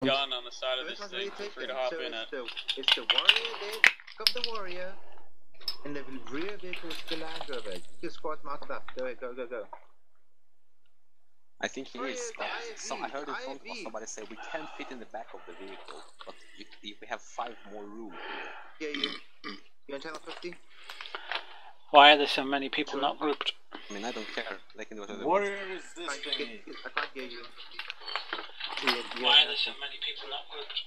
gun on the side of this thing. Really Feel free to hop in it. It's the warrior there, pick up the warrior, and the rear vehicle is the Land Rover. You squad mark that. Go, go, go, go. I think he is. So I heard in front IFV. of somebody say we can't fit in the back of the vehicle, but we have 5 more room. Yeah, you on channel 50? Why are there so many people not grouped? I mean, I don't care. They can do whatever they What want. is this thing? I can't hear you. Why are there so many people not grouped?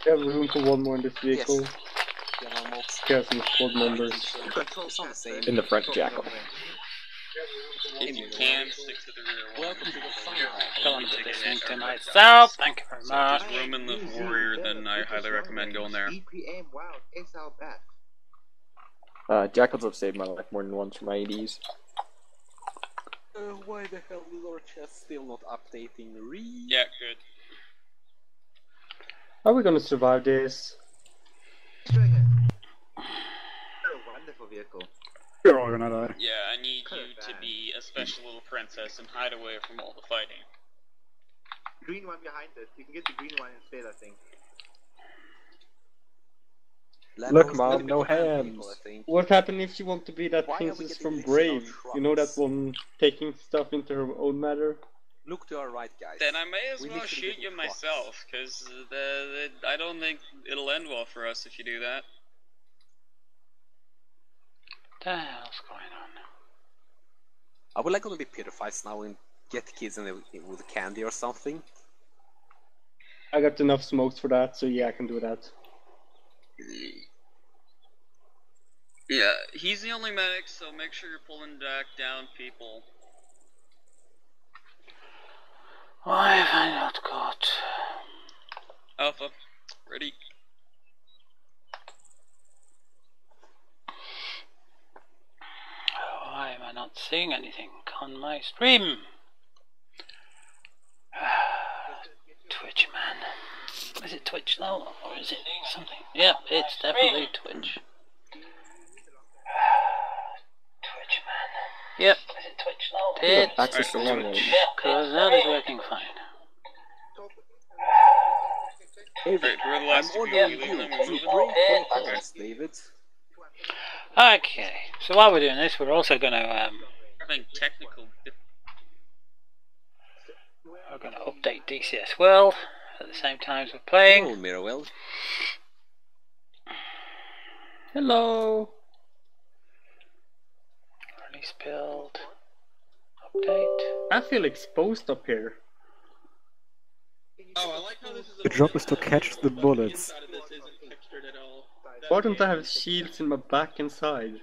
We have room for one more in this vehicle. Yes. Yeah, no, most. Get some squad members. Control It's not the same. In the front, Jackal. If you can, stick to the rear one. Welcome to the fun Go on to listening to myself. Thank you very So much. if there's room in the warrior, then I highly recommend going there. EPM, wow, XL back. Jackals have saved my life more than once from my ADs. Why the hell is our chest still not updating? Yeah, good. Are we gonna survive this? Straight ahead. A wonderful vehicle. We're all gonna die. Yeah, I need you to be a special little princess and hide away from all the fighting. Green one behind it. You can get the green one instead, I think. Look, Mom, no hands. People, I think. What happened if she want to be that Why are we princess getting from mixed on Brave? You know that trucks? one taking stuff into her own matter? Look to our right, guys. Then I may as We well literally shoot get you trucks. myself, because I don't think it'll end well for us if you do that. What the hell's going on? I would like to be Peter fights now and get the kids in with candy or something. I got enough smokes for that, so yeah, I can do that. Yeah, he's the only medic, so make sure you're pulling back down people. Why have I not got... Alpha, ready? Why am I not seeing anything on my stream? Twitch, man. Is it Twitch though, or is it something? Yep, it's definitely Twitch. Twitch, man. Yep. Is it Twitch though? It's Access to one Twitch, because that is working fine. Alright, who are the last two people? You leaving them? We're moving? David. Okay, so while we're doing this, we're also going to Having technical update DCS World at the same time as we're playing. Hello, Mirwell. Hello! Release build. Update. I feel exposed up here. Oh, I like how this is The job is to catch the bullets. inside of this isn't textured at all. Why don't I have shields in my back and side?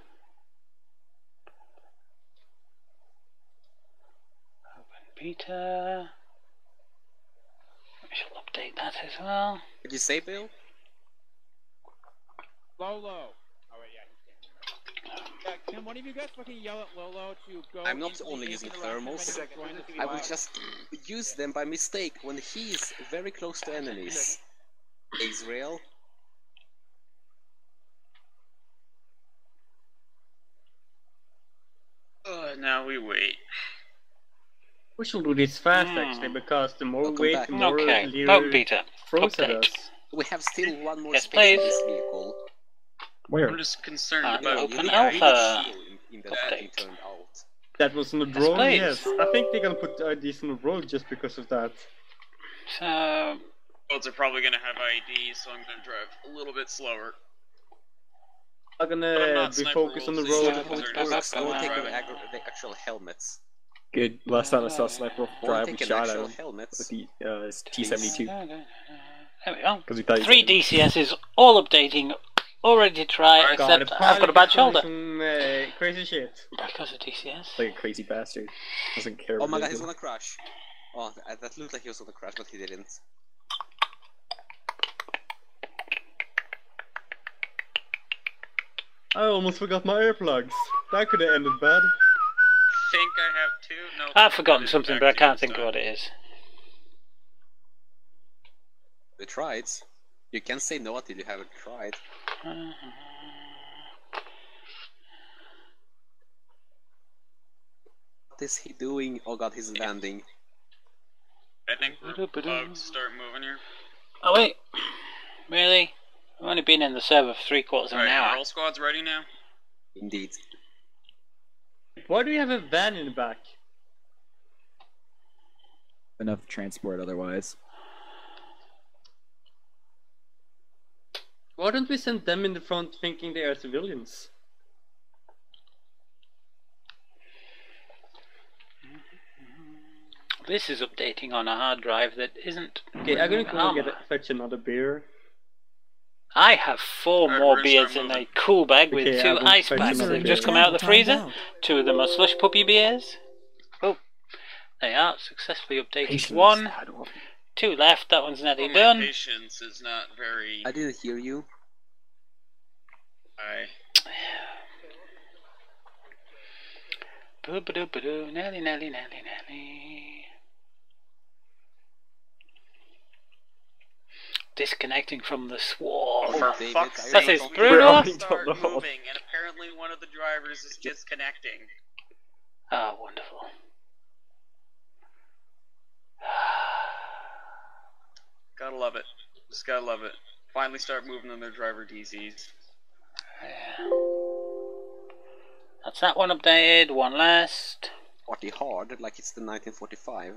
Open beta. We shall update that as well. Did you say, Bill? Lolo. Oh wait, yeah, he can't. Can one of you guys fucking yell at Lolo to go? I'm not into the only ace using interaction thermals. menu and join the I will squad? just use them by mistake when he's very close to enemies. Israel. Now we wait. We should do this fast actually, because the more Welcome we wait, back. the more Okay, Liru open beta. throws at Update. us. We have still one more Yes, space in please. this vehicle. Where? I'm just concerned Ah, about open you alpha. need a shield in that Update. thing turned out. That was on the Yes, drone, please. yes. I think they're gonna put IDs on the road just because of that. So, Boats are probably gonna have IEDs, so I'm gonna drive a little bit slower. I'm But I'm gonna not be sniper focused on the wolves, road. so How it They're just works, I will not take driving. the actual helmets. Good. Last time I saw a sniper I will drive, we take an shot at actual him with helmets. the T-72 there we go. because we thought he 3 DCSs, all updating, all ready to try, Alright, except I've got a bad shoulder. Some crazy shit. Because of DCS. like a crazy bastard. Doesn't care. Oh my what god, they he's do. gonna crash. Oh, that looked like he was gonna crash, but he didn't. I almost forgot my earplugs. That could have ended bad. Think I have two? No. I've forgotten something, but I can't think of what it is. We tried. You can't say no until you haven't tried. What is he doing? Oh god, he's landing. I think we're about to start moving here. Oh wait, really? I've only been in the server for 3/4 of an Alright, hour. are all squads ready now? Indeed. Why do we have a van in the back? Enough transport otherwise. Why don't we send them in the front thinking they are civilians? This is updating on a hard drive that isn't. Okay, I'm gonna go Arma. fetch another beer. I have 4 Alright, more we're gonna beers start in a moving. cool bag with Okay, 2 I will ice fetch packs. another They've beer. just come out of the freezer. 2 of them are slush puppy beers. Oh, they are successfully updated. Patience. 1, I don't- 2 left. That one's nearly Well, my done. patience is not very I didn't hear you. high. Boo-ba-doo-ba-doo, Nelly, Nelly, Nelly, Nelly. Disconnecting from the swarm. For David, fuck's I That's sake, it, we Bruno. need to start moving, and apparently one of the drivers is disconnecting. Ah, wonderful. Gotta love it. Just gotta love it. Finally start moving on their driver DCs. Yeah. That's that one updated. One last. Party hard, like it's the 1945.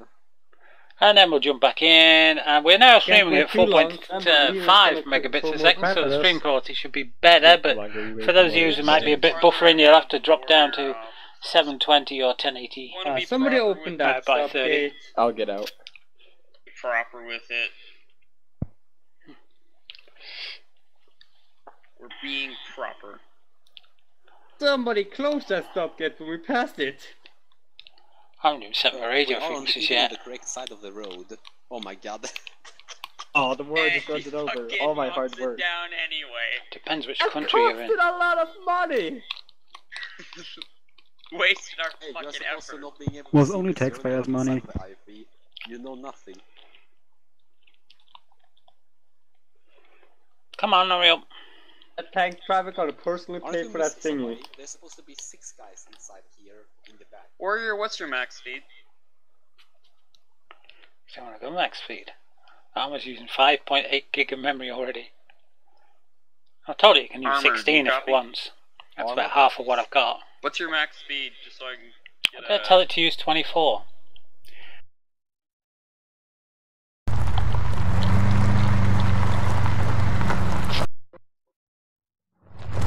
And then we'll jump back in. And we're now streaming wait at too long. 4.5 megabits a more second, so the parameters. stream quality should be better. But for those of you who might be a bit buffering, you'll have to drop down to 720 or 1080. Wanna be Somebody proper opened with that by stop 30. gate. I'll get out. Be proper with it. We're being proper. Somebody close that stop gate when we passed it. I haven't even set my radio We are on frequencies even on yet. the correct side of the road. Oh my god. Oh, the more I Hey, just runs it over. fucking All my wants hard it work. down anyway. Depends which It country you're in. costed a lot of money. Wasted our Hey, you're fucking supposed to effort. not being able Was to see only the server taxpayers' on the side money. of the IP. You know nothing. Come on, hurry up. That tank traffic ought to personally Aren't pay you for that missing thingy. somebody? There's supposed to be 6 guys inside here in the back. Warrior, what's your max speed? So I want to go max speed. Arma's using 5.8 gig of memory already. I told you can use Armor, 16 if copy? it wants. That's Armor, about half of what I've got. What's your max speed? Just so I can I'm get going to tell it to use 24.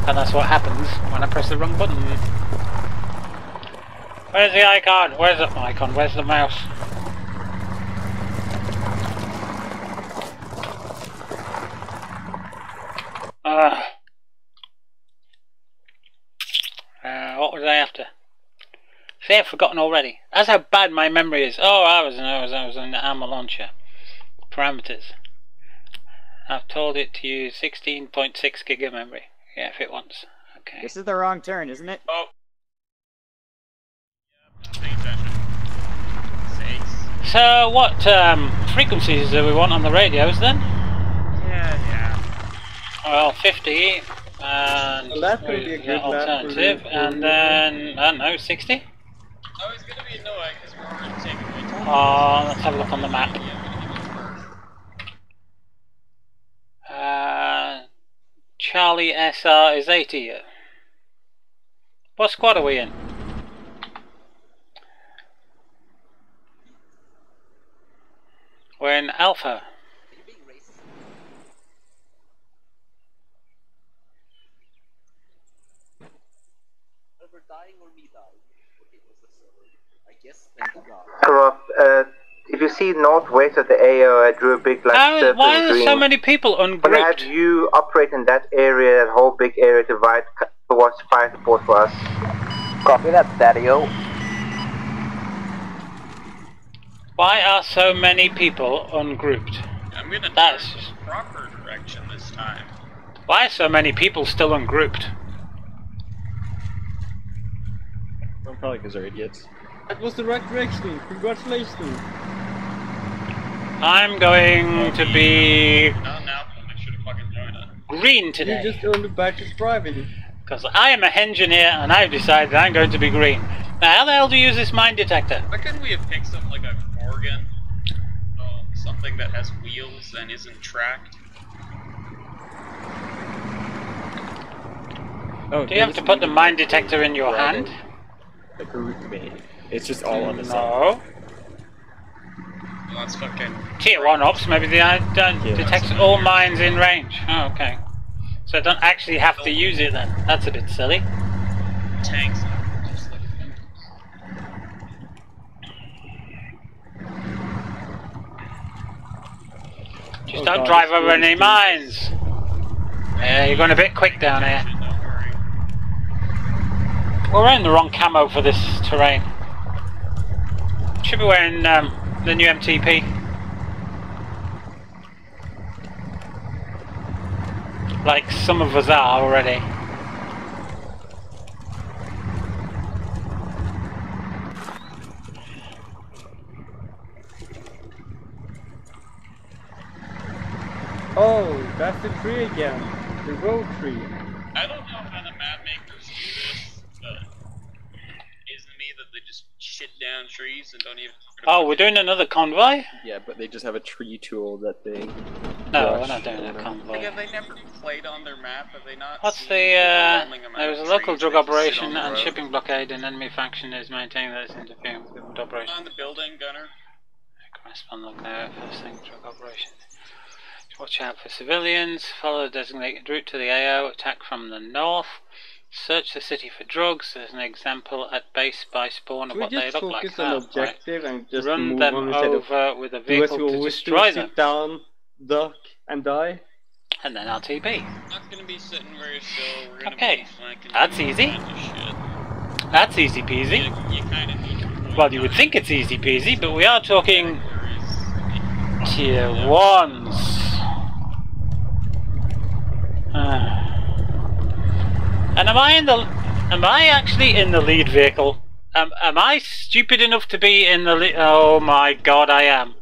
And that's what happens when I press the wrong button. Where's the icon? Where's the icon? Where's the mouse? What was I after? See, I've forgotten already. That's how bad my memory is. Oh, I was in the Arma launcher. Parameters. I've told it to use 16.6 gig of memory. Yeah, if it wants. Okay. This is the wrong turn, isn't it? Oh. Yeah, I'm not paying attention. Sakes. So, what frequencies do we want on the radios then? Yeah. Well, 50 and Well, that could be a good alternative, and then I don't know, 60. Oh, it's gonna be annoying because we're already taking way too Oh, let's have a look on the map. Charlie SR is 80. What squad are we in? We're in Alpha. Are you being racist? Either dying or me dying. Okay, what's the server? I guess, thank God. If you see northwest of the AO, I drew a big circle Why in are there green. so many people When I have ungrouped? you operate in that area, that whole big area to right towards fire support for us. Copy that, Daddy-O. Why are so many people ungrouped? I'm gonna That's turn just- the proper direction this time. Why are so many people still ungrouped? Well, probably because they're idiots. That was the right direction. Congratulations. I'm going to be Not now, I should have fucking joined it. green You today. just earned a badge of driving. Because I am a engineer and I've decided I'm going to be green. Now, how the hell do you use this mine detector? Why couldn't we have picked something like a Morgan? something that has wheels and isn't tracked. Oh, Do you have to put the mine detector in your hand? Like a root main. It's just all on the side. No. Well, that's fucking... Tier 1 ops, maybe they don't detect all mines in range. Oh, okay. So I don't actually have to use it then. That's a bit silly. Tanks. Just like... Just don't drive over any mines. Yeah, you're going a bit quick down here. Don't worry. We're wearing the wrong camo for this terrain. Should be wearing the new MTP. Like some of us are already. Oh, that's the tree again. The road tree. I don't know how the map makers do this, but isn't it me that they just shit down trees and don't even... Oh, we're doing another convoy? Yeah, but they just have a tree tool that they... No, rush we're not doing a over. convoy. Have they never played on their map? Have they not What's seen the, overwhelming amount there was of a local trees drug that just sit operation on the and road? shipping blockade, and enemy faction is maintaining that it's interfering with government operation. On the building, Gunner. Correspond look now, first thing, drug operation. Watch out for civilians, follow the designated route to the AO, attack from the north, search the city for drugs. There's an example at base by spawn of We what they just look like. focus on objective and just Run move them on instead of over with a do as vehicle we to always do, destroy them, sit down, duck, and die. and then RTB. Not gonna be sitting very still. We're gonna Okay, be flanking that's all easy. kinds of shit. That's easy peasy. You kind of need to point Well, you would out think it's easy peasy, but we are talking there is a tier 1s. And am I actually in the lead vehicle? Am I stupid enough to be in the lead? Oh my god, I am.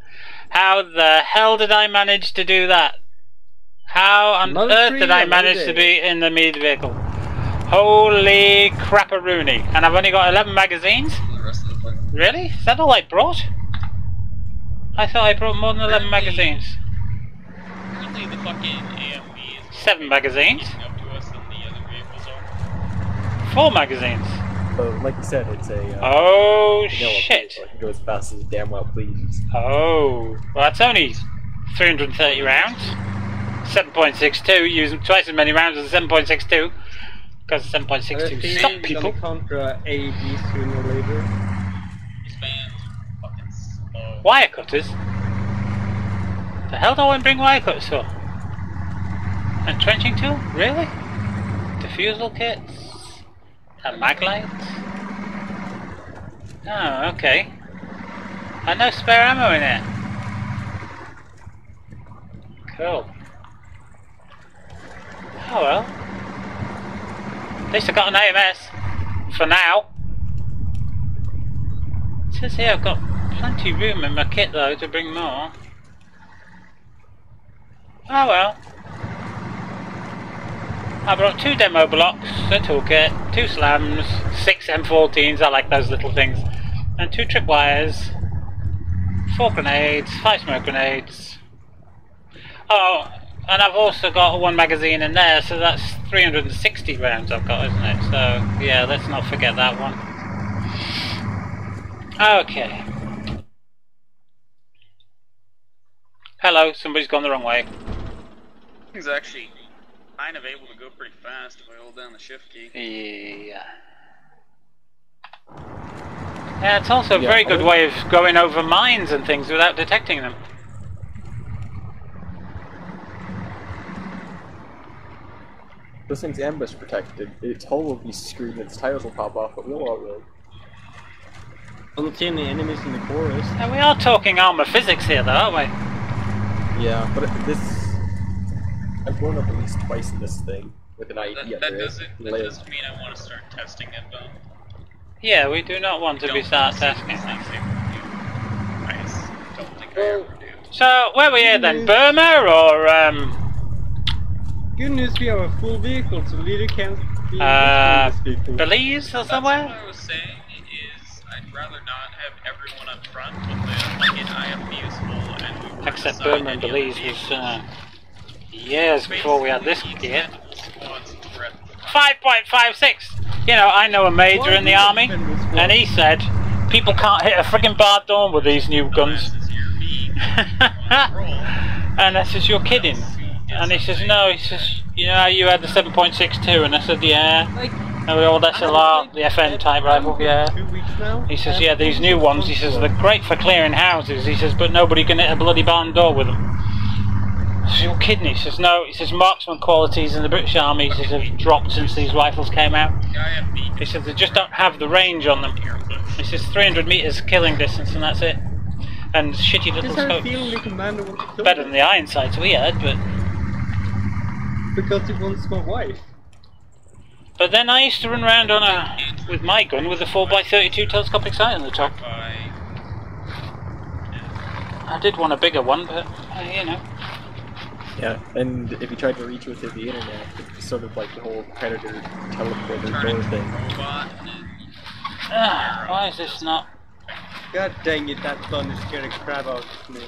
How the hell did I manage to do that? How on earth did I manage to be in the lead vehicle? Holy crapperoony. And I've only got 11 magazines? the rest of the plane. Really? Is that all I brought? I thought I brought more than 11 magazines. Apparently the fucking AFB is 7 magazines. catching up to us than the other vehicles are. 4 magazines. But like you said, it's a... Oh vanilla shit. vehicle. It can go as fast as it damn well please. Oh. Well, that's only 330 rounds. 7.62, using twice as many rounds as 7.62. Because 7.62 stop people. Contra AED sooner or later. This band's fucking slow. Wire cutters? The hell do I bring wire cutters for? And trenching tool? Really? Diffusal kits? A mag light? Oh, okay. And no spare ammo in it. Cool. Oh well. At least I got an AMS. For now. It says here I've got plenty of room in my kit though to bring more. Oh well. I brought 2 demo blocks, a toolkit, 2 slams, 6 M14s, I like those little things, and 2 tripwires, 4 grenades, 5 smoke grenades. Oh, and I've also got 1 magazine in there, so that's 360 rounds I've got, isn't it? So, yeah, let's not forget that one. Okay. Hello, somebody's gone the wrong way. Thing's actually kind of able to go pretty fast if I hold down the shift key. Yeah. Yeah, it's also a very good way of going over mines and things without detecting them. This thing's ambush protected. Its hull will be screwed and its tires will pop off, but we'll all road. I don't see any enemies in the forest. Now, we are talking Arma physics here though, aren't we? Yeah, but this... I've blown up at least twice in this thing with an IED That under it. doesn't mean I want to start testing it though. Yeah, we do not want to be start testing. I don't think I ever do. So, where are we here then? Burma or Good news, we have a full vehicle, so Liru can't be this vehicle. Belize or That's somewhere? what I was saying is I'd rather not have everyone up front with the fucking IFB is full and we Except Burma and Belize was years before we had this gear. 5.56! You know, I know a major in the army, and he said, people can't hit a friggin' barred door with these new guns. And I says, you're kidding. And he says, no, he says, you know how you had the 7.62? And I said, yeah. And the old SLR, the FN type rifle, yeah. He says, yeah, these new ones, he says, they're great for clearing houses, he says, but nobody can hit a bloody barn door with them. I says, you're kidding. He says, no, he says, marksman qualities in the British Army, he says, have dropped since these rifles came out. He says, they just don't have the range on them. He says, 300 metres killing distance and that's it. And shitty little scopes. Better than the iron sights we had, but... Because it wants my wife. But then I used to run around on with my gun with a 4x32 telescopic sight on the top. I did want a bigger one, but you know. Yeah, and if you tried to reach with the internet, it's sort of like the whole predator teleporter door thing. Why is this not? God dang it, that gun is scaring the crap out of me.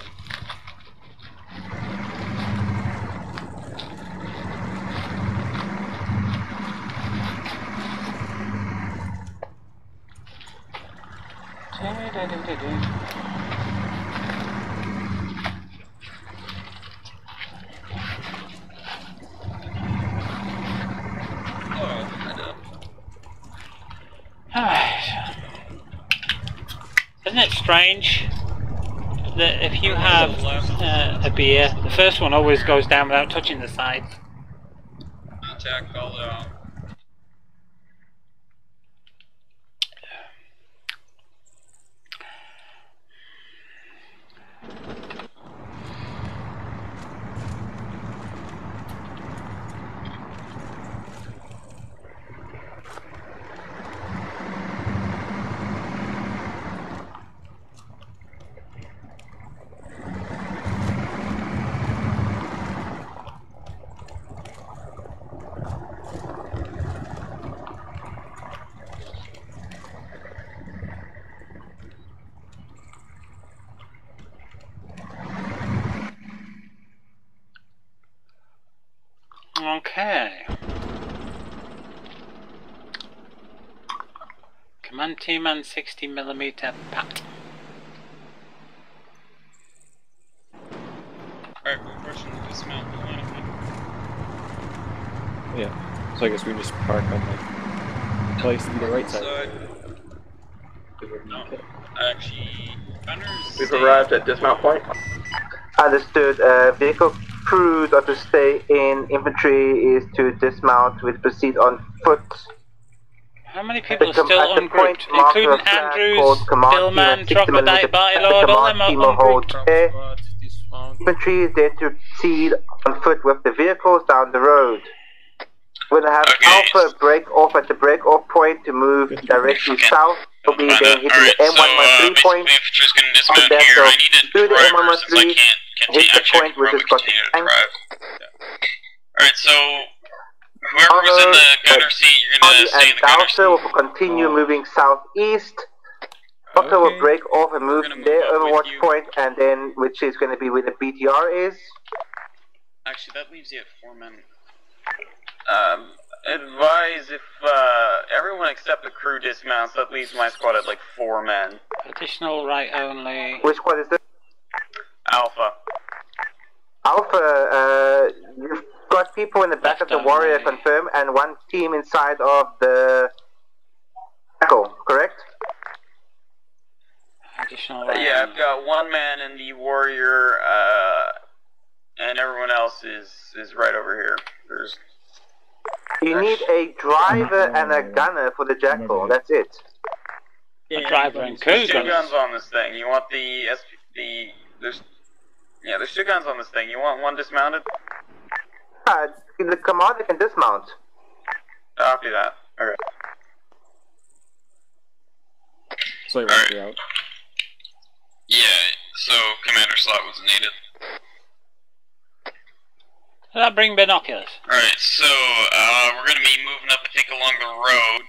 Isn't it strange that if you have a beer, the first one always goes down without touching the sides? Contact all out. Okay. Command team and 60mm pat. Alright, we're pushing to dismount the line. Yeah, so I guess we can just park on the place to the right side. No, actually, We've arrived at dismount point. Understood. Vehicle crews are to stay in. Infantry is to dismount with proceed on foot. How many people are still ungrouped, including Andrews, Billman, Troglodyte, Barty Lord, all them are ungrouped. Infantry is there to proceed on foot with the vehicles down the road. We'll have Alpha break off at the break off point to move directly south. We'll be then hitting the M113 point. After that, so through the M113, hit the point which is got the tank. Alright, so whoever was in the gunner seat, you're gonna stay in the gunner seat. Alpha will continue moving southeast. Alpha will break off and move to their overwatch point, and then which is going to be where the BTR is. Actually, that leaves you at 4 men. Advise if everyone except the crew dismounts, that leaves my squad at like 4 men. Additional right only. Which squad is this? Alpha. Alpha, you've got people in the back of the Warrior confirmed, and one team inside of the Echo, correct? Additional right yeah, I've got 1 man in the Warrior, and everyone else is right over here. There's... You need a driver and a gunner for the Jackal, that's it. A driver and crew There's 2 guns on this thing. You want there's 2 guns on this thing. You want 1 dismounted? The commander can dismount. I'll do that. Alright. So you want to out? Yeah, so commander slot was needed. Does that bring binoculars? Alright, so we're going to be moving up, I think, along the road.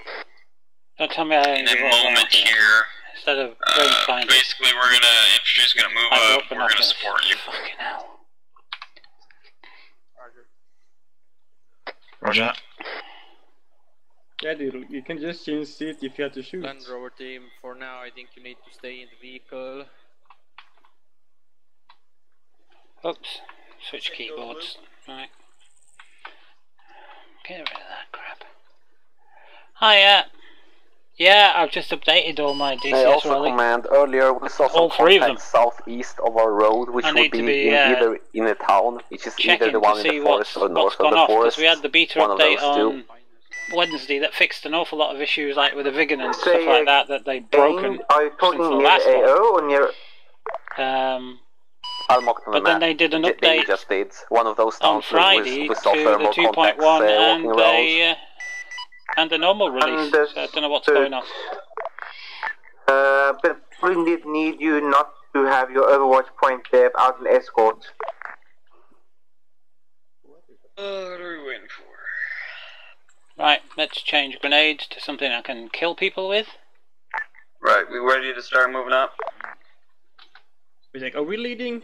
Don't tell me I in a moment here. instead of range finders. Basically, infantry's gonna move I'd up, open we're up gonna a- support you. Fucking hell. Roger. Yeah, dude, you can just change seat if you have to shoot. Land rover team, for now I think you need to stay in the vehicle. Oops. Switch keyboards. Right. Get rid of that crap. Hiya! Yeah, I've just updated all my DCS also World. command, earlier we saw All some three of them. contacts southeast of our road, which I would need be, to be, either in a town, which is either checking the one to in see the what's forest or north of gone the off, because forest. we had the beta One of update those two. on Wednesday that fixed an awful lot of issues, like with the Vigan and stuff Say like that they'd broken Are you since talking the near last the one. AO or near... I'll mock them But then they did an update just did. One of those on towns Friday with to saw the thermal 2.1 contacts and walking around. and the normal release. So I don't know what's going on. But we need you not to have your Overwatch point there out an escort. What are we waiting for? Right, let's change grenades to something I can kill people with. Right, we ready to start moving up? He's like, are we leading?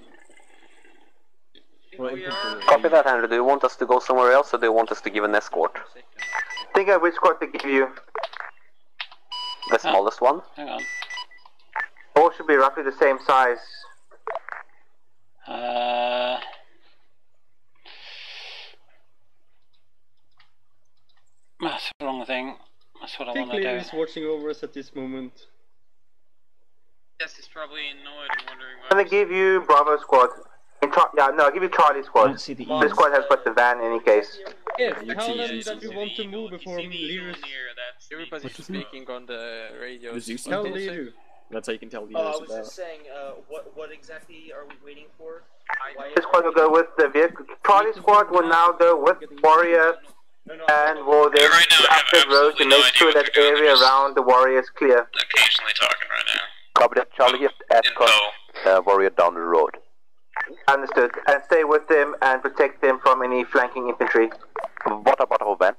Copy that, Andrew. Do you want us to go somewhere else, or do you want us to give an escort? Think of which squad to give you. The smallest one? Hang on. All should be roughly the same size. That's the wrong thing. That's what I I think want to Liru do. is watching over us at this moment. Yes, he's probably annoyed and wondering I'm gonna give you Bravo squad. I'll give you Charlie squad. I don't see the The E's. squad has got the van in any case. Yeah, you tell see them it. that we want to move before Liru's... Everybody's speaking on the radio. The Zeus Tell T1? Liru. That's how you can tell the I others was about. just saying, what exactly are we waiting for? This squad will go with the vehicle. Charlie squad will now go with Warrior and will then right now I have up the road to absolutely no make idea sure what that they're doing. area around the Warrior is clear. Occasionally talking right now. Copy that, Charlie. Escort Warrior down the road. Understood. And stay with them and protect them from any flanking infantry. What about our van?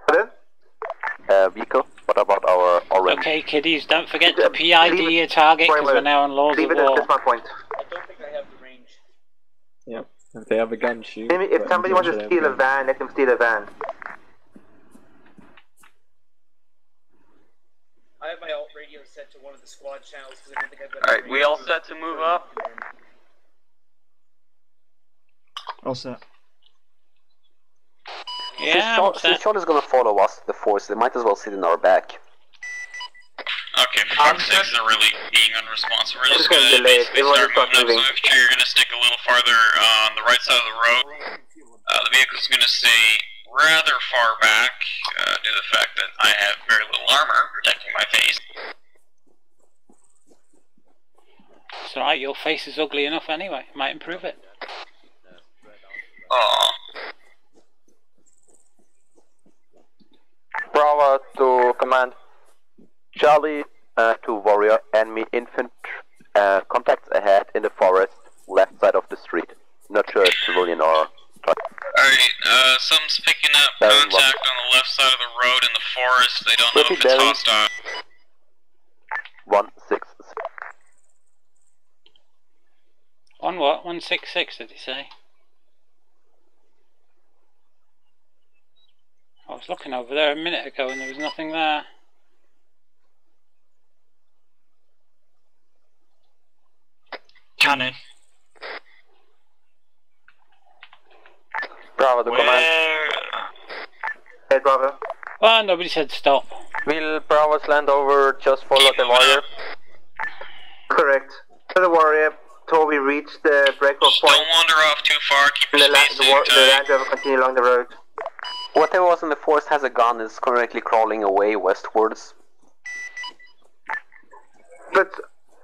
Pardon? Vehicle? What about our orange? Okay, kiddies, don't forget to PID your target because we're now on Lords of Leave it at War. this my point. I don't think I have the range. Yep. If they have a gun, shoot. Maybe if but somebody until wants to they have steal a van, let them steal a van. I have my alt radio set to one of the squad channels because I don't think I've got. Alright, we all set to move up? All set. Yeah, I'm Since set. Charlie's gonna follow us, the force, they might as well sit in our back. Okay, for fuck's sake, they're really being unresponsive. We're just gonna gonna delay it. basically Everyone start just start moving up, moving. so if you're gonna stick a little farther on the right side of the road, the vehicle's gonna stay rather far back, due to the fact that I have very little armor protecting my face. It's alright, your face is ugly enough anyway. Might improve it. Aww. Bravo to command. Charlie to Warrior, enemy infantry contacts ahead in the forest, left side of the street. Not sure if civilian or... Alright, someone's picking up contact on the left side of the road in the forest. They don't know if it's hostile. 1-6. On what? 166 did he say? I was looking over there a minute ago and there was nothing there. Cannon. Bravo to command. Hey, Bravo. Well, nobody said stop. Will Bravo's land over just follow the Warrior? Correct. For the Warrior, till we reach the break-off point, Don't wander off too far, keep your and the spacing tight. Land Rover continue along the road. Whatever was in the forest has a gun, is currently crawling away westwards. But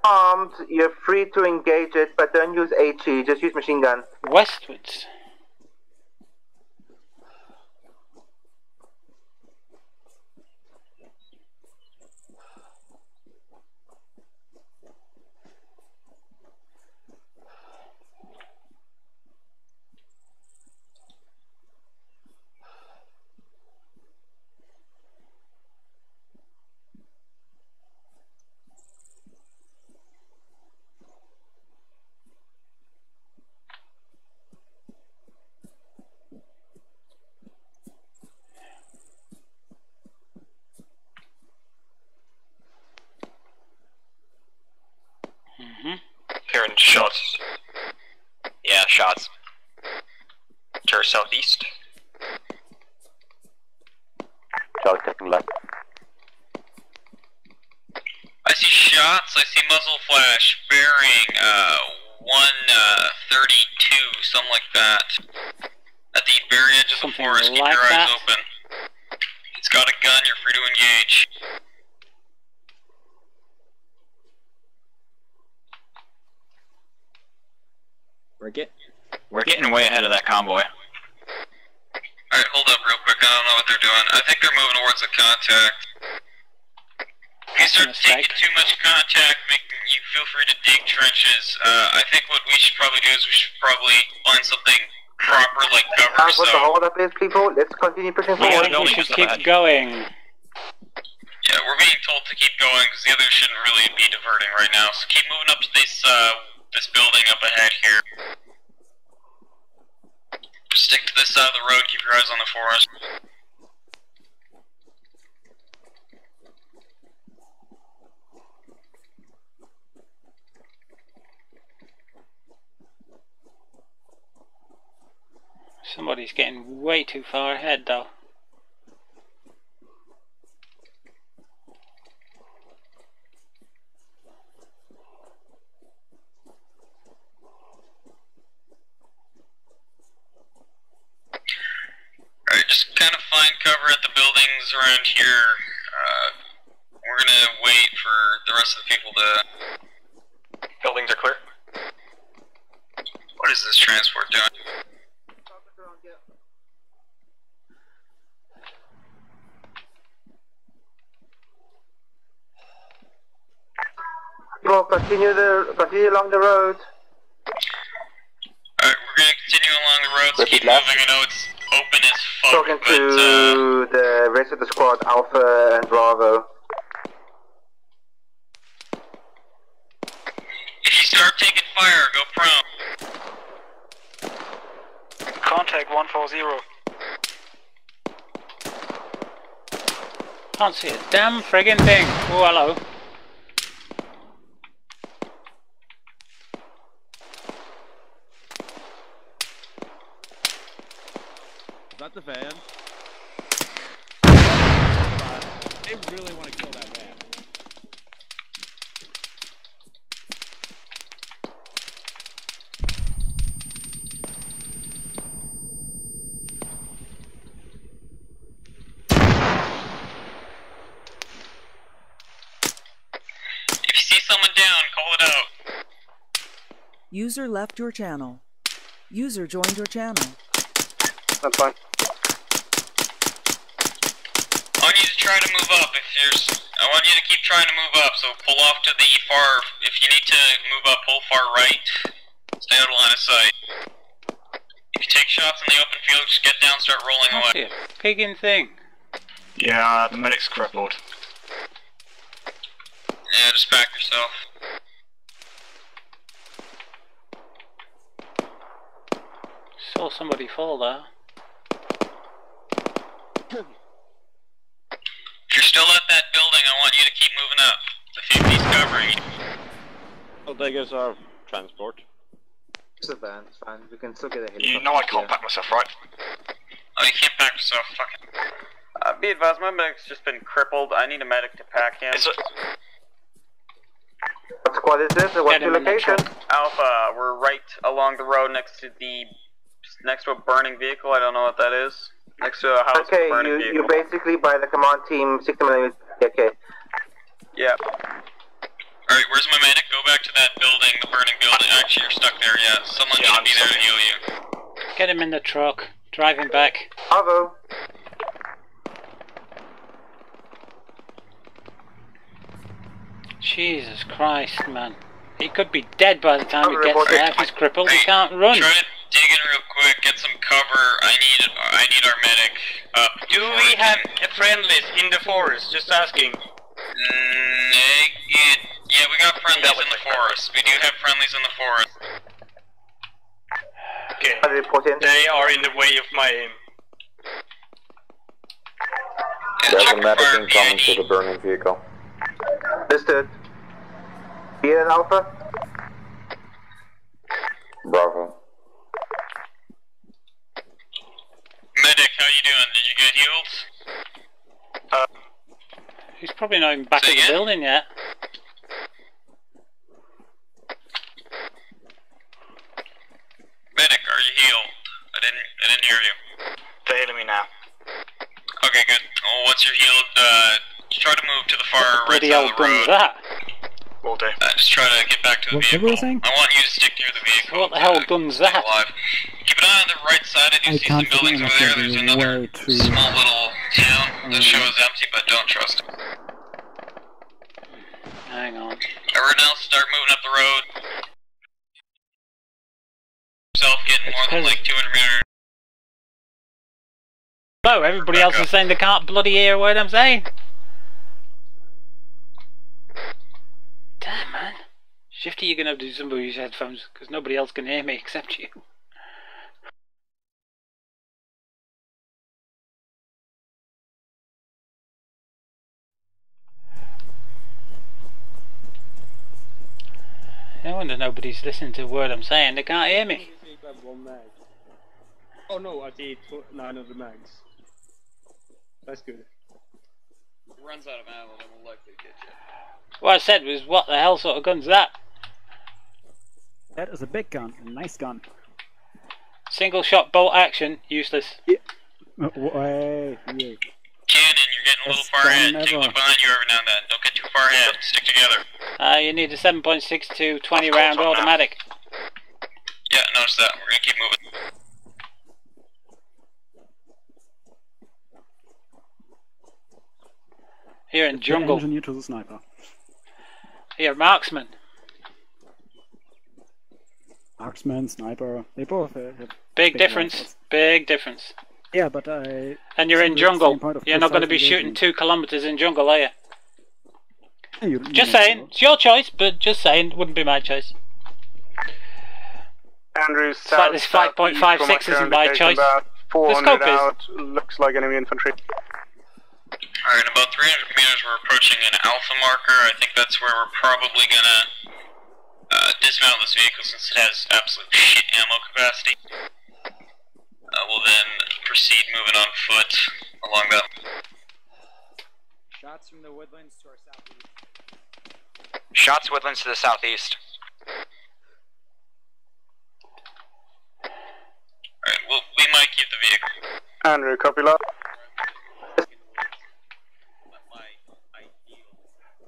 armed, you're free to engage it, but don't use HE, just use machine gun. Westwards. shots. Yeah, shots. To our southeast. Charlie taking left. I see shots, I see muzzle flash, bearing 132, something like that. At the very edge of the forest, keep your eyes open. It's got a gun, you're free to engage. We're getting way ahead of that convoy. Alright, hold up real quick, I don't know what they're doing. I think they're moving towards the contact. If you start taking too much contact, you feel free to dig trenches. I think what we should probably do is we should probably find something proper, like cover. What the hold up is, people? Let's continue pushing forward. We should keep going. Yeah, we're being told to keep going because the others shouldn't really be diverting right now. So keep moving up to this building up ahead here. Stick to this side of the road, keep your eyes on the forest. Somebody's getting way too far ahead though. Alright, just kind of find cover at the buildings around here. We're gonna wait for the rest of the people to... Buildings are clear. What is this transport doing? People, continue along the road. Alright, we're gonna continue along the road, so keep moving. I know it's open as fuck, Talking to the rest of the squad, Alpha and Bravo. If you start taking fire, go prone. Contact 140. Can't see a damn friggin' thing. Oh, hello. Is that the van? They really want to kill that van. If you see someone down, call it out. User left your channel. User joined your channel. That's fine. I want you to try to move up. I want you to keep trying to move up. So pull off to the far. If you need to move up, pull far right. Stay out of line of sight. If you take shots in the open field, just get down, start rolling away. See a friggin' thing. Yeah, the medic's crippled. Yeah, just pack yourself. Saw somebody fall there. If you're still at that building, I want you to keep moving up. The 50's covering you. I'll take us our transport. It's a van, it's fine. We can still get a helicopter. You know I can't pack myself, right? Oh, you can't pack yourself, fuck it. Be advised, my medic's just been crippled. I need a medic to pack him. What squad is this? What's your location? Alpha, we're right along the road next to a burning vehicle. I don't know what that is. Next to a house with a burning vehicle. You're basically by the command team 60mm. Okay. Yeah. Alright, where's my medic? Go back to that building, the burning building. Actually, you're stuck there, yeah. Someone needs to be there to heal you. Get him in the truck. Drive him back. Bravo. Jesus Christ, man. He could be dead by the time he gets there. He's crippled. He can't run. Try to dig in real quick. Get some cover. I need our medic up. Do we have friendlies in the forest? Just asking. Yeah, we got friendlies in the forest. We do have friendlies in the forest. Okay. They are in the way of my aim. There's a medic incoming to the burning vehicle. Understood. Here in Alpha? Probably not even back of the building yet. Medic, are you healed? I didn't hear you. They're healing me now. Okay, good. Well, once you're healed, try to move to the far right side of the road. That? Will do. Just try to get back to the vehicle. I want you to stick near the vehicle. What the hell gun's that? Alive. Keep an eye on the right side. I do see some buildings over there. There's another small little town that shows empty, but don't trust it. Hang on. Everyone else start moving up the road. Yourself getting more than like 200 meters. No, everybody else is saying they can't bloody hear what I'm saying. Damn, man. Shifty, you're gonna have to do something with your headphones, because nobody else can hear me except you. No wonder nobody's listening to a word I'm saying, they can't hear me. Oh no, I did 900 mags. That's good. If it runs out of ammo, then we'll likely get you. What I said was, what the hell sort of gun's that? That is a big gun, a nice gun. Single shot bolt action, useless. Yeah. Way. Cannon, you're getting a little far ahead. Take a look behind you every now and then. Don't get too far ahead. Stick together. You need a 7.62 20 round automatic. Yeah, notice that. We're gonna keep moving. Here in jungle. Engineer to the sniper. Here, marksman. Marksman, sniper, they both have big difference. Rifles. Big difference. Yeah, but I... And you're in jungle. You're not going to be shooting 2 kilometers in jungle, are you? Just saying. It's your choice, but just saying. It wouldn't be my choice. Andrew, it's like this 5.56 isn't my choice. The scope out. Looks like enemy infantry. Alright, in about 300 meters we're approaching an alpha marker. I think that's where we're probably gonna dismount this vehicle since it has absolute shit ammo capacity. We'll then proceed moving on foot along that. Shots from the woodlands to our southeast. Shots woodlands to the southeast. Alright, well, we might keep the vehicle. Andrew, copy that.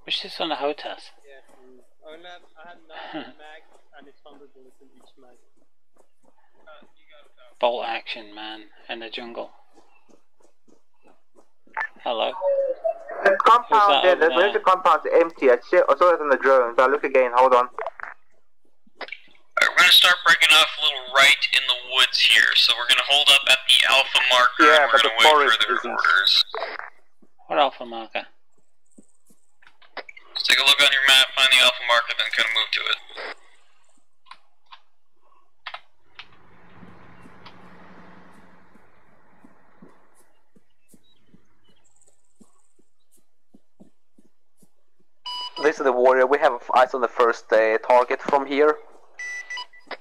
Which is on the HOTAS? Yeah, I had 9 mags and it's 100 bullets in each mag. Bolt action, man, in the jungle. Hello. The compound there, the compound's empty. I saw it on the drones. I'll look again, hold on. Alright, we're gonna start breaking off a little right in the woods here, so we're gonna hold up at the alpha marker and we're gonna wait for their orders. What alpha marker? Just take a look on your map, find the alpha marker, then kind of move to it. This is the warrior. We have eyes on the first target from here.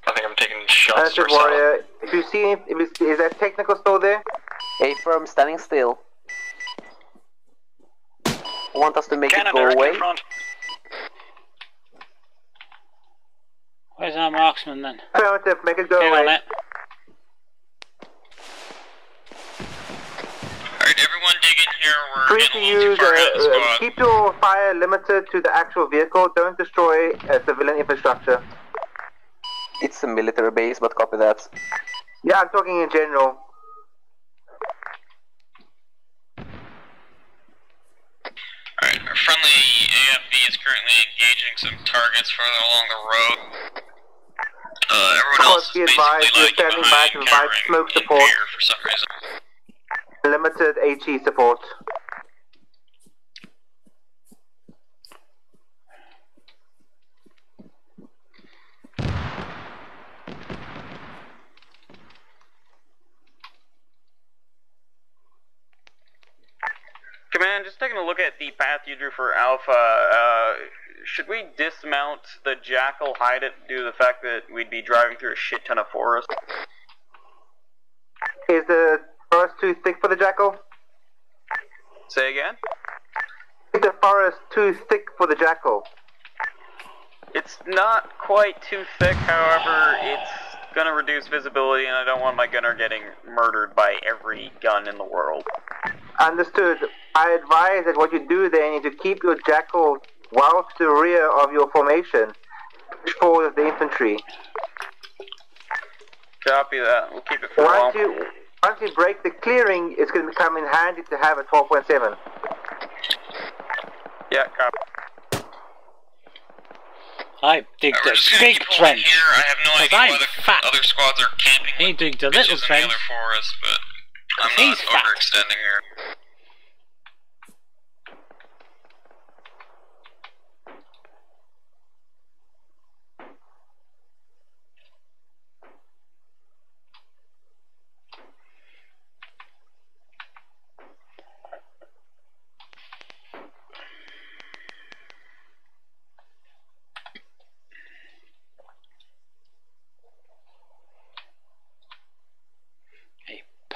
I think I'm taking shots to warrior. If you see, is that technical still there? A firm standing still. Want us to make it go away? Where's our marksman then? Affirmative, make it go away. Alright, everyone dig in here. We're free to use, keep your fire limited to the actual vehicle. Don't destroy civilian infrastructure. It's a military base, but copy that. Yeah, I'm talking in general. Alright, our friendly AFV is currently engaging some targets further along the road. Everyone else is basically standing by to provide smoke support. For some reason. Limited HE support. Command, just taking a look at the path you drew for Alpha, should we dismount the Jackal, hide it, due to the fact that we'd be driving through a shit ton of forest? Is the forest too thick for the Jackal? Say again? The forest too thick for the jackal. It's not quite too thick, however, it's gonna reduce visibility, and I don't want my gunner getting murdered by every gun in the world. Understood. I advise that what you do then is to keep your jackal well to the rear of your formation. Push forward the infantry. Copy that. We'll keep it for a while. Once you break the clearing, it's going to become in handy to have a 12.7. Yeah, copy. I dig the big trench. Here. I have no idea why the other squads are camping. He digged a little trench. In the other forest, but I'm not overextending here.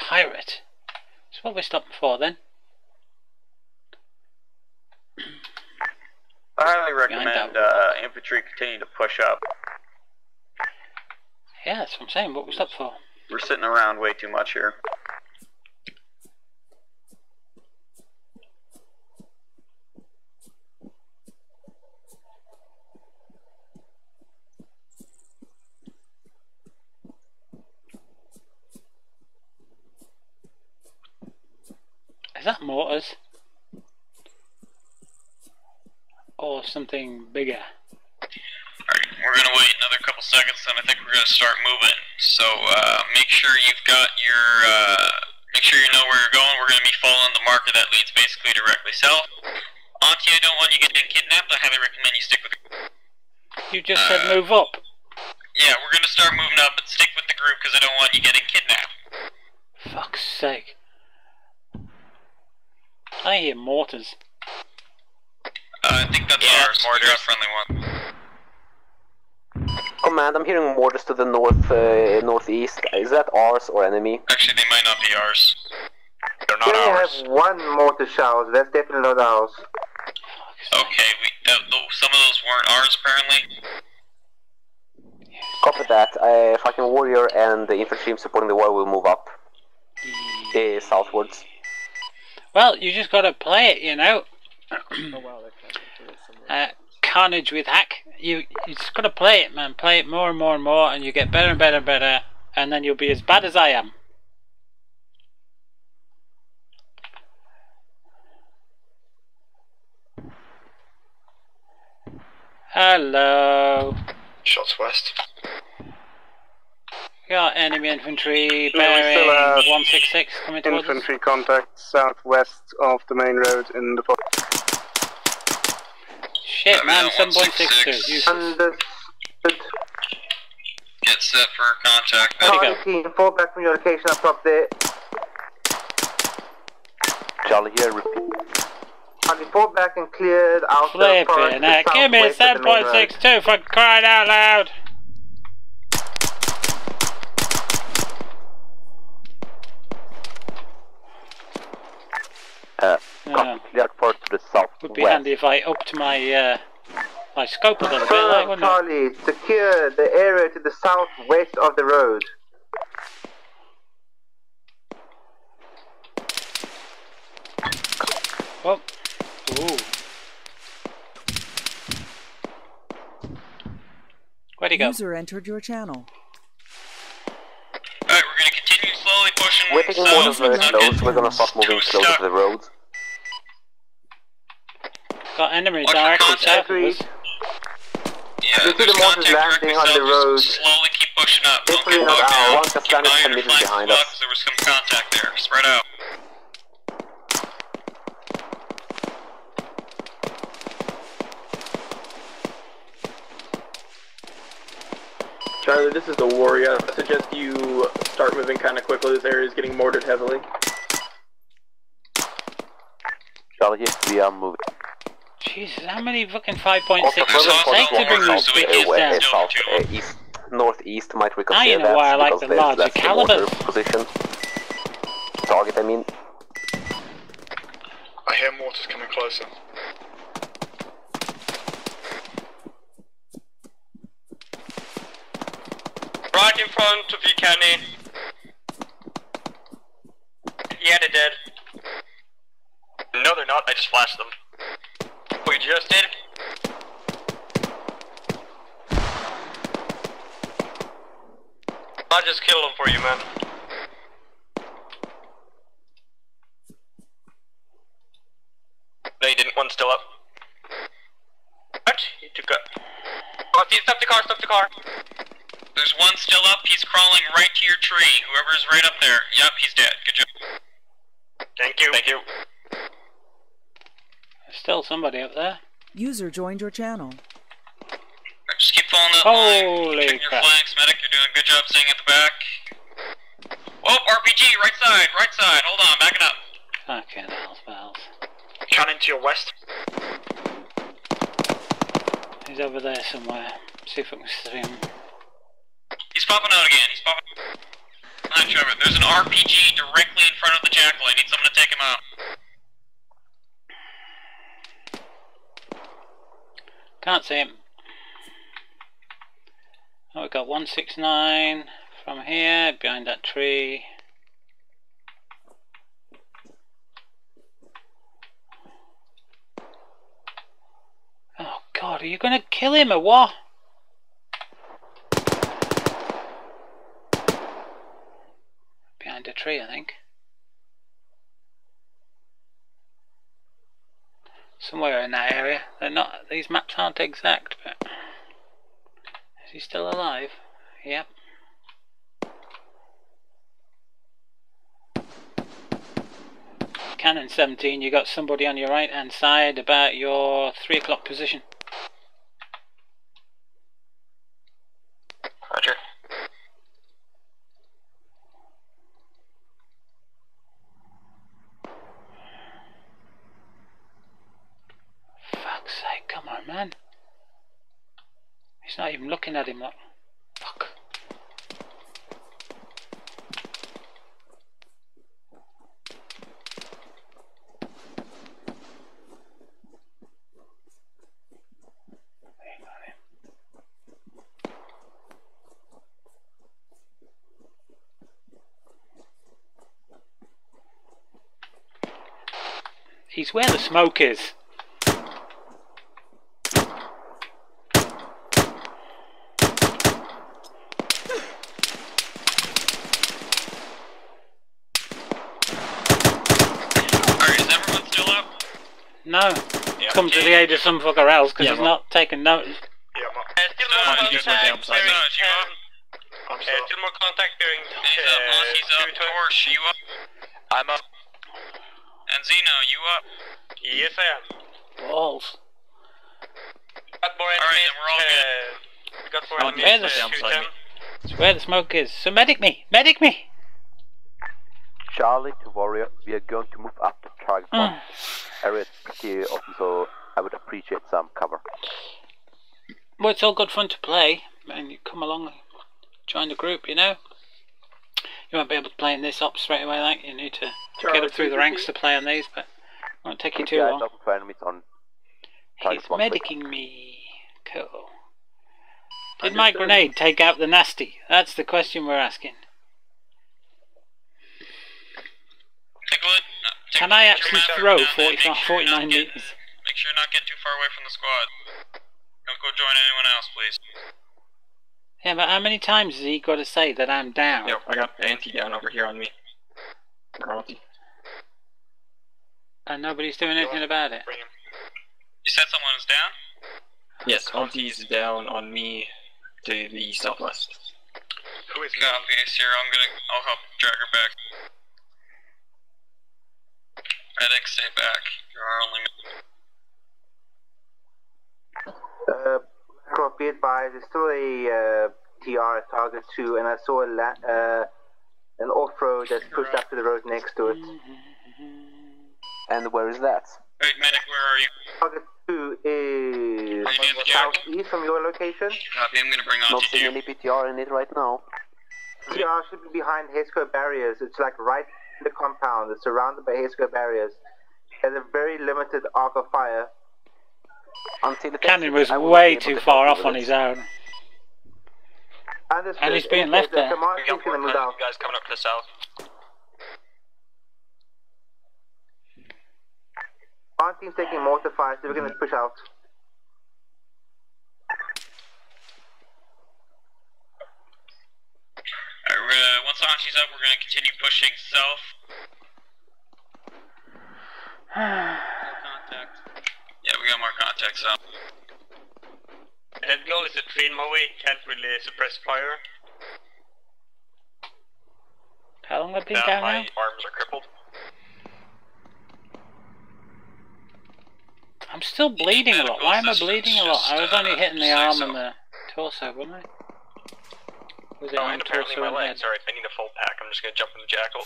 Pirate. That's what we're stopping for then. I highly recommend infantry continue to push up. Yeah, that's what I'm saying. What we stopped for? We're sitting around way too much here. Is that mortars? Or something bigger? Alright, we're gonna wait another couple seconds, then I think we're gonna start moving. So, make sure you've got your, make sure you know where you're going. We're gonna be following the marker that leads basically directly south. Auntie, I don't want you getting kidnapped. I highly recommend you stick with the group. You just said move up. Yeah, we're gonna start moving up, but stick with the group because I don't want you getting kidnapped. Fuck's sake. I hear mortars. I think that's ours. Mortars. We got a friendly one. Command, I'm hearing mortars to the northeast. Is that ours or enemy? Actually, they might not be ours. They're not we only ours. have one mortar shell, so that's definitely not ours. Okay, some of those weren't ours apparently. Copy that. Fucking warrior and the infantry team supporting the wall will move up southwards. Well, you just gotta play it, you know. Carnage with hack. You just gotta play it, man. Play it more and more and more, and you get better and better and better, and then you'll be as bad as I am. Hello. Shots west. Got enemy infantry bearing 166 coming towards us. Infantry contact southwest of the main road in the forest. Shit, man, 7.62. Understood. Get set for contact. Charlie team, fall back from your location up top there. Charlie here, repeat. Charlie, fall back and cleared out the forest. Give me a 7.62 for crying out loud. Cleared to the south. Would be handy if I upped my my scope a little bit, like, wouldn't Charlie, it? secure the area to the southwest of the road. Oh. Ooh. Where'd he go? User entered your channel. Alright, we're gonna continue slowly pushing. We're taking more very slow, so we're gonna start moving closer to the roads. Got enemy directly south of us. Yeah, you see the mortars landing on the road. Slowly keep pushing up. Definitely not ours. One just landed 10 meters behind us. There was some contact there. Spread out. Charlie, this is the warrior. I suggest you start moving kind of quickly. This area is getting mortared heavily. Charlie here, we are moving. Jesus, how many fucking 5.6 take to bring these down? Northeast might reconsider now you know why I like the larger calibers. Position. Target, I mean. I hear mortars coming closer. Right in front of you, Kenny. Yeah, they're dead. No, they're not. I just flashed them. Oh, you just did? I just killed them for you, man. No, you didn't. One's still up. What? He took up. Oh, stop the car, stop the car. There's one still up. He's crawling right to your tree. Whoever's right up there. Yep, he's dead. Good job. Thank you. Thank you. There's still somebody up there. User joined your channel. Just keep following that line. Checking your flanks, medic. You're doing a good job staying at the back. Oh, RPG, right side, right side. Hold on, back it up. Fucking hell, bells. Cannon to your west. He's over there somewhere. See if I can see him. He's popping out again. He's popping. Alright, Trevor, there's an RPG directly in front of the jackal. I need someone to take him out. Can't see him. Oh, we've got 169 from here, behind that tree. Oh God, are you gonna kill him or what? Behind a tree, I think. Somewhere in that area. They're not. These maps aren't exact, but is he still alive? Yep. Cannon 17. You got somebody on your right hand side about your 3 o'clock position. Roger. Fuck's sake, come on, man. He's not even looking at him, look. Fuck. He's where the smoke is. No, come to the aid of some fucker else because he's not taking notice. Still more contact during He's up. Torch, you up? I'm up. And Zeno, you up? Yes, I am. Balls. Got more enemies. Got more enemies. It's where the smoke is. So medic me! Medic me! Charlie to Warrior, we are going to move up to target one. Area is pretty open, so I would appreciate some cover. Well, it's all good fun to play, and you come along and join the group, you know. You won't be able to play in this op straight away, like you need to get up through the ranks to play on these, but it won't take you too long. He's medicing me. Cool. Did my grenade take out the nasty? That's the question we're asking. Can I actually throw 49 meters? Make sure not get too far away from the squad. Don't go join anyone else, please. Yeah, but how many times has he got to say that I'm down? Yep, I got anti down over here on me. And nobody's doing anything about it. You said someone was down? Yes, Auntie is down on me to the southwest. Who is copy? Here, I'll help drag her back. Medic, stay back. You're our only. Be advised, there's still a TR at target 2, and I saw an off-road that's pushed up to the road next to it. And where is that? Wait, medic, where are you? Target 2 is southeast from your location. Copy, I'm gonna bring on Not seeing any PTR in it right now. TR should be behind Hesco barriers. It's like right in the compound. It's surrounded by Hesco barriers. There's a very limited arc of fire. Cannon was way too far off on his own. Understood. And he's being left there. We got more guys coming up to the south. Our team's taking mortar fire, so we're going to push out. Alright, once Archie's up, we're going to continue pushing south. Contact. Yeah, we got more contacts out. That goal is a train my way, can't really suppress fire. How long have I been down my now? arms are crippled. I'm still bleeding a lot. Why am I bleeding a lot? I was only hitting the arm and the torso, wasn't I? Was it Oh, on and apparently torso my and legs. head? Alright, I need a full pack. I'm just gonna jump in the jackal.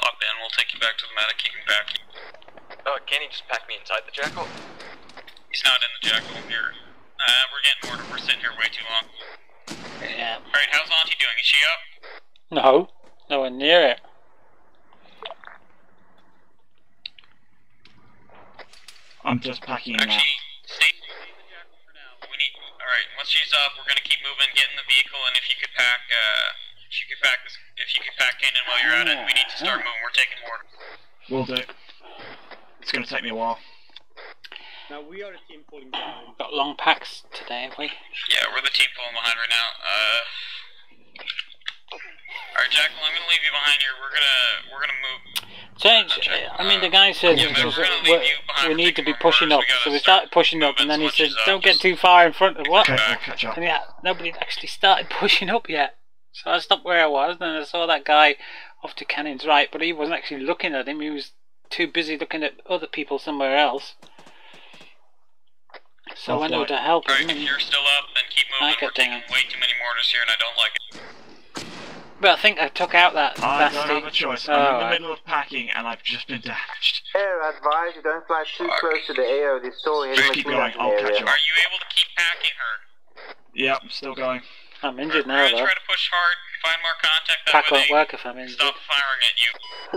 Hop in, we'll take you back to the medic, you can back. Oh, can't he just pack me inside the jackal? He's not in the jackal here. We're getting mortar, we're sitting here way too long. Yeah. Alright, how's Auntie doing? Is she up? No, nowhere near it. I'm just packing now. Actually, stay in the jackal for now. We need. Alright, once she's up, we're gonna keep moving, get in the vehicle, and if you could pack, if you could pack cannon while you're at it, we need to start moving. We're taking mortar. Will do. It's gonna take me a while. Now we are the team pulling down. Got long packs today, have we? Yeah, we're the team pulling behind right now. Alright, Jackal, I'm gonna leave you behind here. We're gonna move. Change. I mean, the guy said we need to be pushing up, so we started pushing up, and then he said, "Don't get too far in front of what?" Okay, I'll catch up. And yeah, nobody had actually started pushing up yet. So I stopped where I was, and I saw that guy off to Cannon's right, but he wasn't actually looking at him. He was too busy looking at other people somewhere else. So I went over to help him. Alright, if you're still up, then keep moving. We're taking way too many mortars here, and I don't like it. But I think I took out that I nasty. don't have a choice. I'm in the middle of packing and I've just been damaged. Air advise you don't fly too close to the AO. This story is Keep going, I'll catch up. Are you able to keep packing her? Yeah, I'm still going. I'm injured We're now, gonna though. try to push hard, find more contact. That Pack way won't they work if I'm injured. stop firing at you.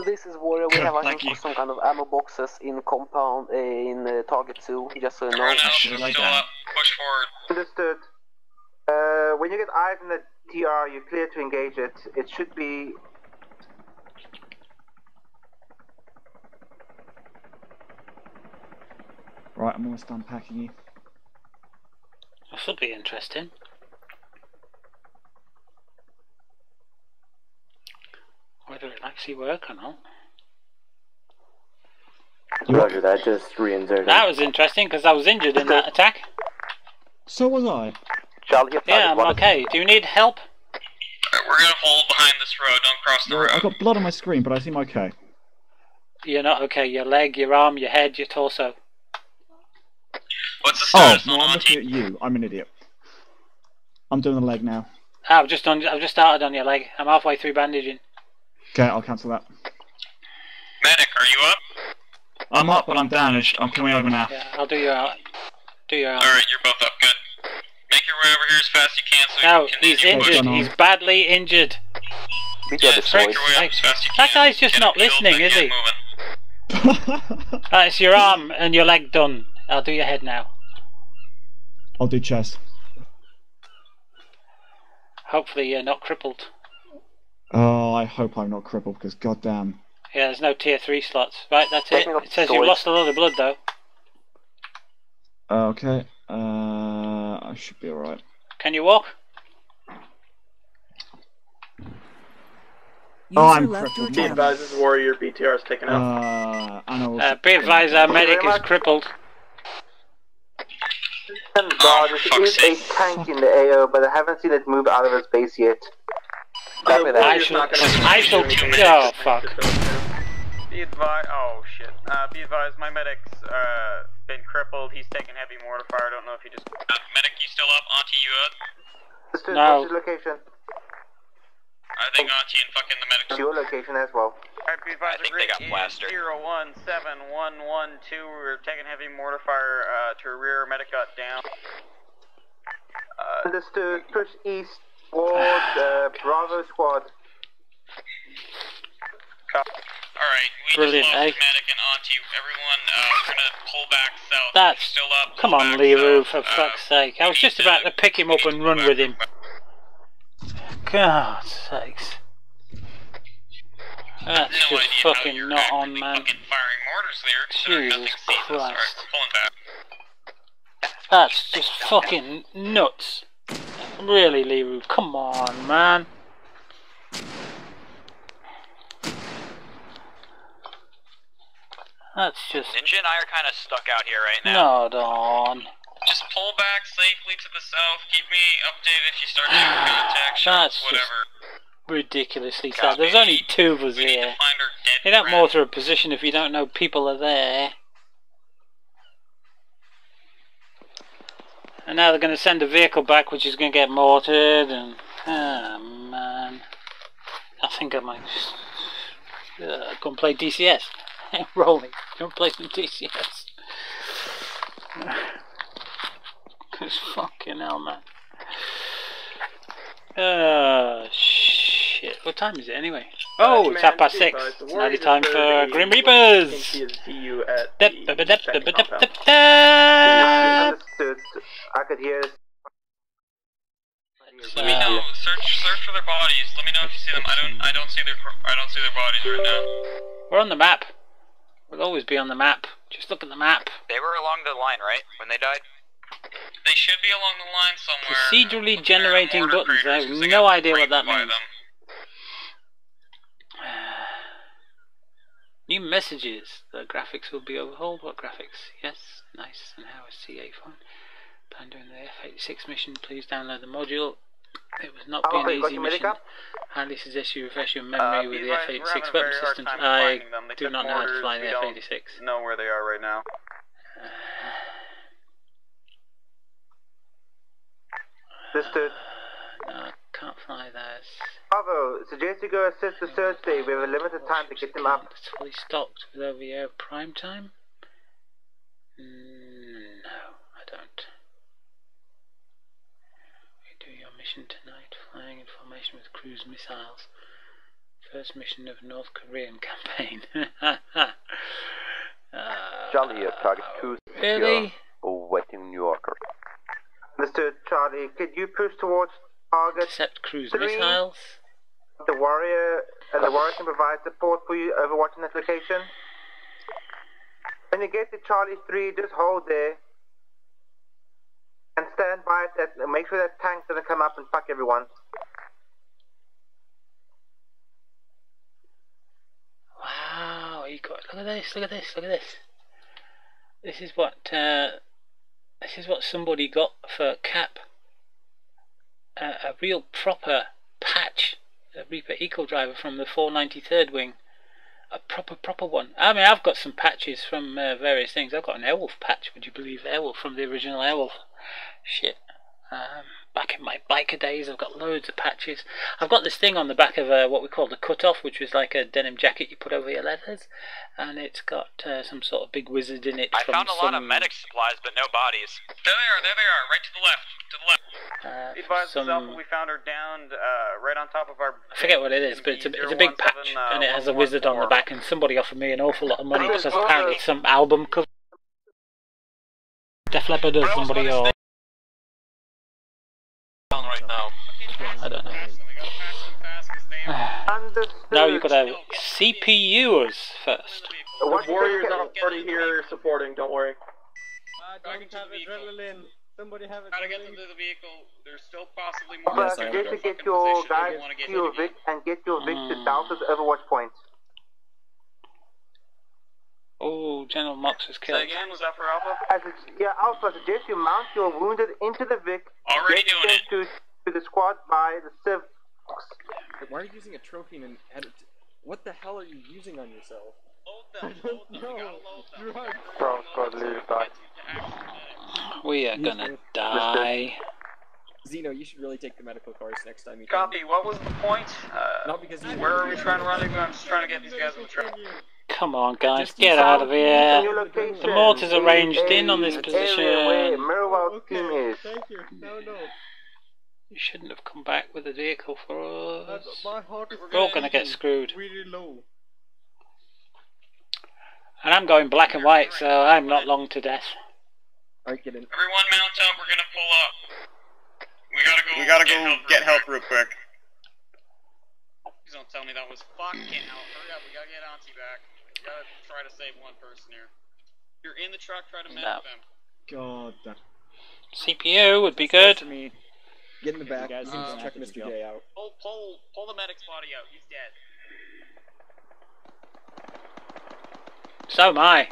This is Warrior. We Good, have thank you. some kind of ammo boxes in compound in target 2, just so you know. Everyone else should is have laid still down. up. Push forward. Understood. When you get eyes on the TR, you're clear to engage it. It should be. Right, I'm almost done packing you. This will be interesting. Whether it'll actually work or not. Roger that, just re-inserted. That was interesting because I was injured in that attack. So was I. Charlie, Yeah, I'm okay. Do you need help? Alright, we're gonna hold behind this road. Don't cross the road. I've got blood on my screen, but I seem okay. You're not okay. Your leg, your arm, your head, your torso. What's the Oh, status no, on I'm Auntie? looking at you. I'm an idiot. I'm doing the leg now. I've just started on your leg. I'm halfway through bandaging. Okay, I'll cancel that. Medic, are you up? I'm up, but I'm damaged. I'm coming over now. Yeah, I'll do your out. Do your out. Alright, you're both up. Good. Make your way over here as fast as you can so No, you can he's continue injured. pushing. He's badly injured. We Yeah, got just make destroyed. your way up as fast as you That can. guy's just Get not him killed, listening, then is get he? moving. It's your arm and your leg done. I'll do your head now. I'll do chest. Hopefully you're not crippled. Oh, I hope I'm not crippled, because goddamn. Yeah, there's no tier 3 slots. Right, that's it. Taking up It says storage. you've lost a lot of blood though. Okay. I should be alright. Can you walk? User I'm left your crippled. Be channel. advised, this is Warrior. BTR is taken out. Be advised, our medic is crippled. Thank God, there is a tank in the AO, but I haven't seen it move out of its base yet. I shall. Oh fuck. Be advised. Oh shit. Be advised, my medic's been crippled. He's taking heavy mortar fire. I don't know if he just. Medic, you still up? Auntie, you up? Understood. No. What's your location? I think Auntie and fucking the medic. Your location as well. Alright, be advised, I think they got plastered. 017112. We're taking heavy mortar fire to rear. Medic got down. Understood. Push east towards Bravo squad. Alright, Alright, we Brilliant, just lost eh? Medic and Auntie. Everyone, we're gonna pull back south. That's... Still up. Come on, Liru, for fuck's sake. I was just about to pick him up and run with him. God's sakes. That's just fucking not on, man. Jesus Christ. That's just fucking nuts. Really, Liru, come on, man. That's just... Ninja and I are kind of stuck out here right now. Not on. Just pull back safely to the south. Keep me updated if you start making contact. That's whatever. Just ridiculously sad. There's only two of us here. You don't mortar a position if you don't know people are there. And now they're going to send a vehicle back which is going to get mortared and... Oh man. I think I might just... go and play DCS. Rolling. Don't play some DCS. Cause fucking hell, man. Shit. What time is it anyway? Oh, it's 6:30. It's nearly time for Grim Reapers. Understood. I could hear. Let me know. Search for their bodies. Let me know if you see them. I don't see their bodies right now. We're on the map. We'll always be on the map. Just look at the map. They were along the line, right? When they died? They should be along the line somewhere. Procedurally generating buttons. I have no idea what that means. New messages. The graphics will be overhauled. What graphics? Yes. Nice. And how is CA fun? Plan doing the F86 mission. Please download the module. It was not be an easy mission. Highly suggest you refresh your memory with the F86 weapon systems. I do not know how to fly the F86. Know where they are right now. Understood. No, I can't fly those. Bravo, suggest you go assist the search day. We have a limited time to get them up. It's fully stocked with OVO prime time? No, I don't. Do your mission tonight, flying in formation with cruise missiles. First mission of North Korean campaign. Charlie, target 2 really? Awaiting New Yorker. Mr. Charlie, could you push towards target Intercept cruise 3? missiles? The warrior can provide support for you overwatching that location. When you get to Charlie 3, just hold there. And stand by it and make sure that tank doesn't come up and fuck everyone. Wow, you got look at this, look at this, look at this. This is what somebody got for Cap. A real proper patch, a Reaper Eco Driver from the 493rd wing. A proper one. I mean, I've got some patches from various things. I've got an Airwolf patch, would you believe? Airwolf from the original Airwolf. Shit. Back in my biker days, I've got loads of patches. I've got this thing on the back of what we call the cutoff, which was like a denim jacket you put over your leathers, and it's got some sort of big wizard in it. I found a lot of medic supplies, but no bodies. There they are, right to the left, We found her downed right on top of our... I forget what it is, but it's a big patch, and it has a wizard on the back, and somebody offered me an awful lot of money because apparently it's some album cover. Def Leppard or somebody, or... right now. I don't know. Now you've got to CPU us first. The warriors are already here supporting, don't worry. Don't have adrenaline. Somebody have adrenaline. Gotta get them to the vehicle. There's still possibly more. But suggest to get your guys to your Vic and get your Vic to Delta's Overwatch points. Oh, General Mox was killed. Say again, was that for Alpha? Yeah, Alpha, suggest you mount your wounded into the Vic. Already doing it. To the squad by the Civ. Why are you using a trophy and an edit? What the hell are you using on yourself? We are gonna die. Zeno, you should really take the medical cars next time you Copy, what was the point? Not because you where are we trying to rendezvous? I'm just trying to get these guys on the track. Come on, guys, get out of here. The mortars are ranged in on this position. Okay, thank you. No. You shouldn't have come back with a vehicle for us. My heart is We're all gonna get screwed. Really low. And I'm going black and white, so I'm not long to death. Alright, get in. Everyone mount up, we're gonna pull up. We gotta go get help real quick. Please don't tell me that was fucking out. Hurry up, we gotta get Auntie back. We gotta try to save one person here. If you're in the truck, try to mount them. God damn. CPU would be good. Me. Get in the back. You can just check Mr. J out. Pull the medic's body out. He's dead. So am I.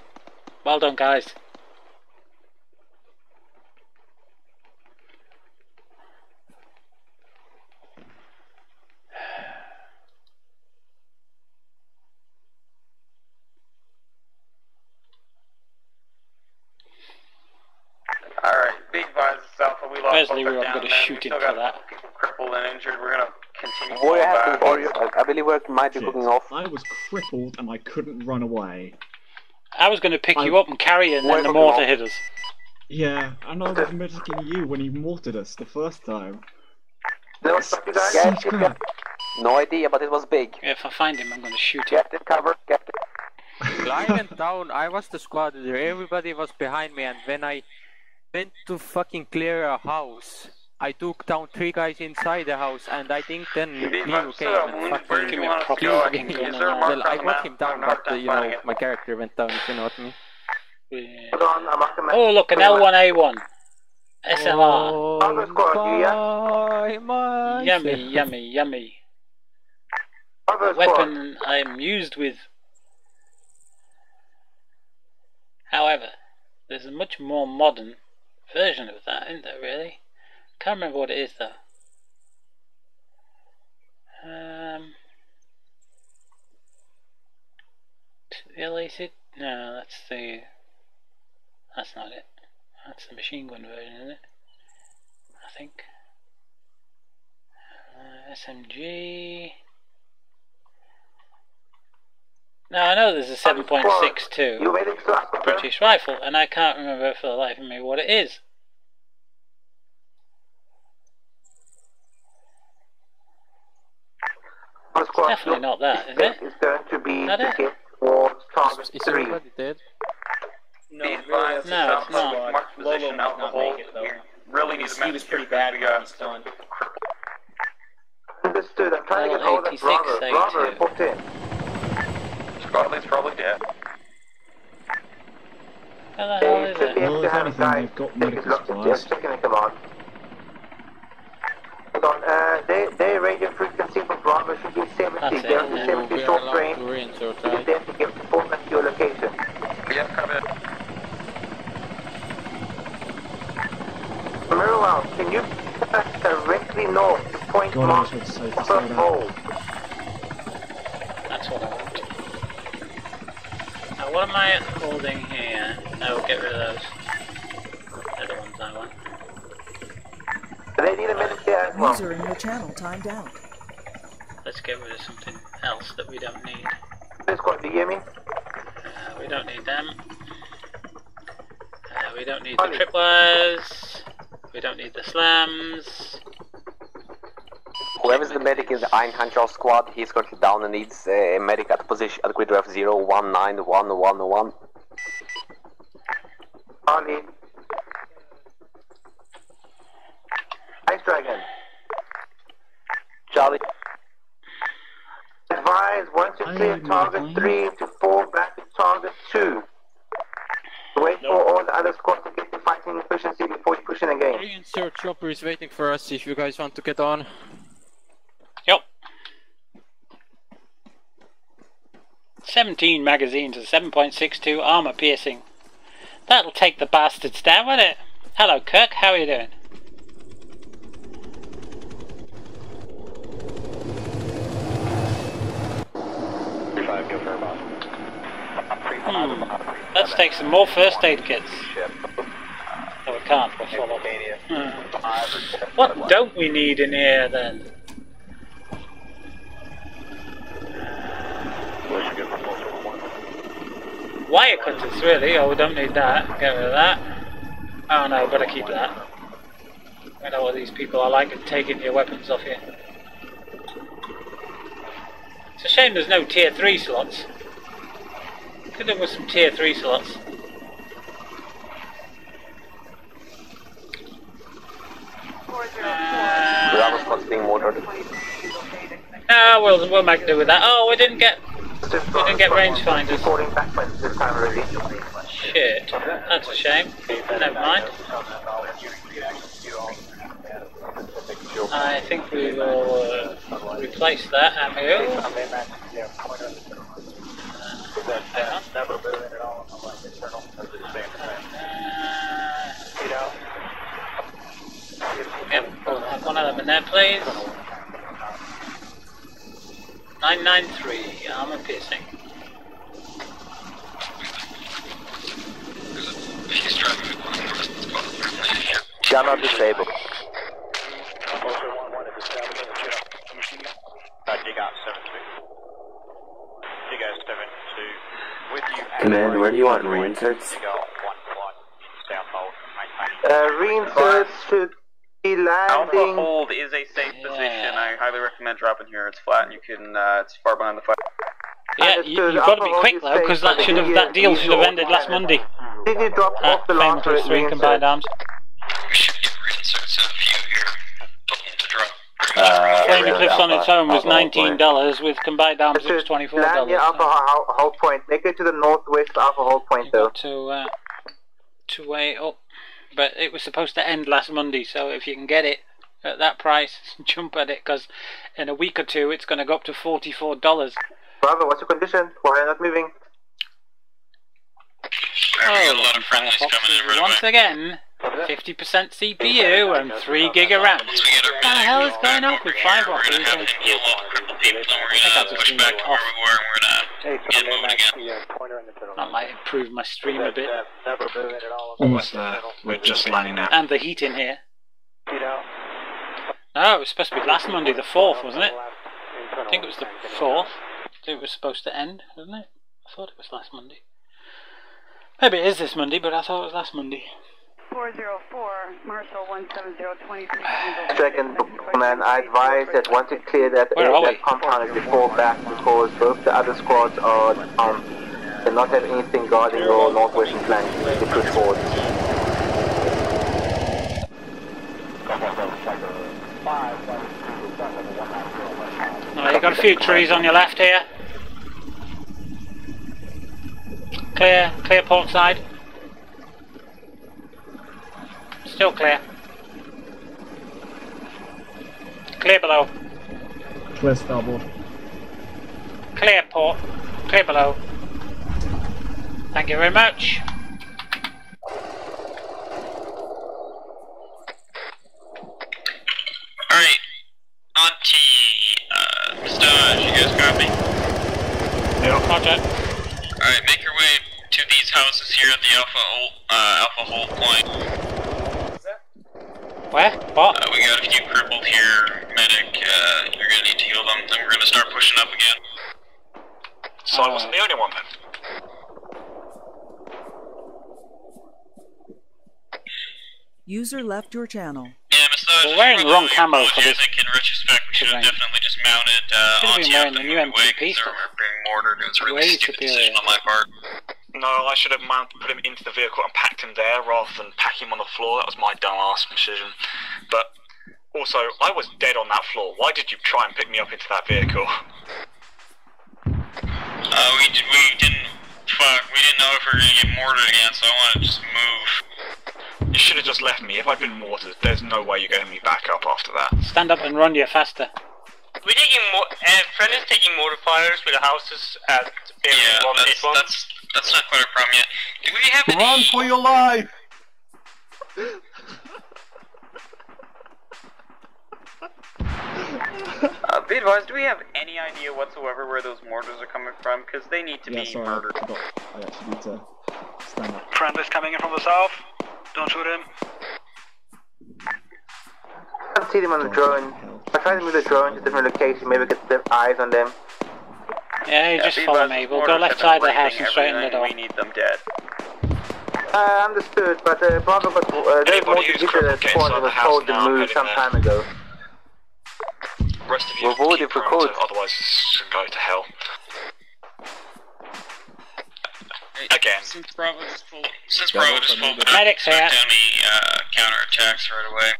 Well done, guys. Alright, be advised, Alpha, we lost Where's both Liru? our I'm down going to men. shoot We him still for got that. people crippled and injured. We're gonna continue Warrior falling has back. Warrior. I believe we might be cooking off. I was crippled and I couldn't run away. I was going to pick you up and carry you, and then the mortar hit us. Yeah, and I was medicing you when he mortared us the first time. No, Such crap. no idea, but it was big. If I find him, I'm going to shoot him. Get it covered. Get it. I went down, I was the squad leader, everybody was behind me, and when I went to fucking clear a house, I took down 3 guys inside the house, and I think then Liru came and fucking Give me a proper fucking gun. well, I got him down, but you know, my character went down, if you know what I mean. Yeah. Oh, look, an L1A1. SLR. Oh, yummy, yummy, yummy. Weapon I'm used with. However, there's a much more modern version of that, isn't there, really? Can't remember what it is, though. LAC? No, that's not it. That's the machine gun version, isn't it? I think. SMG. Now I know there's a 7.62 British rifle, and I can't remember for the life of me what it is. It's definitely not that, is it? It's going to be Is that it? ticket for target Is 3. everybody dead? No, it's not. Mark position out the hole. We really need to He was pretty bad when he's done. Understood. I'm trying to get hold of Bravo. Bravo, report in. Squad lead's probably dead. How the hell is Should be it? able to have a guy they've got take medical his lock. supplies. Just checking the command. Hold on. Their radio frequency for Bravo should be 70. That's it, They're on the yeah. 70 short range. Get there to give support at your location. Yep, cover. Mirror, can you pass directly north to point God, I mark was about to say, to upper slow down. hole? That's what I want. Now what am I holding here? No, get rid of those. They're the ones I want. They need a minute there as well. User in your channel timed out. Let's get rid of something else that we don't need. This squad, do you hear me? We don't need them. We don't need the tripwires. We don't need the slams. Whoever's the medic in the Einhandshaw squad, he's currently down and needs a medic at position at grid ref 019111. Harley. Ice Dragon. Charlie. Advise once you clear target 3 to fall back to target 2. Wait for all the other squads to get to fighting efficiency before you push in again. Insert chopper is waiting for us if you guys want to get on. Yep. 17 magazines and 7.62 armor piercing. That'll take the bastards down, won't it? Hello, Kirk. How are you doing? Let's take some more first aid kits. No, we can't. We're full of What don't we need in here then? Wire cutters, really? Oh, we don't need that. Get rid of that. Oh no, better keep that. I know what these people are like at taking your weapons off you. It's a shame there's no tier 3 slots. Could have with some tier 3 slots. Bravo squad's being mortared. Ah, we'll make do with that. Oh, we didn't get rangefinders. Shit, that's a shame. Never mind. I think we will replace that ammo. Hang on. Yep, we'll have one of them in there, please. 993, armor piercing. Gunner disabled. Command, where do you want reinserts? Reinserts should be landing. Alpha hold is a safe position. I highly recommend dropping here. It's flat and you can, it's far behind the fire. Yeah, you've got to be quick though, because that deal should have ended last Monday. Did you drop off the last 3 combined arms. We should get reinserts in a few here. To drop. Flame Eclipse on its own was $19, with combined arms it was $24. Land near Alpha hold point. Make it to the northwest of Alpha hold point though. To weigh up. But it was supposed to end last Monday, so if you can get it at that price, jump at it, because in a week or two it's going to go up to $44. Bravo, what's your condition? Why are you not moving? A lot of friendlies coming in right once again, 50% CPU and 3 gig of RAM. What the hell is going on with 5 We're going to have to heal all the crippled people, and we're going to push back to where we were, and we're going to get moving again. That might improve my stream a bit. Almost there. We're just lining up. And the heat in here. No, it was supposed to be last Monday, the 4th, wasn't it? I think it was the 4th. It was supposed to end, wasn't it? I thought it was last Monday. Maybe it is this Monday, but I thought it was last Monday. 404, Marshall 17023. Second, man, I advise that once you clear that compound, you fall back, because both the other squads are they not have anything guarding your northwestern flank. You push forward. Oh, you got a few trees on your left here. Clear port side. Still clear. Clear below. Clear starboard. Clear port. Clear below. Thank you very much. Alright, on T, Stage, you guys copy? Yeah. Roger. Alright, make your way to these houses here at the Alpha hold point. Where? What? We got a few crippled here, medic, you're gonna need to heal them, then we're gonna start pushing up again. So I wasn't the only one then? User left your channel. Yeah, Massage, we're wearing the wrong camo for this. I think in retrospect we should have definitely just mounted on wearing the new MP stuff. They were being mortared. It was a really stupid decision on my part. No, I should have put him into the vehicle and packed him there rather than pack him on the floor. That was my dumbass decision. But also, I was dead on that floor. Why did you try and pick me up into that vehicle? We didn't know if we were going to get mortared again, so I wanted to just move. You should have just left me. If I'd been mortared, there's no way you're getting me back up after that. Stand up and run you faster. We're taking friend is taking mortar fires with the houses at that's not quite a problem yet. Do we have any... Run for your life! Be advised, do we have any idea whatsoever where those mortars are coming from? Because they need to be murdered. I actually need to stand up. Friend is coming in from the south. Don't shoot him. I can't see them on the drone. I tried to move the drone to different locations, maybe get the eyes on them. Yeah, you just follow me. We'll go left side of the house and straight in the door. We need them dead. Understood, but Bravo got there's more to get to the spawn and was told to move some time ago. Rest of you avoid it for code, otherwise it's going to go to hell. Again. Since Bravo just pulled. Medics here. Enemy counterattacks right away.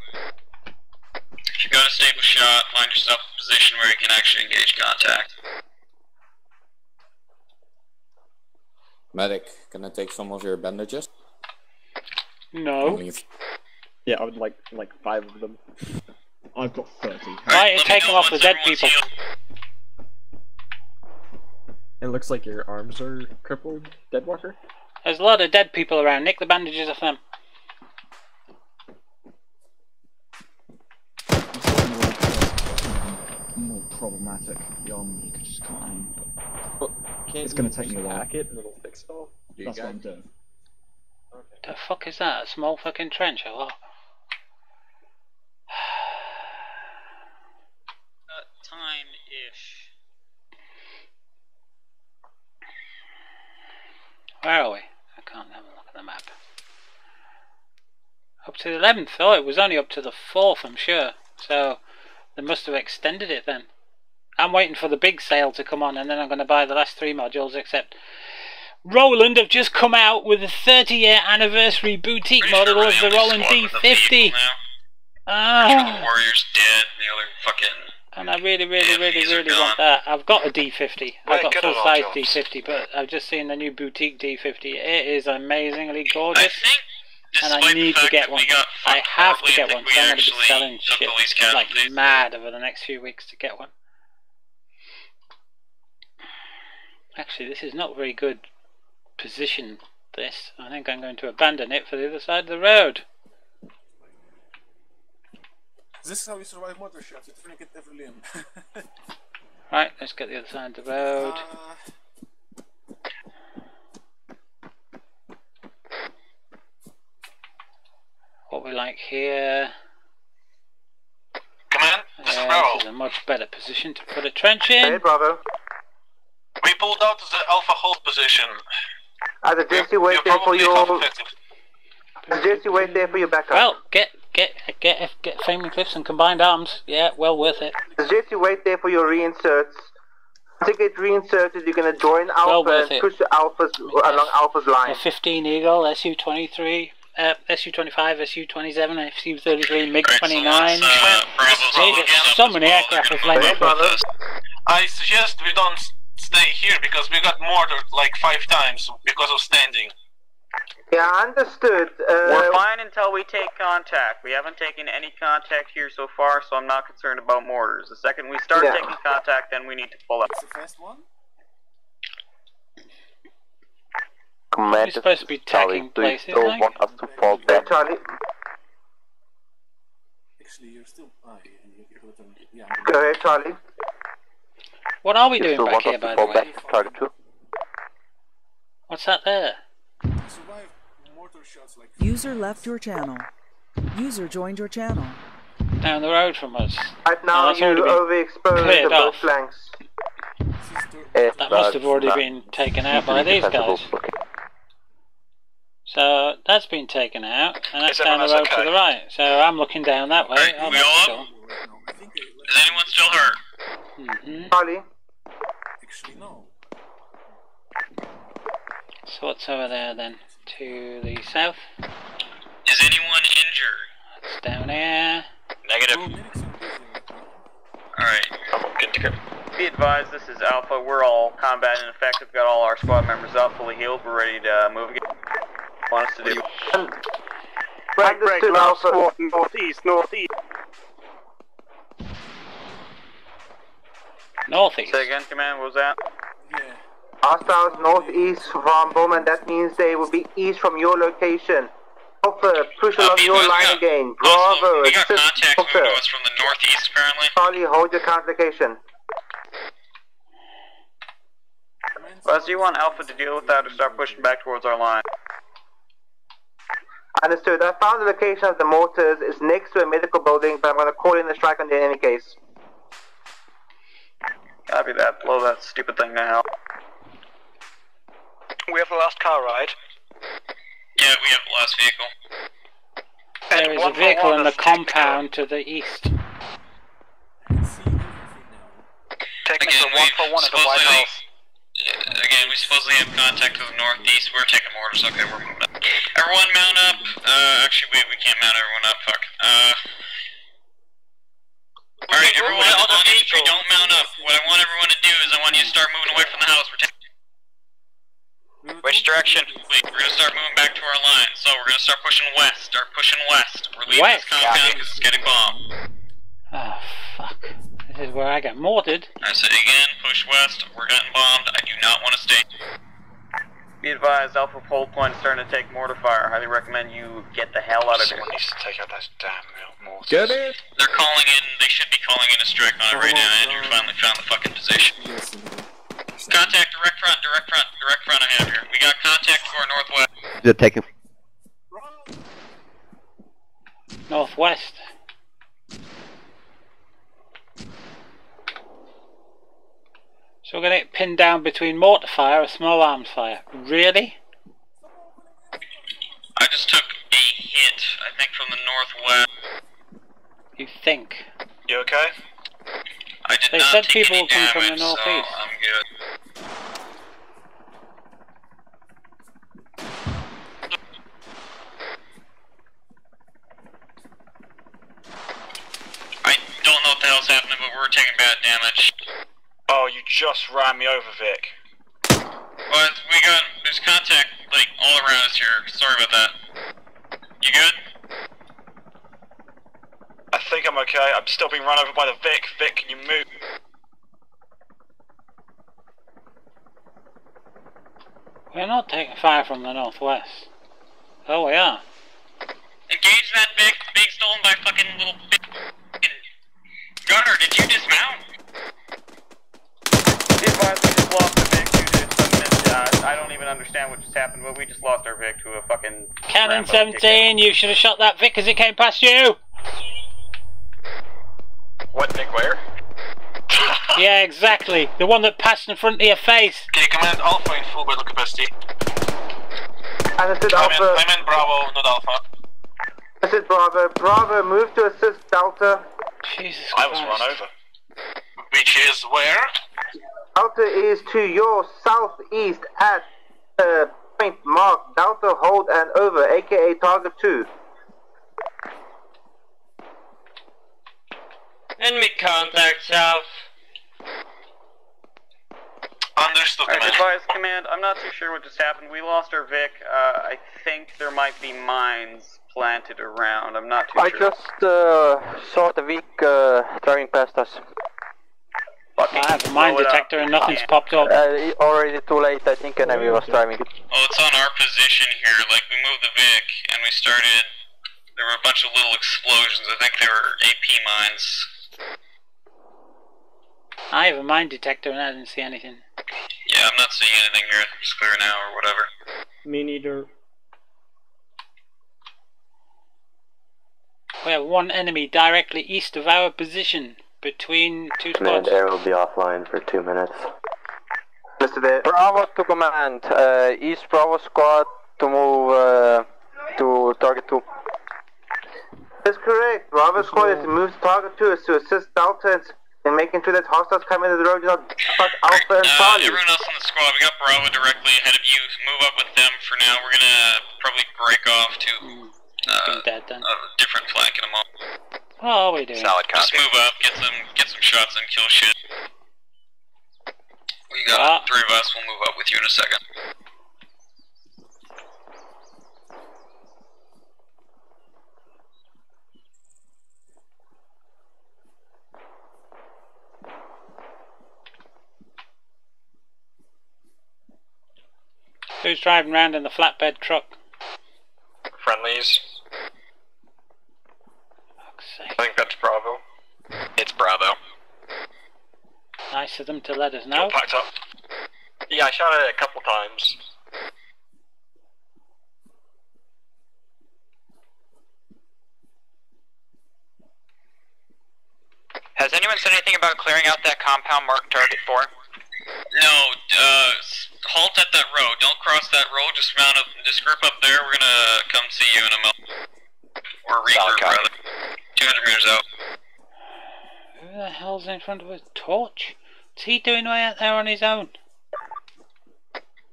If you got a stable shot, find yourself in a position where you can actually engage contact. Medic, can I take some of your bandages? No. Yeah, I would like 5 of them. I've got 30. Right, take them off the dead people. It looks like your arms are crippled, Deadwalker. There's a lot of dead people around. Nick the bandages off them. More problematic. The arm you could just can't aim. But it's going to take me a while. Hack it and it'll fix it all. That's what I'm doing. The fuck is that? A small fucking trench or what? Time-ish. Where are we? I can't have a look at the map. Up to the 11th. Oh, it was only up to the 4th, I'm sure. So they must have extended it then. I'm waiting for the big sale to come on, and then I'm going to buy the last 3 modules, except Roland have just come out with a 30-year anniversary boutique model of the Roland D50. The Warrior's dead, and the other fucking... And I really want that. I've got a D50. I've got full-size D50, but I've just seen the new boutique D50. It is amazingly gorgeous. And I need to get one. I have to get one, so I'm going to be selling shit like mad over the next few weeks to get one. Actually, this is not very good position, this. I think I'm going to abandon it for the other side of the road. This is how you survive motor shots. You trinket every limb. Right, let's get the other side of the road. What we like here. Command, this is This Bravo. is a much better position to put a trench in. Hey, Bravo. We pulled out the Alpha hold position. The JC wait there for your... The JC wait there for your backup. Well, get Flaming Cliffs and Combined Arms. Yeah, well worth it. The JC wait there for your reinserts. To get reinserted, you're going to join Alpha and push the Alphas along Alpha's line. A 15 Eagle, SU-23, SU-25, SU-27, SU-33, MiG-29. So many aircraft are flying over. I suggest we don't stay here because we got mortared like 5 times because of standing. Yeah, understood. We're fine until we take contact. We haven't taken any contact here so far, so I'm not concerned about mortars. The second we start taking contact, then we need to pull up. The first one? Commander, We're supposed to be tagging places, do you still want us to fall back? Charlie. Actually, you're still... Go ahead, Charlie. What are we doing back here, by the way? Target 2. What's that there? User left your channel. User joined your channel. Down the road from us. Right now, you overexposed the both flanks. That must have already been taken out by these guys. So that's been taken out, and that's down the road to the right. So I'm looking down that way. Alright, we all up? Is anyone still hurt? Charlie. Actually, no. So what's over there then? To the south? Is anyone injured? It's down here. Negative. Alright. Good to go. Be advised, this is Alpha. We're all combat in effect. We've got all our squad members out, fully healed. We're ready to move again. Want us to do? Break, Alpha. Northeast. Northeast. Say again, Command, what was that? Hostiles northeast from Bowman, that means they will be east from your location. Alpha, push along your line again. Bravo, we got contact moving to us from the northeast apparently. Charlie, hold your count location. Well, do you want Alpha to deal with that or start pushing back towards our line? Understood. I found the location of the mortars. It's next to a medical building, but I'm going to call in the strike on it in any case. Copy that. Blow that stupid thing now. We have the last car ride. Yeah, we have the last vehicle. There is a vehicle in the compound to the east. Taking us to 141 at the White House. Again, again, we supposedly have contact to the northeast. We're taking mortars. Okay, we're moving up. Everyone mount up. Actually, wait, we can't mount everyone up. Fuck. Alright, everyone on infantry, don't mount up. What I want everyone to do is I want you to start moving away from the house. Which direction? Wait, we're gonna start moving back to our line. So we're gonna start pushing west. Start pushing west. We're leaving this compound because it's getting bombed. Oh, fuck. This is where I got mortared. I said again, push west. We're getting bombed. I do not want to stay. Be advised, Alpha hold point is starting to take mortar fire. Highly recommend you get the hell out of here. Someone needs to take out that damn mortar. Get it? They're calling in. They should be calling in a strike on it right now. Andrew finally found the fucking position. Contact direct front I have here. We got contact to our northwest. They're taking. Northwest. So we're going to get pinned down between mortar fire or small arms fire. Really? I just took a hit, I think, from the northwest. You think? You okay? I did They not said take people any will come from the damage, so northeast. I'm good. I don't know what the hell's happening, but we're taking bad damage. Oh, you just ran me over, Vic. Well, there's contact, like, all around us here. Sorry about that. You good? I think I'm okay. I'm still being run over by the Vic. Vic, can you move? We're not taking fire from the northwest. Oh, we are. Engage that Vic. Being stolen by fucking little Gunner, did you dismount? Be advised, we just lost a Vic due to some I don't even understand what just happened, but we just lost our Vic to a fucking... Cannon 17, you should have shot that Vic as it came past you! What, Vic, where? Yeah, exactly. The one that passed in front of your face. Okay, command Alpha in full battle capacity. Understood, Alpha. I'm in Bravo, not Alpha. Understood, Bravo. Bravo, move to assist Delta. Jesus I was run over. Which is where? Delta is to your southeast at point marked Delta hold and over, aka target 2. Enemy contact south. Understood, command. Advise, command, I'm not too sure what just happened. We lost our Vic. I think there might be mines planted around. I'm not too sure. I just saw the Vic driving past us. I have a mine detector and nothing's popped up. Already too late, I think enemy was driving. Oh, it's on our position here. Like, we moved the Vic, and we started... There were a bunch of little explosions. I think they were AP mines. I have a mine detector and I didn't see anything. Yeah, I'm not seeing anything here. It's clear now, or whatever. Me neither. We have one enemy directly east of our position, between two Command squads. air will be offline for 2 minutes. Mr. There. Bravo to command. East Bravo squad to move to target 2. That's correct. Bravo squad is to move to target 2 is to assist Delta in making sure that hostiles coming into the road do not fuck Alpha and Charlie. Everyone else in the squad, we got Bravo directly ahead of you. Move up with them for now. We're gonna probably break off to a different flank in a moment. What are we doing? Solid copy. Just move up, get some shots and kill shit. We got 3 of us. We'll move up with you in a second. Who's driving around in the flatbed truck? Friendlies. I think that's Bravo. It's Bravo. Nice of them to let us know. Packed up. Yeah, I shot it a couple times. Has anyone said anything about clearing out that compound marked target 4? No, halt at that road. Don't cross that road. Just mount up. Just group up there. We're gonna come see you in a moment. Or regroup, rather. 200 meters out. Who the hell's in front of a torch? What's he doing way out there on his own?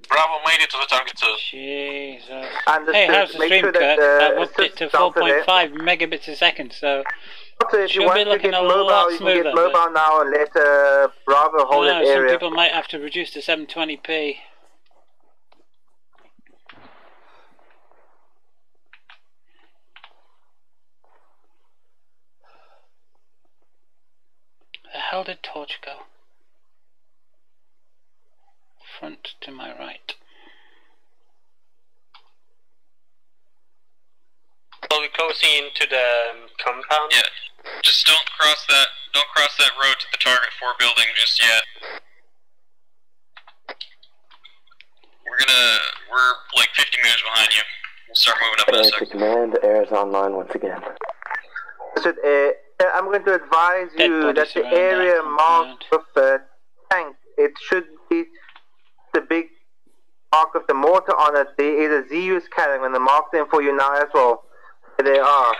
Bravo made it to the target too. Jesus. Understood. Hey, how's the Make stream, sure Kurt? that I upped it to 4.5 megabits a second, so also, if you should want be to looking get a mobile, lot you can smoother. get mobile now and let Bravo hold No, an some area. people might have to reduce to 720p. The hell did Torch go? Front to my right. Are we closing into the compound? Yeah. Just don't cross that road to the target 4 building just yet. We're like 50 meters behind you. We'll start moving up in a second. Command, air is online once again. I'm going to advise you that the area marked with the tank, it should be the big mark of the mortar on it. There is a Zeus cannon. I'm going to mark them for you now as well. There they are.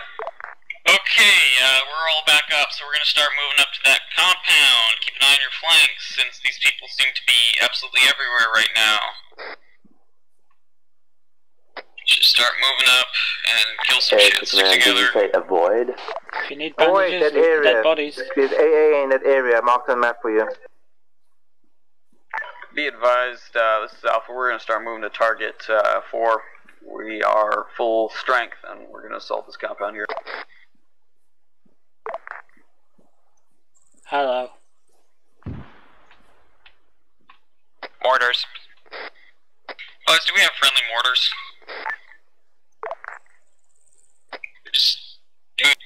Okay, we're all back up, so we're going to start moving up to that compound. Keep an eye on your flanks, since these people seem to be absolutely everywhere right now. Should start moving up and kill some shit. Stick together. Did you say avoid? If you need Avoid bandages, that area. dead bodies. There's AA in that area. Marked on the map for you. Be advised, this is Alpha. We're going to start moving to target 4. We are full strength, and we're going to assault this compound here. Hello. Mortars. Guys, do we have friendly mortars? Just do it.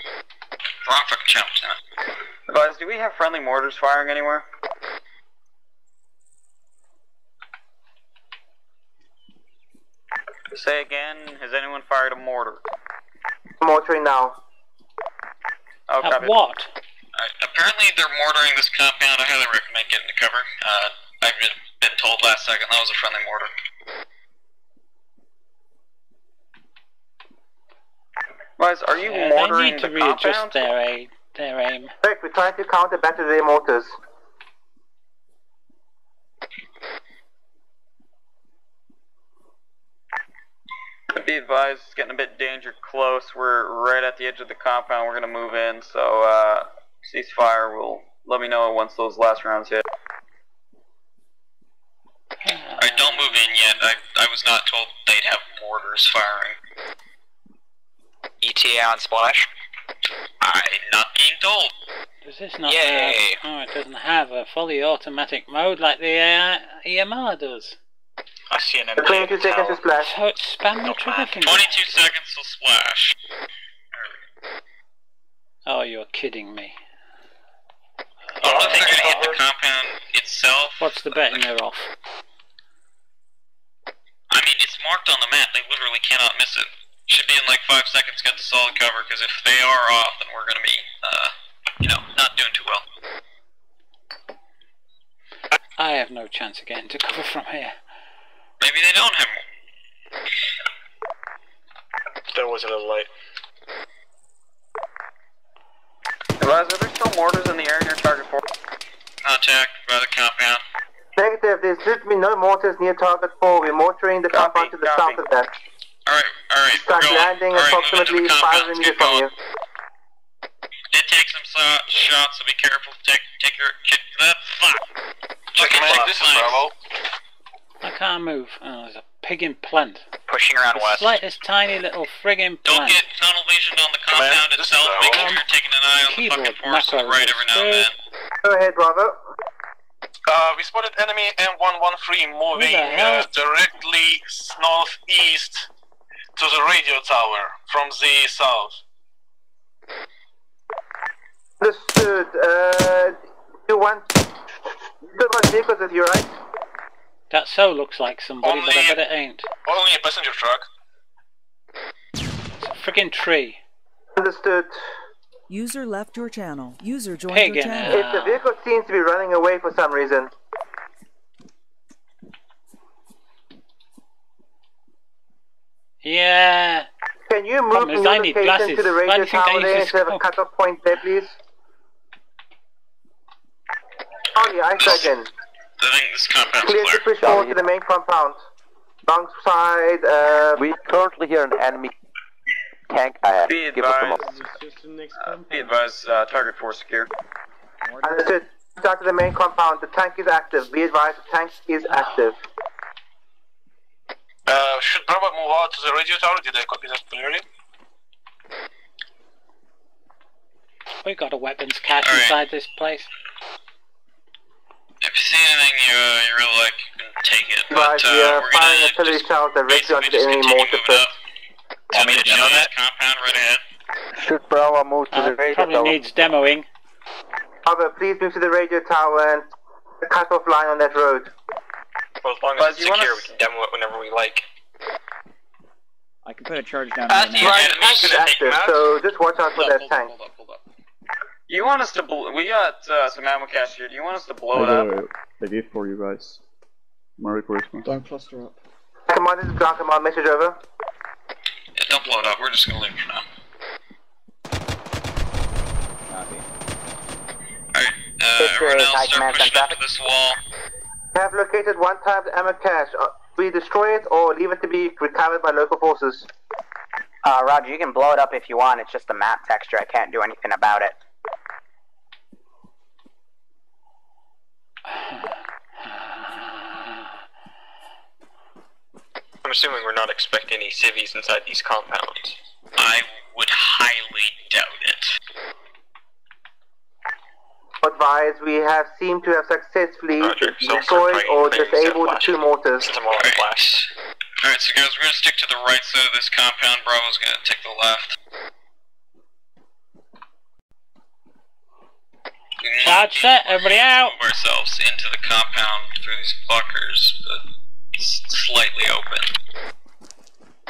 Wrong fucking challenge now. Advise, do we have friendly mortars firing anywhere? Say again, has anyone fired a mortar? Mortaring now. Oh, At what? Apparently they're mortaring this compound. I highly recommend getting to cover. I've been told last second that was a friendly mortar. Guys, are you mortaring they need to the readjust compound? their aim. Correct, we're trying to counter battery mortars. Be advised, it's getting a bit danger close. We're right at the edge of the compound. We're going to move in, so ceasefire will let me know once those last rounds hit. Alright, don't move in yet. I was not told they'd have mortars firing. ETA on splash? I'm not being told. Does this not have... Oh, it doesn't have a fully automatic mode like the EMR does. I see an enemy. 22 seconds to splash. So it's spam the trigger finger. 22 seconds till splash. Oh, you're kidding me. I don't know if they're going to hit the compound itself. What's the betting they're off? I mean, it's marked on the map. They literally cannot miss it. Should be in like 5 seconds, get the solid cover, because if they are off, then we're going to be, not doing too well. I have no chance of getting to cover from here. Maybe they don't have more. That was a little late. Advise, are there still mortars in the area near target 4? Contact by the compound. Negative, there should be no mortars near target 4. We're mortaring the compound to the south of that. Alright, Start landing approximately 500 meters from you. Did take some shots, so be careful. Take your fuck. Check this is Bravo. I can't move. Oh, there's a pig implant. Pushing around The west. slightest tiny little friggin' Don't plant. get tunnel visioned on the compound itself. Make sure you're taking an eye on the fucking forest to the right every now and then. Go ahead, Bravo. We spotted enemy M113 moving directly northeast to the radio tower from the south. Understood. You want vehicles with you, right? That so looks like somebody, but I bet it ain't. Only a passenger truck. It's a friggin' tree. Understood. User left your channel. User joined Pig your in channel. If the vehicle seems to be running away for some reason. Yeah. Can you move Problem from is, your I need location glasses. to the Why do radio you think I tower use there this instead of a scope? cut-off point there, please? Oh, yeah, I again. I think this compound's Clear to clear. push forward to the main compound. Wrong side, we currently hear an enemy tank ahead. Be Give us a advised, moment. target 4 secure. Understood. Start to the main compound. The tank is active. Be advised, the tank is active. Should Bravo move out to the radio tower? Did I copy that clearly? We got a weapons cache inside this place. If you see anything you really like, you can take it. Right, But we are we're firing gonna artillery shells directly onto the enemy mortar pit. Want me to demo that compound right ahead? Should Bravo move to the radio Probably tower? needs demoing. Bravo, please move to the radio tower and the cut-off line on that road. Well, as long as it's secure, we can demo it whenever we like. I can put a charge down Right, here now. the tank is active, so just watch out for that tank. Hold up. You want us to we got some ammo cache here. Do you want us to blow it up? I did for you guys. Merry Christmas. Don't cluster up. Command, this is ground command, message over. Yeah, don't blow it up, we're just gonna leave for now. Alright, everyone else start pushing up to this wall. Have located one times ammo cache. We destroy it or leave it to be recovered by local forces. Roger, you can blow it up if you want. It's just a map texture. I can't do anything about it. I'm assuming we're not expecting any civvies inside these compounds. I would highly doubt it. Advise, we have seemed to have successfully destroyed or disabled the 2 mortars. Alright, so guys, we're gonna stick to the right side of this compound. Bravo's gonna take the left. Charge set, everybody out! Move ourselves into the compound through these bunkers, but it's slightly open.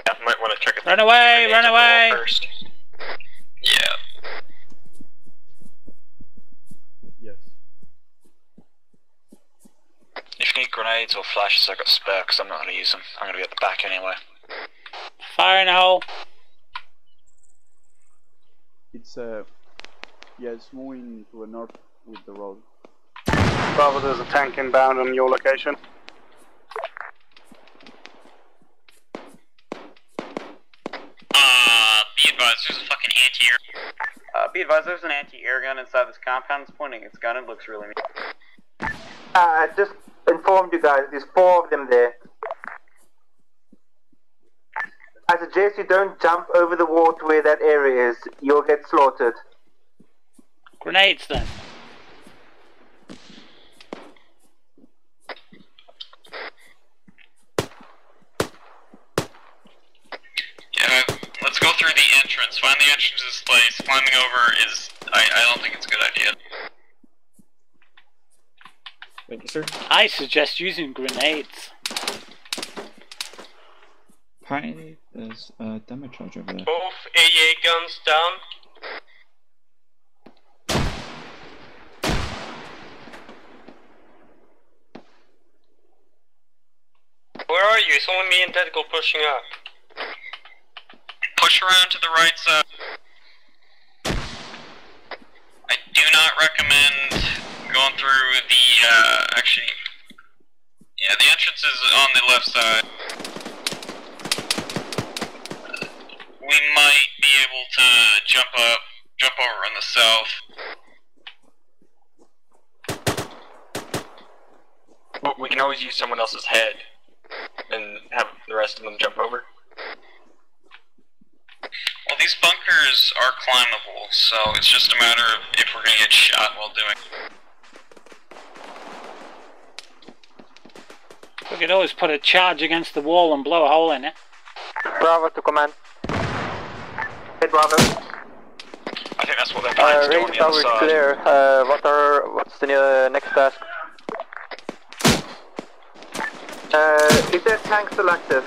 Yeah, might want to check it. Run away! Run away! First. Yeah. Yes. If you need grenades or flashes, I've got spare because I'm not going to use them. I'm going to be at the back anyway. Fire in the hole. It's yeah, it's moving to the north with the road. Bravo, there's a tank inbound on your location. Be advised, there's a fucking anti-air. Be advised, there's an anti-air gun inside this compound. It's pointing its gun. It looks really mean. I just informed you guys, there's 4 of them there. I suggest you don't jump over the wall to where that area is. You'll get slaughtered. Grenades then. Yeah, let's go through the entrance. Find the entrance to this place. Climbing over is... I don't think it's a good idea. Thank you, sir. I suggest using grenades. Apparently, there's a demo charge over there. Both AA guns down. Where are you? It's only me and Tactical pushing up. Push around to the right side. I do not recommend going through the, actually... Yeah, the entrance is on the left side. We might be able to jump over on the south. Well, we can always use someone else's head and have the rest of them jump over. Well, these bunkers are climbable, so it's just a matter of if we're gonna get shot while doing it. We could always put a charge against the wall and blow a hole in it. Bravo to command. Hey, Bravo. I think that's what they're planning to do on the other side. Clear. What's the next task? Is that tank still active?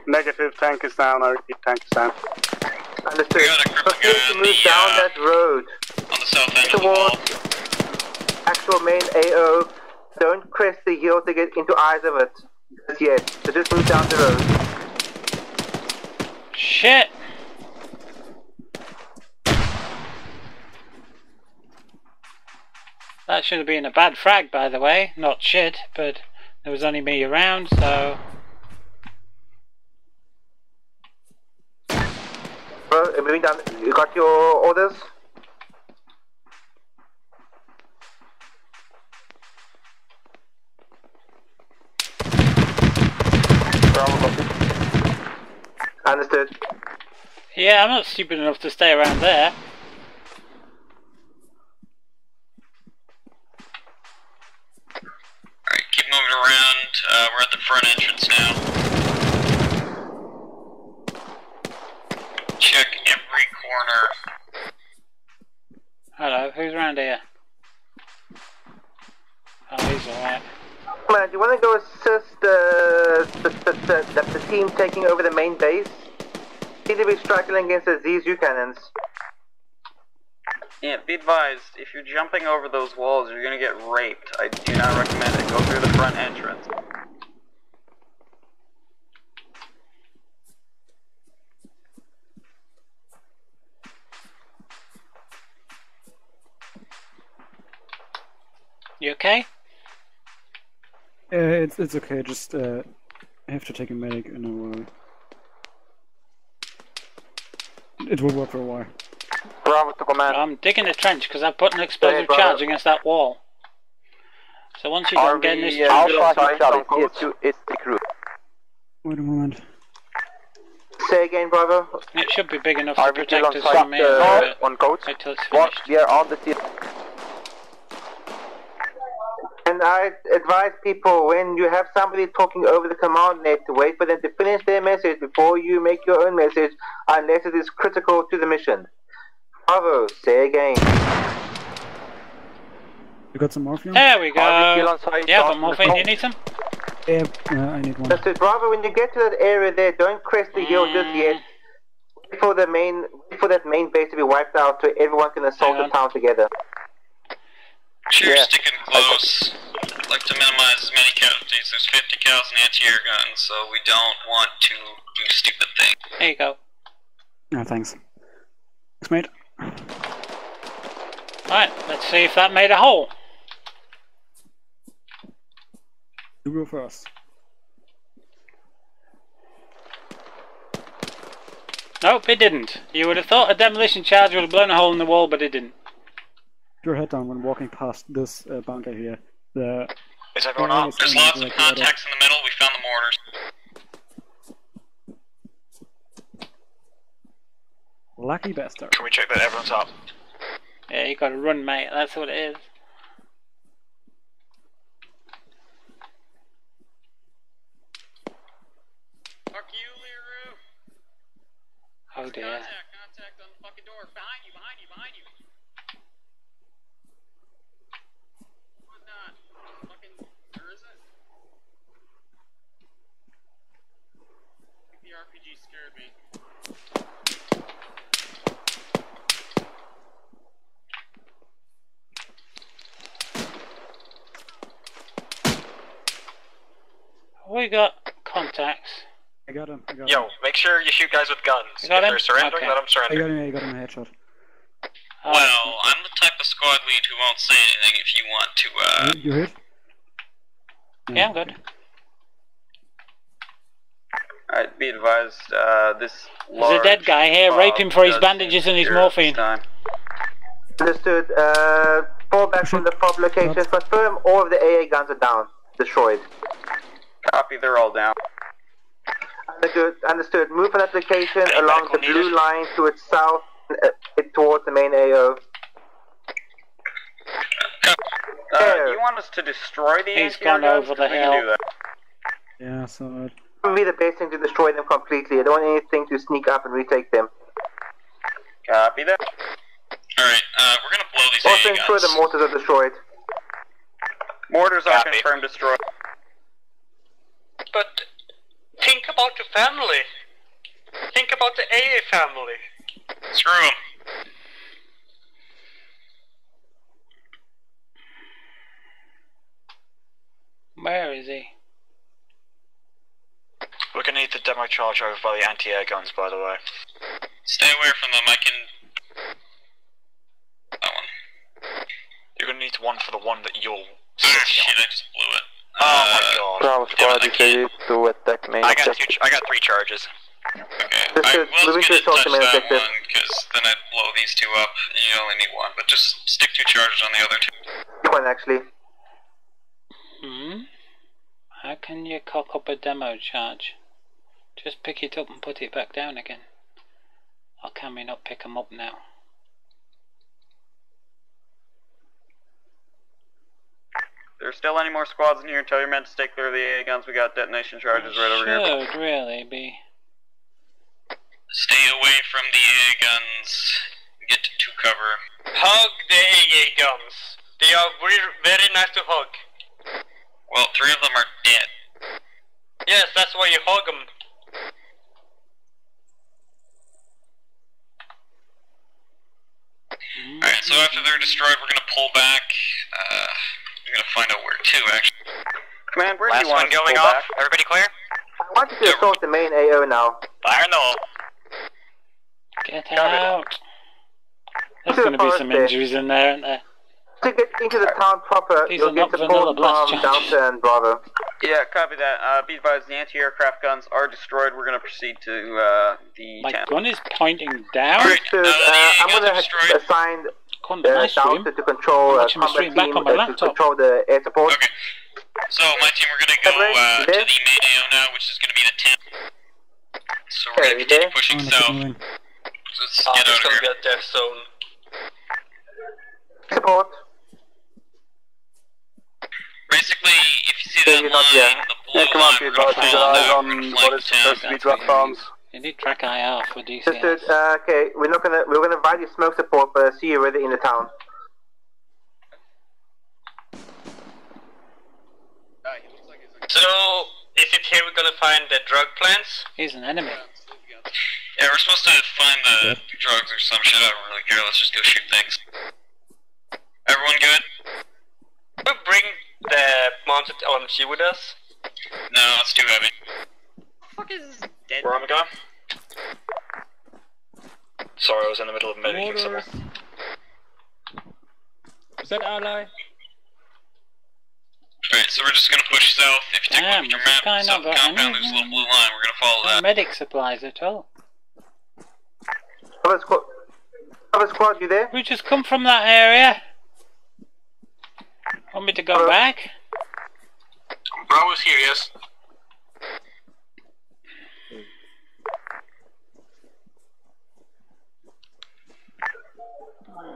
Negative, tank is down, I repeat, tank is down. Understood. Proceed to move down that road. On the south end of the wall. Actual main AO. Don't crest the hill to get into eyes of it just yet. So just move down the road. Shit! That should have been a bad frag, by the way. Not shit, but there was only me around, so... moving down. You got your orders? Understood. Yeah, I'm not stupid enough to stay around there. Alright, keep moving around. We're at the front entrance now. Check every corner. Hello, who's around here? Oh, he's alright. Man, do you want to go assist the team taking over the main base? Seem to be struggling against the Zeus cannons. Yeah, be advised, if you're jumping over those walls, you're gonna get raped. I do not recommend it. Go through the front entrance. You okay? It's okay, just I have to take a medic in a while. It will work for a while. Bravo to command. I'm digging a trench because I've put an explosive charge against that wall. So once you're done getting this trench... It's the crew. Wait a moment. Say again, brother. It should be big enough to protect us from me. On coach. Until it's finished. We are on the field. And I advise people, when you have somebody talking over the command net, to wait for them to finish their message before you make your own message, unless it is critical to the mission. Bravo, say again. You got some morphine? There we go. Yeah, but morphine, do you need some? Yeah, I need one. So, bravo, when you get to that area there, don't crest the hill just yet. Wait for that main base to be wiped out so everyone can assault the town together. Sure, sticking close. I'd like to minimize as many casualties. There's 50 cows and anti-air guns, so we don't want to do stupid things. There you go. No, thanks. Thanks, mate. Right, let's see if that made a hole. You go first. Nope, it didn't. You would have thought a demolition charge would have blown a hole in the wall, but it didn't. Your head down when walking past this bunker here. Is everyone up? There's lots of contacts in the middle. We found the mortars. Lucky bastard. Can we check that everyone's up? Yeah, you gotta run, mate. That's what it is. Fuck you, Liru. Oh dear. Contact on the fucking door. Behind you. What not? Fucking, where is it? I think the RPG scared me. We got contacts. I got him. Yo, make sure you shoot guys with guns. If they're surrendering, let them surrender. I got him a headshot. Well, I'm the type of squad lead who won't say anything if you want to, You hit? Yeah, I'm good. Alright, be advised, this There's a dead guy here, rape him for his bandages and his morphine. Understood. Fall back from the fob locations. Confirm all of the AA guns are down. Destroyed. Copy, they're all down. Understood. Move from that location along the blue line to its south, towards the main AO. You want us to destroy the He's gone over the hill. Yeah, so it would be the best thing to destroy them completely. I don't want anything to sneak up and retake them. Copy that. Alright, we're gonna blow these Also AA ensure guns. the mortars are destroyed. Mortars are confirmed destroyed. But think about the family. Think about the AA family. Screw them. Where is he? We're gonna need the demo charge over by the anti-air guns, by the way. Stay away from them. I can. That one. You're gonna need one for the one that you'll. Ah, shit! I just blew it. Oh my god. Bravo squad, you say to attack main. I got 3 charges. Okay. I was going to touch that one, because then I'd blow these two up, and you only need one, but just stick 2 charges on the other 2. One, actually. How can you cock up a demo charge? Just pick it up and put it back down again. Or can we not pick them up now? If there's still any more squads in here, tell your men to stay clear of the AA guns. We got detonation charges right over here. Should really be. Stay away from the AA guns. Get to cover. Hug the AA guns. They are very nice to hug. Well, 3 of them are dead. Yes, that's why you hug them. Alright, so after they're destroyed, we're gonna pull back. We're gonna find out where to, actually. Command, where do Last you want one to going pull off. back? Everybody clear? I want you to assault the main AO now. Fire in the hole. Get out. There's going to be some injuries in there, aren't there? To get into the town proper, These you'll are get not support vanilla blast from charges. Delta and Bravo. Yeah, copy that. Be advised, the anti-aircraft guns are destroyed. We're going to proceed to the My town. gun is pointing down. I'm going to assign Delta to control combat team to control the air support. Okay. So, my team, we're gonna go to the main AO now, which is gonna be the 10. So we're gonna continue pushing south. So let's get out of here. Be a death zone. Support. Basically, if you see that line, the blue line, we're gonna follow that. We're gonna flank the town. You need track IR for DCS. Okay, we're gonna provide you smoke support, but see you ready in the town. So, is it here we're gonna find the drug plants? He's an enemy. Yeah, we're supposed to find the drugs or some shit. I don't really care. Let's just go shoot things. Everyone good? We bring the mounted LMG with us? No, it's too heavy. Fuck is this dead? Where am I going? Sorry, I was in the middle of medicing someone. Is that ally? Alright, so we're just gonna push south. If you take a look at your map, south of the compound, there's a little blue line. We're gonna follow that. Medic supplies at all. Cover squad, you there? We just come from that area. Want me to go back? Bravo's here, yes.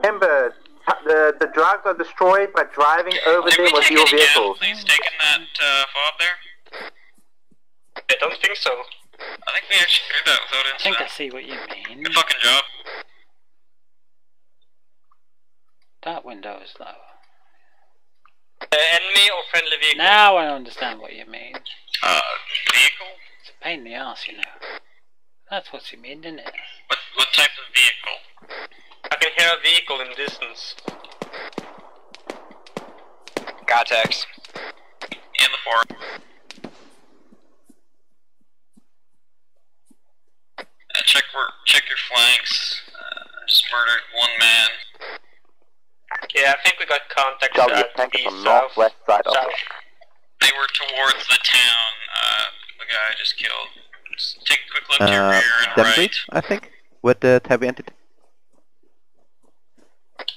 Remember, the drugs are destroyed by driving over them with your vehicles. Please, taking that fob there? I don't think so. I think we actually cleared that without I think incident. I see what you mean. Good fucking job. That window is low. Enemy or friendly vehicle? Now I understand what you mean. Vehicle? It's a pain in the arse, you know. That's what you mean, isn't it? What type of vehicle? I can hear a vehicle in the distance. Context. In the forest. Check your flanks. Just murdered 1 man. Yeah, I think we got contact Charlie, at tank the is on northwest side of south. They were towards the town. The guy I just killed. Just take a quick look to your rear and right. I think, with the heavy entity.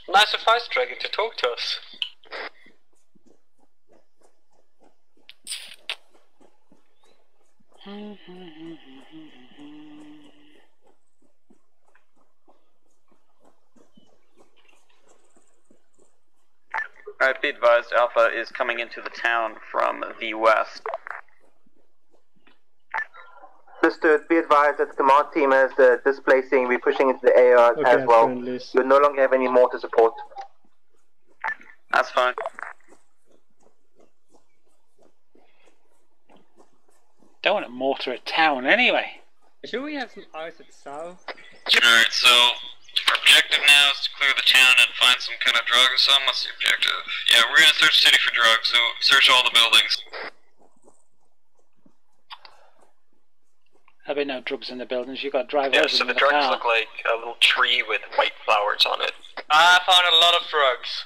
Nice of Ice Dragon to talk to us. Alright, be advised, Alpha is coming into the town from the west. Understood. Be advised that the command team is displacing, we're pushing into the AR as well. You no longer have any mortar support. That's fine. Don't want to mortar a town anyway. Should we have some ice at south? Alright, so our objective now is to clear the town and find some kind of drug or something. What's the objective? Yeah, we're gonna search the city for drugs, so search all the buildings. There'll be no drugs in the buildings, you got to drive Yeah, over so them the with a drugs car. look like a little tree with white flowers on it. I found a lot of drugs.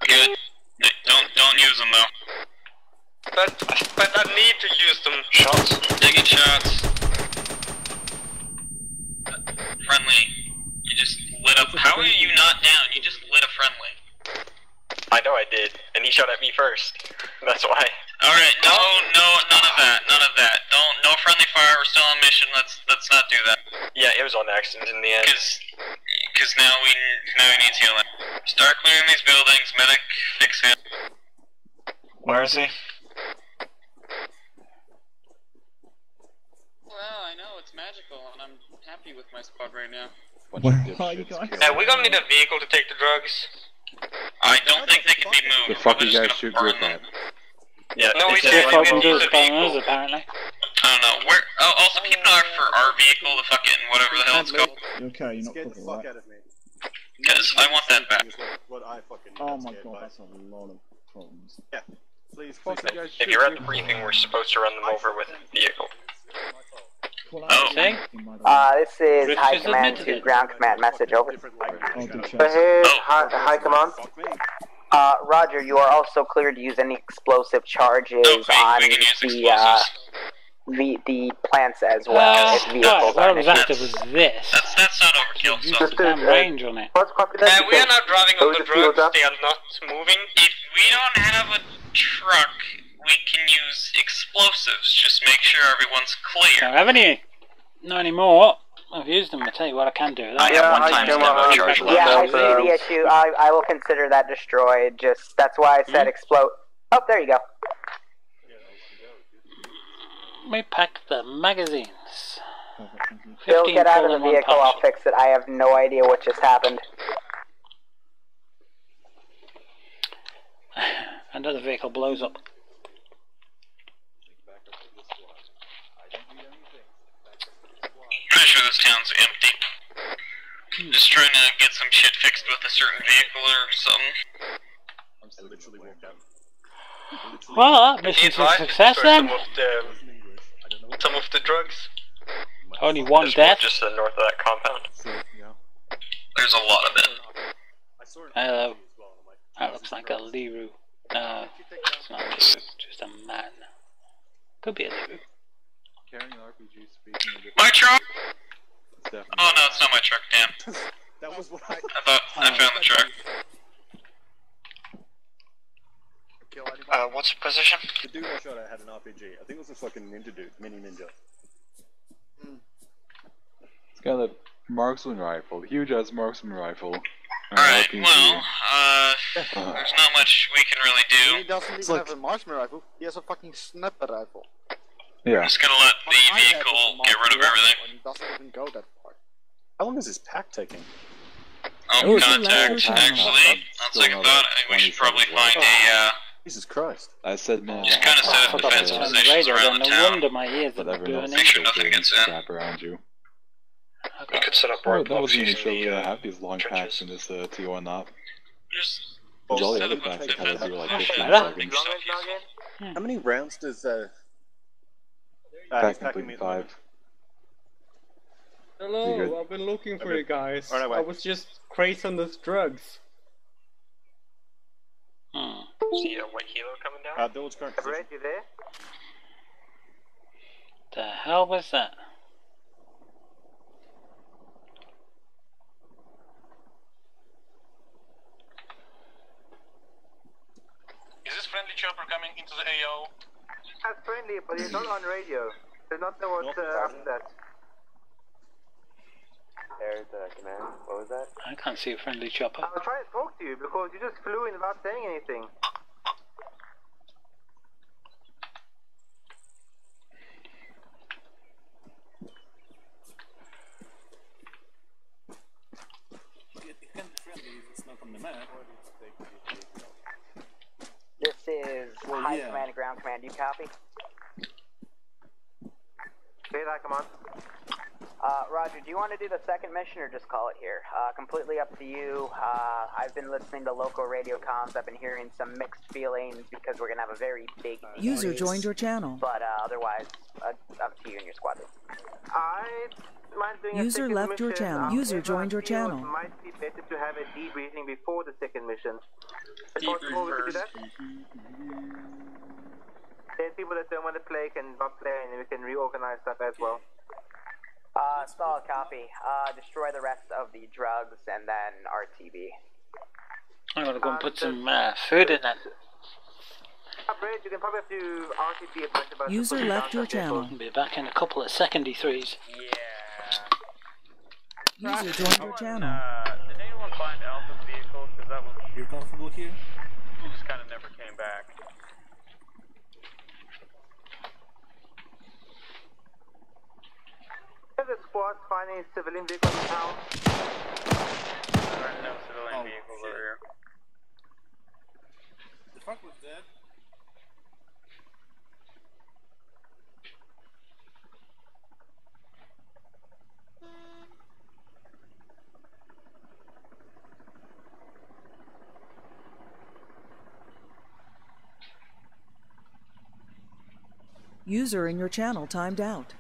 Good. Don't use them though. But I need to use them. Shots. Taking shots. up. How are you not down? You just lit a friendly. I know I did, and he shot at me first. That's why. Alright, no, none of that. No friendly fire, we're still on mission, let's not do that. Yeah, it was on accident in the end. Because now we need healing. Start clearing these buildings, medic, fix him. Where is he? Well, I know it's magical, and I'm happy with my squad right now. Where are you guys? We're gonna need a vehicle to take the drugs. I don't think they can be moved. The fuck you guys shoot group at? Yeah, no, we said we can do spawners, apparently. I don't know. Where? Oh, also keep an eye for our vehicle, the fucking whatever the hell it's called. Okay, you're not Get the fucking fuck right. out of me. Because I want that back. What I fucking Oh my god, that's a lot of problems. Yeah. Please, If you're at the briefing, we're supposed to run them over with a vehicle. Oh. This is High Command to Ground Command. Message over. Here's High Command. Roger, you are also cleared to use any explosive charges on the plants as well. If vehicles what I was after was this. That's not overkill. So Just damn range on it. We are not driving on the drugs, they are not moving. If we don't have a truck, we can use explosives. Just make sure everyone's clear. Don't have any. Not anymore. I've used them. I tell you what I can do. I have one time demo charge left. Yeah, I see the issue. I will consider that destroyed. Just that's why I said explode. Oh, there you go. We pack the magazines. Bill, get out of the vehicle. I'll fix it. I have no idea what just happened. Another vehicle blows up. Pretty sure this town's empty. Just trying to get some shit fixed with a certain vehicle or something. I literally walked out. Well, mission to success then. Some of the drugs. Only one death. Just to the north of that compound. There's a lot of it. Hello. That looks like a Liru. No, it's not a Liru. Just a man. Could be a Liru. Carrying RPG speaking of my truck? Oh no, it's not my truck, damn. That was what I thought I found the truck. What's the position? The dude I shot at had an RPG. I think it was a fucking ninja dude, mini ninja. It's got a marksman rifle, huge ass marksman rifle. Alright, well, there's not much we can really do. He doesn't even have a marksman rifle, he has a fucking sniper rifle. Yeah. I'm just gonna let the vehicle get rid of everything. It doesn't even go that far. How long is this pack taking? Contact, actually. I'll take a thought. I think we should probably find a, Jesus Christ. I said man. just kind of set up defense positions around the No town. wonder my ears are burning. Make sure nothing gets in. Crap around you. You could set up Oh, that was even show you have these long packs in this T1 op. Just all the other packs had to do like 15 seconds. How many rounds does Pack complete 5. Hello, I've been looking for you guys. Right away. I was just crazy on those drugs. See a white helo coming down? Those current Red, you there? The hell was that? Is this friendly chopper coming into the AO? That's friendly, but he's not on radio. There's not what after that. There's command. What was that? I can't see a friendly chopper. I was trying to talk to you because you just flew in without saying anything. This is High Command and Ground Command. You copy? Say that, come on. Roger, do you want to do the second mission or just call it here? Completely up to you. I've been listening to local radio comms. I've been hearing some mixed feelings because we're going to have a very big User joined your channel. But otherwise, up to you and your squad. User left your channel. User joined your channel. It might be better to have a debriefing before the second mission. Is it possible we could do that? Then people that don't want to play can not play and we can reorganize stuff as well. Solid copy. Destroy the rest of the drugs and then RTB. I'm gonna go and put some food in that. Bridge, you can probably have to RTB a bunch of User left your channel. I'll be back in a couple of secondary threes. Yeah. User joined your channel. Did anyone find Alpha's vehicle? Because that was... You're comfortable here? He just kind of never came back. Have the squad finding civilian vehicles in town? There are no civilian vehicles over here. The fuck was that? User in your channel timed out.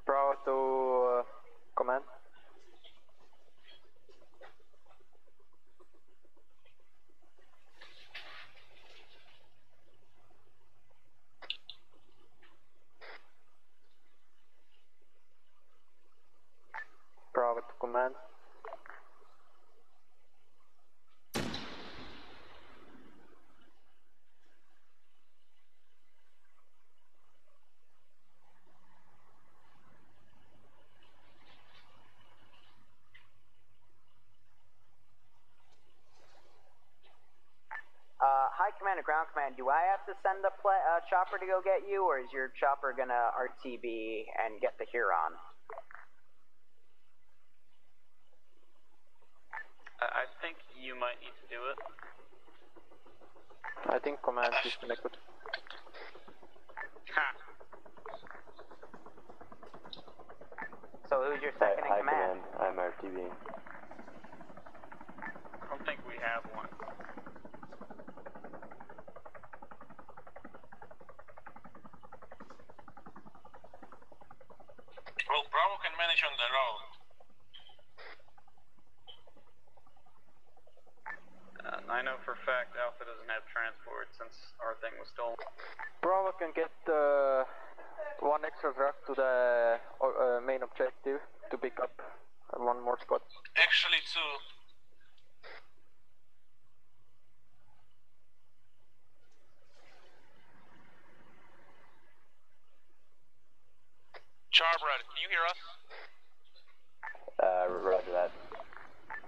Bravo to command. Bravo to command. High command and ground command, do I have to send a chopper to go get you, or is your chopper gonna RTB and get the Huron? I think you might need to do it. I think command is connected. Ha! So who's your second in command? I'm RTB. I don't think we have one. Well, Bravo can manage on their own. I know for a fact Alpha doesn't have transport since our thing was stolen. Bravo can get one extra truck to the main objective to pick up one more squad. Actually, two. Charbred, can you hear us? Roger that.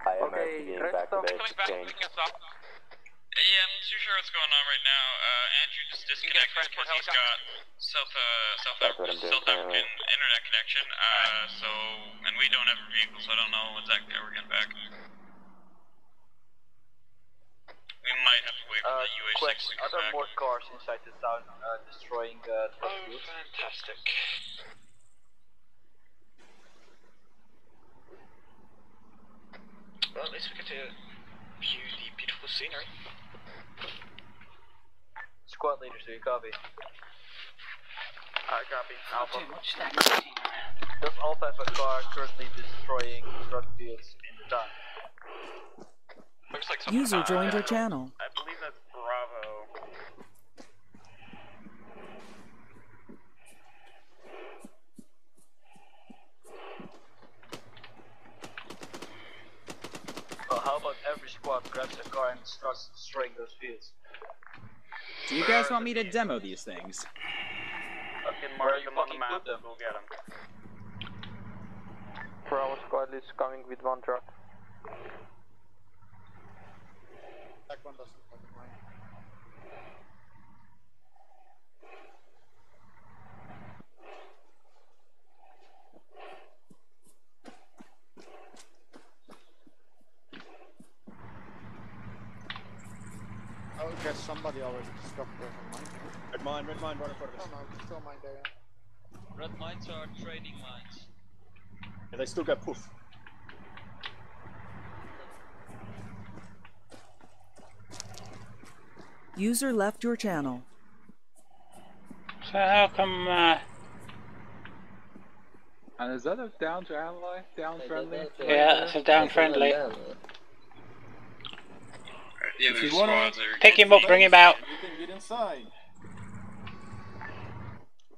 I am RTBing back to base. Picking us up. Yeah, I'm not too sure what's going on right now. Andrew just disconnected because he's got South African internet connection. And we don't have a vehicle, so I don't know exactly how we're getting back. We might have to wait for the UH-6 to come are there back. more cars inside the town destroying the fields? Fantastic. Well, at least we get to view the beautiful scenery. Squad leaders, do you copy? Copy. Alpha. Does Alpha have a car currently destroying drug fields in the town? Looks like User joined your channel. I believe that's Bravo. Well, how about every squad grabs a car and starts destroying those fields? Do you guys want me to demo these things? Fucking mark them on the map, we'll get them. Bravo squad is coming with one truck. That one doesn't fucking mind. I guess somebody already discovered red mine. Red mine, right in front of us. Oh no, still mine there. Red mines are trading mines. Yeah, they still got poof. User left your channel. So how come, And is that a down to ally? Down friendly? yeah, it's a down friendly. Yeah, Yeah, If there's you wanna- squads there. Pick him up, bring him out. You can get inside.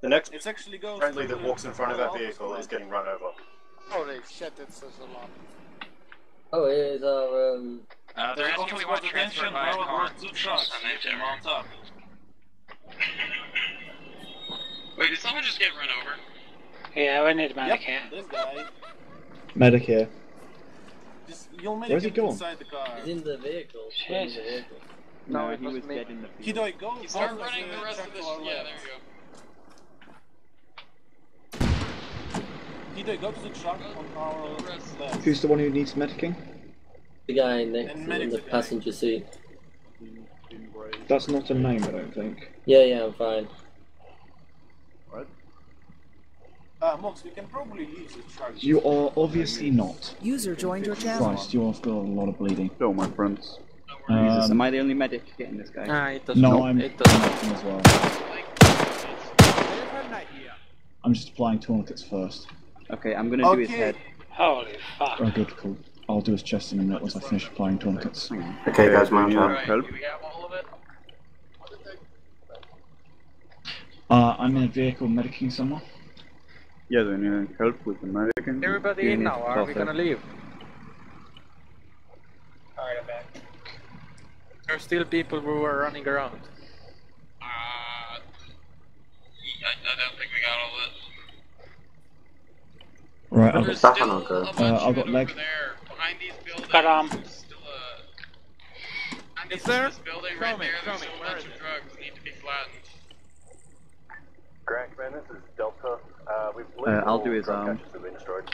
The next It's actually goes friendly to that walks in front of that vehicle is getting run over. Holy shit, that's such a lot. Oh, it is our, They're asking if we want to transfer by a car. Two shots. You can mount up. Wait, did someone just get run over? Yeah, we need a medic here. This guy. Medic here. You'll make Where's he it going? inside the car. he's in the vehicle. Shit. No, he was dead in the field. Kidoy, go. Start running the rest of this. Yeah, there you go. Kidoy, go to the truck on our left. Who's the one who needs medicing? The guy next And in medic the the guy. passenger seat. That's not a name, I don't think. Yeah, I'm fine. What? Mox, we can probably leave the truck. You are obviously not. User joined your channel. Christ, you have got a lot of bleeding. Hello, my friends. Jesus, am I the only medic getting this guy? Ah, it doesn't. No, I'm It doesn't. medicing as well. I'm just applying tourniquets first. Okay, I'm gonna do his head. Holy fuck. Oh, good, cool. I'll do his chest in a minute once I finish applying tourniquets. Okay, guys, mount up. Help. I'm in a vehicle medicing someone. Yeah, do you need help with the medic? Everybody in now, are we gonna leave? Alright, I'm back. There are still people who are running around. I don't think we got all of it. Right, I've There's got, still a bunch of I've got it leg. over there, behind these buildings. Got There's still behind Is there? this building Show right me, there, show there's me, a where bunch is of it? drugs that need to be flattened. Grant, man, this is Delta. We've I'll do his arm.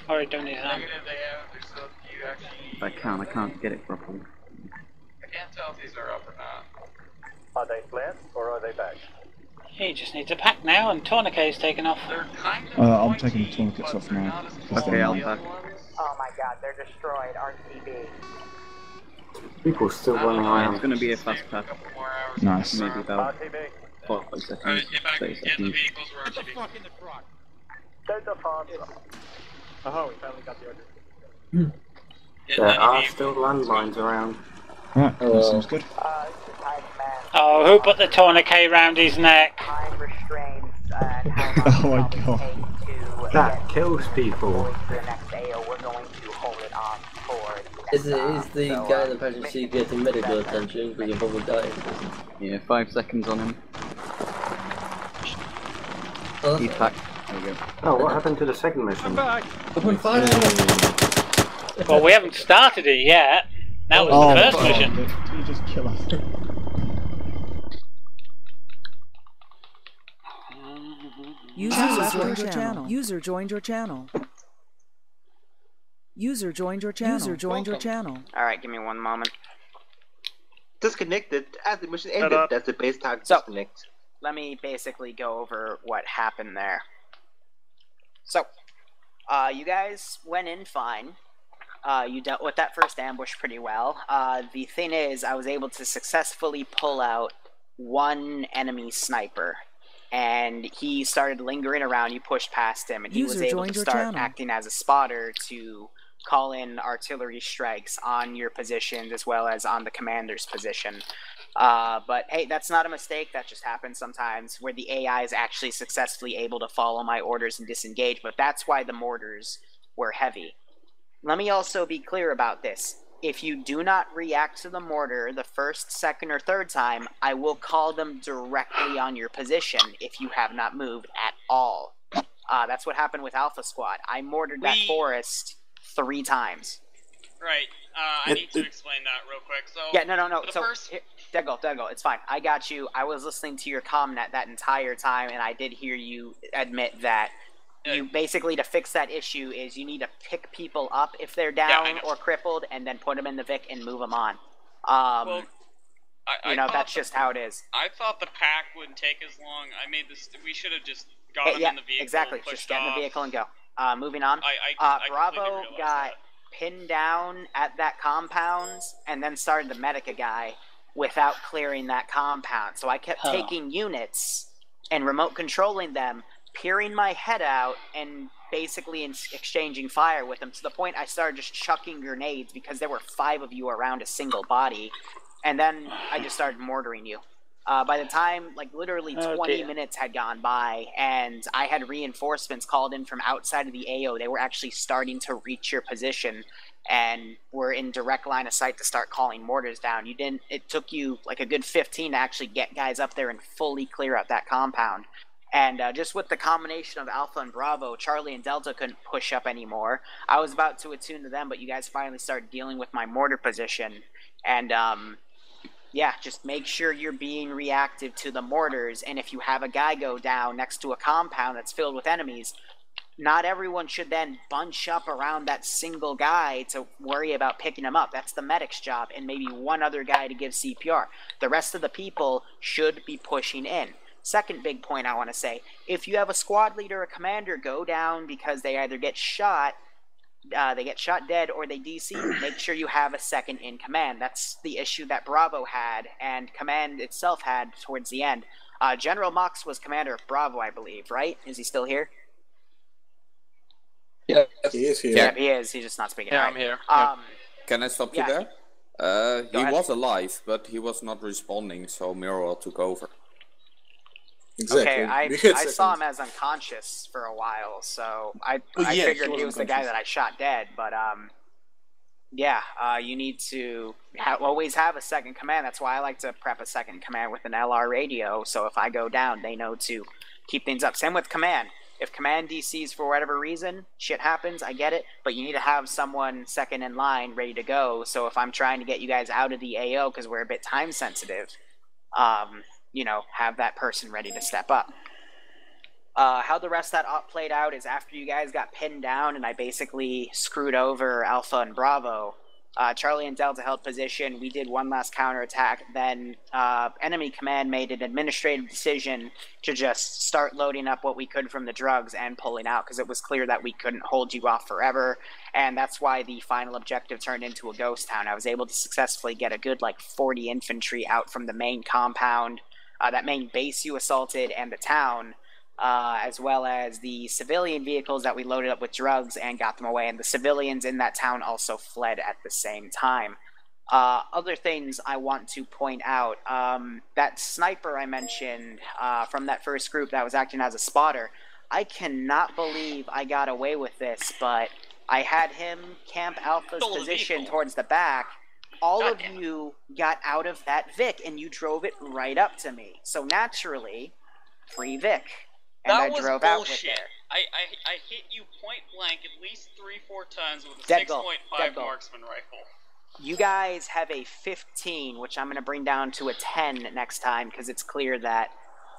Alright, don't need that. Negative, they have, there's still a few actually. If I can't get it properly. I can't tell if these are up or not. Are they flat or are they back? He just needs a pack now and tourniquet is taken off. They're kind of I'm taking the tourniquets off now. Okay, I'll pack. Oh my god, they're destroyed. RTB. People still running It's around. gonna be a fast pack. Nice. Maybe about RTB. 40 Alright, seconds. get back, 30 get in the seconds. vehicles, we're RTB. Delta Fox. Oh, we finally got the order. There are still landmines around. Right, that sounds good. Oh, who put the tourniquet round his neck? Time restraints and how Oh my long god. it will take to That kills people. for the next AO. We're going to hold it off for the next Is the guy in the passenger seat getting medical attention because you're probably dying? Yeah, 5 seconds on him. Oh, He's packed. There we go. Oh, what happened to the second mission? Well, we haven't started it yet. That was Oh, the first mission. Did you just kill us? User left your channel. User joined your channel. User joined your channel. User joined your channel. Alright, give me one moment. Disconnected as the mission ended. That's the base tag So- disconnect. Let me basically go over what happened there. So, you guys went in fine. You dealt with that first ambush pretty well. The thing is, I was able to successfully pull out one enemy sniper. And he started lingering around, you pushed past him, and he was User able joined to your start channel. acting as a spotter to call in artillery strikes on your positions as well as on the commander's position. But hey, that's not a mistake, that just happens sometimes, where the AI is actually successfully able to follow my orders and disengage, but that's why the mortars were heavy. Let me also be clear about this. If you do not react to the mortar the first, second, or third time, I will call them directly on your position if you have not moved at all. That's what happened with Alpha Squad. I mortared that forest 3 times. Right. I need to explain that real quick. So Yeah, no. The So, first... Deggo, it's fine. I got you. I was listening to your comnet that entire time, and I did hear you admit that you basically, to fix that issue, is you need to pick people up if they're down or crippled, and then put them in the Vic and move them on. Well, that's just how it is. I thought the pack wouldn't take as long. I made this. We should have just got them in the vehicle. Exactly. And pushed Just get in off. the vehicle and go. Moving on. I Bravo got pinned down at that compound and then started to medic a guy without clearing that compound. So I kept taking units and remote controlling them, peering my head out, and basically exchanging fire with them, to the point I started just chucking grenades because there were 5 of you around a single body. and then I just started mortaring you. By the time, like, literally 20 minutes had gone by, and I had reinforcements called in from outside of the AO, they were actually starting to reach your position, and were in direct line of sight to start calling mortars down. It took you, like, a good 15 to actually get guys up there and fully clear out that compound. And just with the combination of Alpha and Bravo, Charlie and Delta couldn't push up anymore. I was about to attune to them, but you guys finally started dealing with my mortar position, and, yeah, just make sure you're being reactive to the mortars, and if you have a guy go down next to a compound that's filled with enemies, not everyone should then bunch up around that single guy to worry about picking him up. That's the medic's job, and maybe one other guy to give CPR. The rest of the people should be pushing in. Second big point I want to say, if you have a squad leader or commander go down because they either get shot, dead, or they DC, make sure you have a second in command. That's the issue that Bravo had, and command itself had towards the end. General Mox was commander of Bravo, I believe, right? Is he still here? Yeah, he is here. Yeah, he is. He's just not speaking. Yeah, right. I'm here. Can I stop you there? He was alive, but he was not responding, so Miro took over. Exactly. Okay, I saw him as unconscious for a while, so I figured he was the guy that I shot dead, but yeah, you need to always have a second command. That's why I like to prep a second command with an LR radio, so if I go down, they know to keep things up. Same with command. If command DCs for whatever reason, shit happens, I get it, but you need to have someone second in line ready to go, so if I'm trying to get you guys out of the AO because we're a bit time sensitive, you know, have that person ready to step up. How the rest of that op played out is after you guys got pinned down and I basically screwed over Alpha and Bravo, Charlie and Delta held position. We did one last counterattack. Then enemy command made an administrative decision to just start loading up what we could from the drugs and pulling out because it was clear that we couldn't hold you off forever. And that's why the final objective turned into a ghost town. I was able to successfully get a good, like, 40 infantry out from the main compound, that main base you assaulted, and the town, as well as the civilian vehicles that we loaded up with drugs and got them away. And the civilians in that town also fled at the same time. Other things I want to point out, that sniper I mentioned from that first group that was acting as a spotter, I cannot believe I got away with this, but I had him camp Alpha's position towards the back. All of you got out of that Vic, and you drove it right up to me. So naturally, free Vic. And I drove out with it. I hit you point blank at least 3-4 times with a Dead goal. 6.5 marksman rifle. You guys have a 15, which I'm going to bring down to a 10 next time, because it's clear that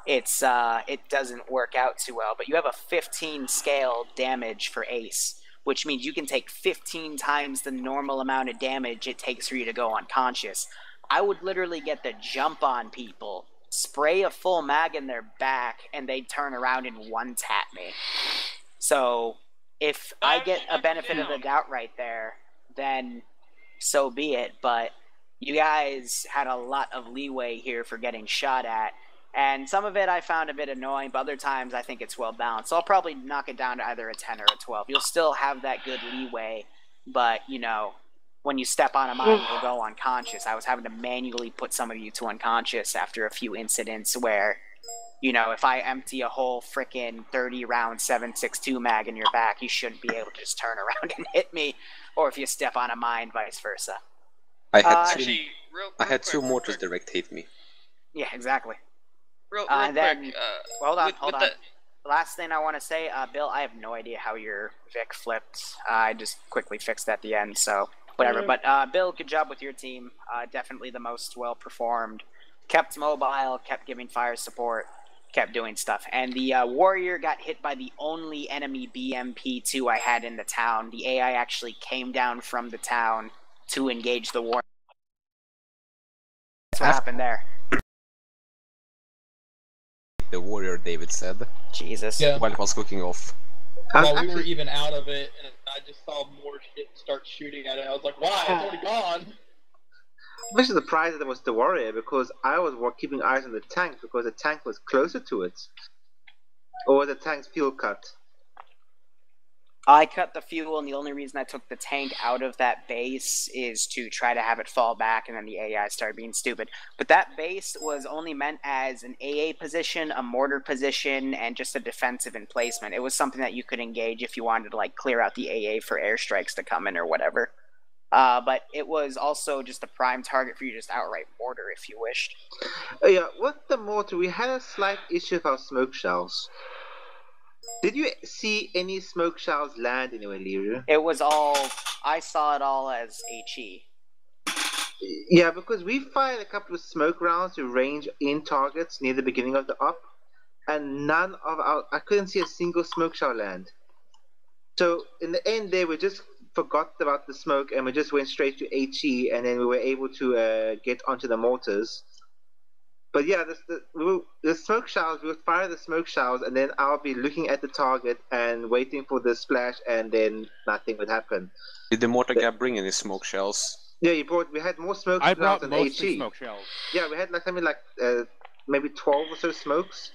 it's it doesn't work out too well. But you have a 15 scale damage for Ace, which means you can take 15 times the normal amount of damage it takes for you to go unconscious. I would literally get the jump on people, spray a full mag in their back, and they'd turn around and one-tap me. So, if I get a benefit of the doubt right there, then so be it. But you guys had a lot of leeway here for getting shot at. And some of it I found a bit annoying, but other times I think it's well balanced. So I'll probably knock it down to either a 10 or a 12. You'll still have that good leeway, but, you know, when you step on a mine, you'll go unconscious. I was having to manually put some of you to unconscious after a few incidents where, you know, if I empty a whole frickin' 30-round 7.62 mag in your back, you shouldn't be able to just turn around and hit me, or if you step on a mine, vice versa. I had two mortars direct hit me. Yeah, exactly. Real and then, quick, hold on. Last thing I want to say, Bill, I have no idea how your Vic flipped. I just quickly fixed at the end, so whatever. But Bill, good job with your team. Definitely the most well-performed. Kept mobile, kept giving fire support, kept doing stuff. And the Warrior got hit by the only enemy BMP-2 I had in the town. The AI actually came down from the town to engage the Warrior. That's what happened there. The Warrior, David said. Jesus. Yeah. While it was cooking off. While we were even out of it, and I just saw more shit start shooting at it. I was like, wow, it's already gone. I'm actually surprised that it was the Warrior, because I was keeping eyes on the tank, because the tank was closer to it. Or was the tank's fuel cut? I cut the fuel, and the only reason I took the tank out of that base is to try to have it fall back, and then the AI started being stupid. But that base was only meant as an AA position, a mortar position, and just a defensive emplacement. It was something that you could engage if you wanted to like clear out the AA for airstrikes to come in or whatever. But it was also just a prime target for you to just outright mortar if you wished. Yeah, with the mortar, we had a slight issue with our smoke shells. Did you see any smoke shells land anywhere, Liru? It was all... I saw it all as HE. Yeah, because we fired a couple of smoke rounds to range-in targets near the beginning of the op, and none of our... I couldn't see a single smoke shell land. So, in the end there, we just forgot about the smoke, and we just went straight to HE, and then we were able to get onto the mortars. But yeah, the smoke shells, we would fire the smoke shells, and then I'll be looking at the target and waiting for the splash, and then nothing would happen. Did the mortar guy bring any smoke shells? Yeah, we had more smoke shells than HE. Smoke shells. Yeah, we had like something like maybe 12 or so smokes,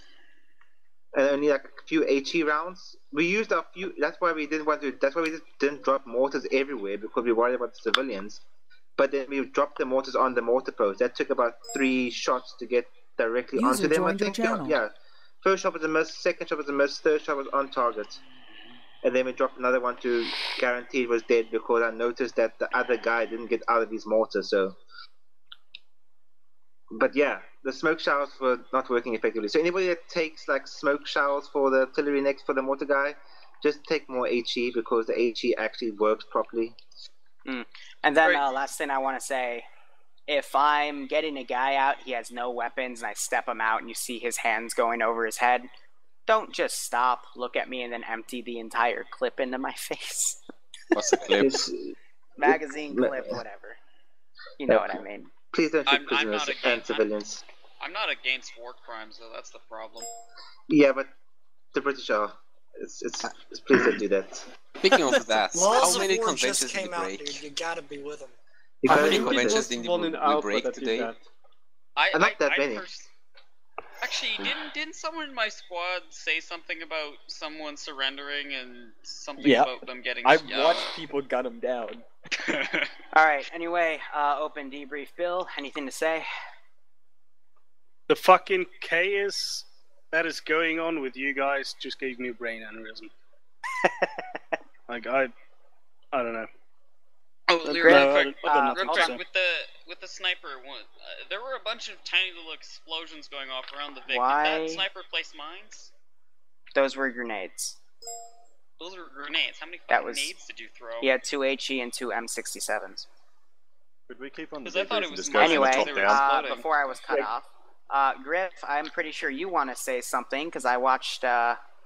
and only like a few HE rounds. We used a few. That's why we just didn't drop mortars everywhere, because we worried about the civilians. But then we dropped the mortars on the mortar post. That took about 3 shots to get directly onto them, I think. Yeah. First shot was a miss, second shot was a miss, third shot was on target. And then we dropped another one to guarantee it was dead, because I noticed that the other guy didn't get out of his mortar, so... But yeah, the smoke shells were not working effectively. So anybody that takes like smoke shells for the artillery next for the mortar guy, just take more HE, because the HE actually works properly. And then last thing I want to say, if I'm getting a guy out, he has no weapons, and I step him out and you see his hands going over his head, don't just stop, look at me, and then empty the entire clip into my face. What's the clip? Magazine clip, whatever. You know what I mean. Please don't shoot prisoners and civilians. I'm not against war crimes, though. That's the problem. Yeah, but the British are. Please don't do that. Speaking of that, how many War conventions just did came you out, break? dude. You gotta be with them. How many conventions did we break today? Not that many. Actually, didn't someone in my squad say something about someone surrendering and something about them getting... I've watched people gun them down. Alright, anyway, open debrief. Bill, anything to say? The fucking chaos that is going on with you guys just gave me a brain aneurysm. Like, I don't know. Oh, real quick, with the sniper one, there were a bunch of tiny little explosions going off around the Vic. Why? Did that sniper place mines? Those were grenades. Those were grenades. How many grenades did you throw? He had 2 HE and 2 M67s. Could we keep on the Anyway, before I was cut off, Griff, I'm pretty sure you want to say something, because I watched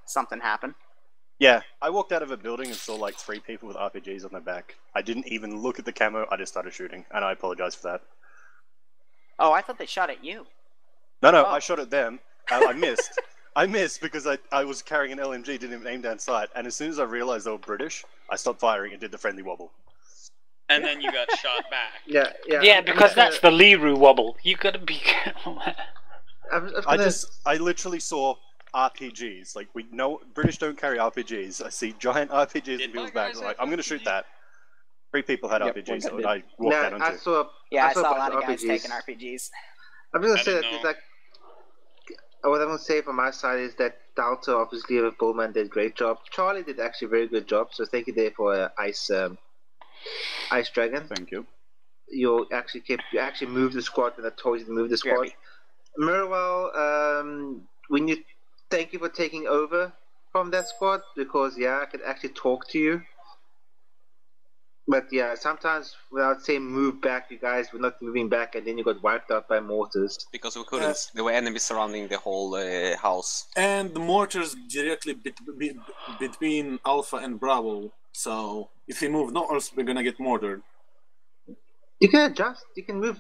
something happen. Yeah, I walked out of a building and saw like 3 people with RPGs on their back. I didn't even look at the camo, I just started shooting, and I apologize for that. Oh, I thought they shot at you. No, I shot at them. I missed. I missed because I was carrying an LMG, didn't even aim down sight, and as soon as I realized they were British, I stopped firing and did the friendly wobble. And then you got shot back. Yeah, because that's the Liru wobble. You gotta be careful. I literally saw RPGs. Like, we know British don't carry RPGs. I see giant RPGs in people's bags. I'm like, I'm gonna shoot that. 3 people had RPGs, so I walked down onto. I saw a lot of guys taking RPGs. I'm just gonna say that it's like, what I'm gonna say from my side is that Delta, obviously, with Bullman did a great job. Charlie did actually a very good job, so thank you there for Ice Dragon. Thank you. You actually moved the squad when I told you to move the squad. Mirwell, thank you for taking over from that squad, because I could actually talk to you. But yeah, sometimes without saying move back, you guys were not moving back, and then you got wiped out by mortars. Because we couldn't. There were enemies surrounding the whole house. And the mortars directly between Alpha and Bravo. So if we move north, we're gonna get mortared. You can adjust. You can move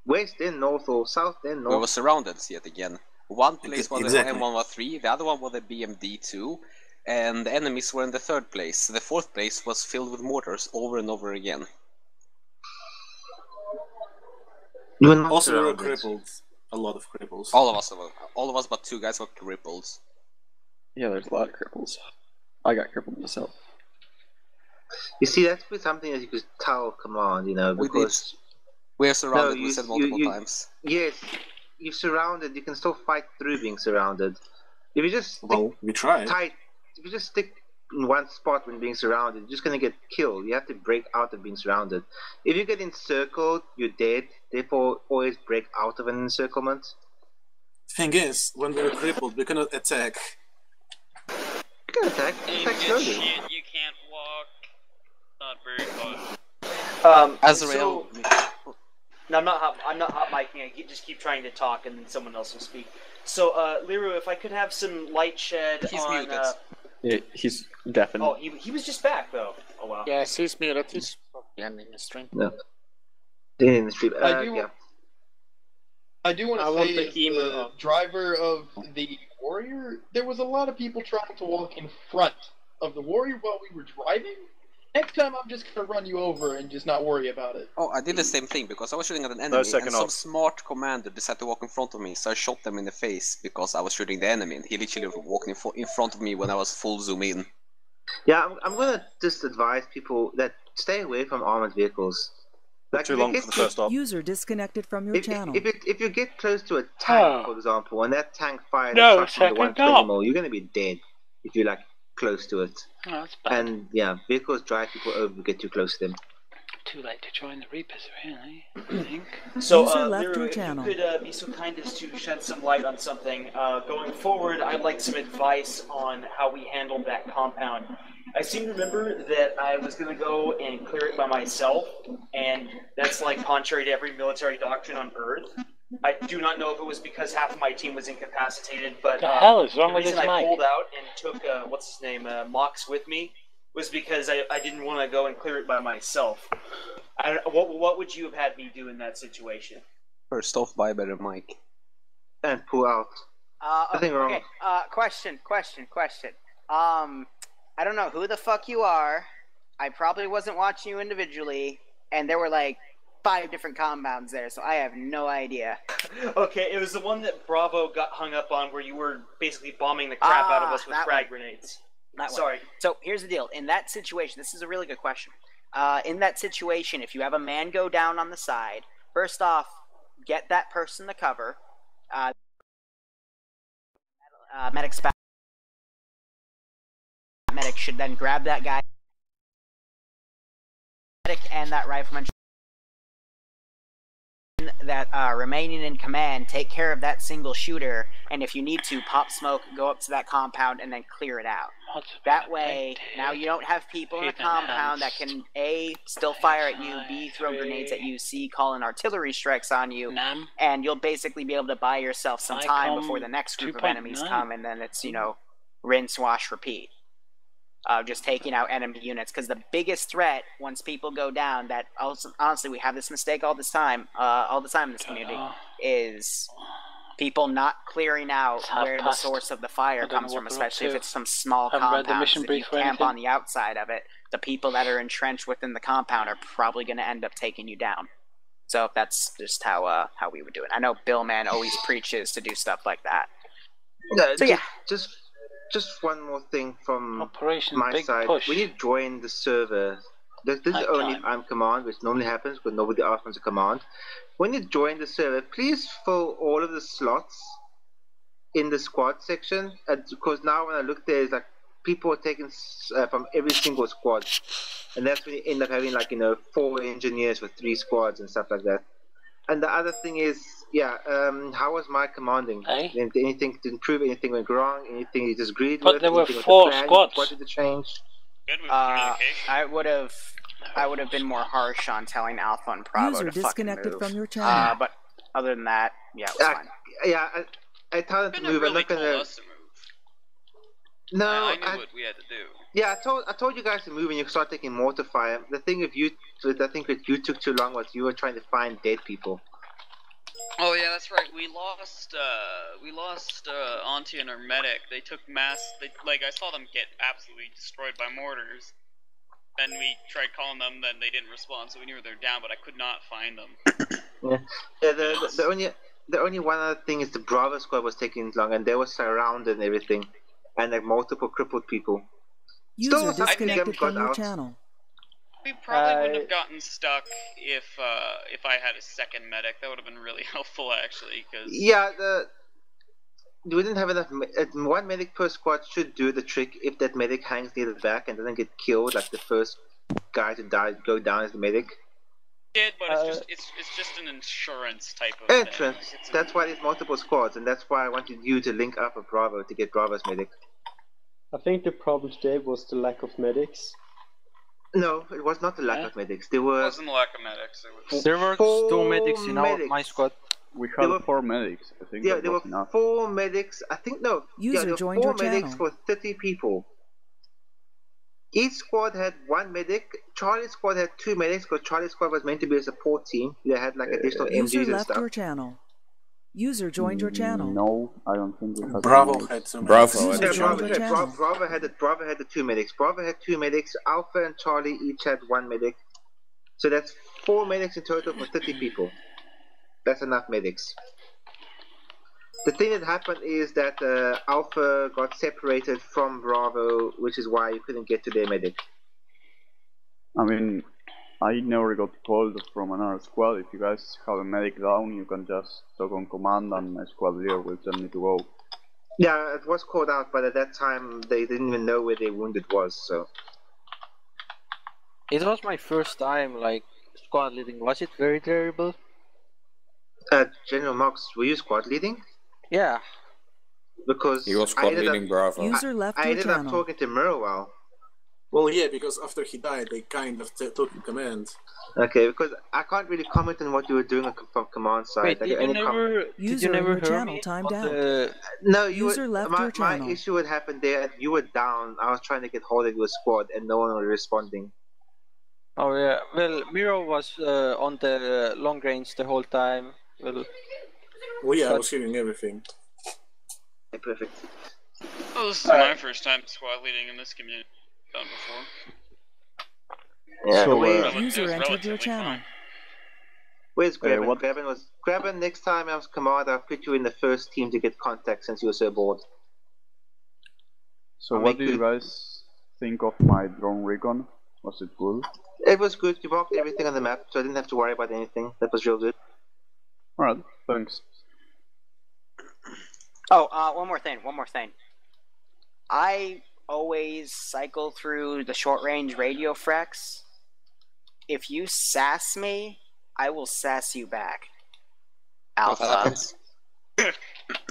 west and north, or south and north. We were surrounded yet again. One place was the M113, the other one was the BMD2, and the enemies were in the 3rd place. The 4th place was filled with mortars over and over again. Also, there were cripples. A lot of cripples. All of us but 2 guys were crippled. Yeah, there's a lot of cripples. I got crippled myself. You see, that's something that you could tell command, you know, because... We're surrounded, we said multiple times. Yes, you're surrounded, you can still fight through being surrounded. If you just we tried. Tight, if you just stick in one spot when being surrounded, you're just going to get killed. You have to break out of being surrounded. If you get encircled, you're dead. Therefore, always break out of an encirclement. Thing is, when we're crippled, we cannot attack. You can attack. Attack slowly. Shit, you can't walk. Not very fun. Azrael. No, I'm not hot micing. I just keep trying to talk, and then someone else will speak. So, Liru, if I could have some light shed on. Yeah, he's definitely. Oh, he was just back though. Oh wow. Yes, he's muted. He's ending the stream. No. In the stream. I do want to say, the driver of the warrior, there was a lot of people trying to walk in front of the warrior while we were driving. Next time, I'm just gonna run you over and just not worry about it. Oh, I did the same thing because I was shooting at an enemy, and some smart commander decided to walk in front of me, so I shot them in the face because I was shooting the enemy, and he literally walked in front of me when I was full zoom in. Yeah, I'm gonna just advise people that stay away from armored vehicles. Like, too long for the first op. User disconnected from your channel. If you get close to a tank, for example, and that tank fires a shot from the 120 mil, you're gonna be dead if you're like close to it. Oh, that's bad. And yeah, vehicles drive people over if you get too close to them. Too late to join the Reapers, really, I think. So, User left Liru, your if channel. you could be so kind as to shed some light on something. Going forward, I'd like some advice on how we handled that compound. I seem to remember that I was going to go and clear it by myself, and that's like contrary to every military doctrine on Earth. I do not know if it was because half of my team was incapacitated, but the hell is wrong with this reason mic? I pulled out and took, what's his name, Mox with me, was because I didn't want to go and clear it by myself. What would you have had me do in that situation? First off, buy a better mic. And pull out. Nothing wrong. Okay, question. I don't know who the fuck you are. I probably wasn't watching you individually, and there were like 5 different compounds there, so I have no idea. Okay, it was the one that Bravo got hung up on, where you were basically bombing the crap out of us with frag grenades. Sorry. So here's the deal. In that situation, this is a really good question. In that situation, if you have a man go down on the side, first off, get that person the cover. Medic should then grab that guy. Medic and that rifleman that remaining in command, take care of that single shooter, and if you need to, pop smoke, go up to that compound, and then clear it out. That way, now you don't have people in the compound that can A, still fire at you, B, throw grenades at you, C, call in artillery strikes on you, and you'll basically be able to buy yourself some time before the next group of enemies come, and then it's, you know, rinse, wash, repeat. Just taking out enemy units, because the biggest threat once people go down, that also, honestly we have this mistake all the time in this community, is people not clearing out where the source of the fire comes from, especially if it's some small compounds. If you camp on the outside of it, the people that are entrenched within the compound are probably going to end up taking you down. So that's just how we would do it. I know Billman always preaches to do stuff like that. So yeah, Just one more thing from my side. When you join the server, this is only if I'm command, which normally happens because nobody else wants a command. When you join the server, please fill all of the slots in the squad section, because now when I look there, it's like people are taken from every single squad, and that's when you end up having, like, you know, 4 engineers with 3 squads and stuff like that. And the other thing is, yeah, how was my commanding? Anything to improve? Anything went wrong? Anything you disagreed with? But there were 4 squads. What did it change? I would have been more harsh on telling Alpha and Bravo to fucking move. From your channel. But other than that, yeah, it was fine. Yeah, I told them to move. I'm not gonna. No, I knew what we had to do. Yeah, I told you guys to move and you start taking mortar fire. The thing with you, I think that you took too long was you were trying to find dead people. Oh yeah, that's right. We lost Auntie and her medic. They took I saw them get absolutely destroyed by mortars. Then we tried calling them, then they didn't respond, so we knew they're down, but I could not find them. Yeah. The only one other thing is the Bravo squad was taking long, and they were surrounded and everything, and like multiple crippled people. User disconnected from your channel. We probably wouldn't have gotten stuck if I had a second medic. That would have been really helpful, actually. Cause yeah, we didn't have enough. One medic per squad should do the trick if that medic hangs near the back and doesn't get killed. Like the first guy to go down is the medic. Did, but it's just an insurance type of thing. Like, that's why there's multiple squads, and that's why I wanted you to link up with Bravo to get Bravo's medic. I think the problem today was the lack of medics. No, it was not the lack of medics. There were. It wasn't the lack of medics. It was there were 2 medics in my squad. We had 4 medics. I think. Yeah, there were enough. 4 medics. I think no. User there joined were 4 your medics channel. for 30 people. Each squad had 1 medic. Charlie's squad had 2 medics because Charlie's squad was meant to be a support team. They had like additional User MGs and left stuff. your channel. User joined your channel. No, I don't think we had. Bravo had some. Bravo. Bravo had the 2 medics. Bravo had 2 medics. Alpha and Charlie each had 1 medic. So that's 4 medics in total for 30 people. That's enough medics. The thing that happened is that Alpha got separated from Bravo, which is why you couldn't get to their medic. I mean, I never got called from another squad. If you guys have a medic down, you can just talk on command and my squad leader will tell me to go. Yeah, it was called out, but at that time they didn't even know where their wounded was, so... It was my first time, like, squad leading. Was it very terrible? General Mox, were you squad leading? Yeah. Because he was squad leading Bravo. User left I your ended channel. up talking to Murrow. Well, yeah, because after he died, they kind of took command. Okay, because I can't really comment on what you were doing from command side. Wait, did you never hear channel me? timed out. No, User left your channel. My issue had happened there. You were down. I was trying to get hold of your squad, and no one was responding. Oh yeah, well, Miro was on the long range the whole time. Well, yeah, I was hearing everything. Okay, perfect. Well, this is my first time squad leading in this community. Done before. Yeah, so, user entered your channel. Where's Graben? Graben, next time I was command, I'll put you in the first team to get contact since you were so bored. So what do you guys think of my drone recon? Was it good? It was good. You marked everything on the map, so I didn't have to worry about anything. That was real good. Alright, thanks. Oh, one more thing. I always cycle through the short-range radio frex. If you sass me, I will sass you back. Alpha.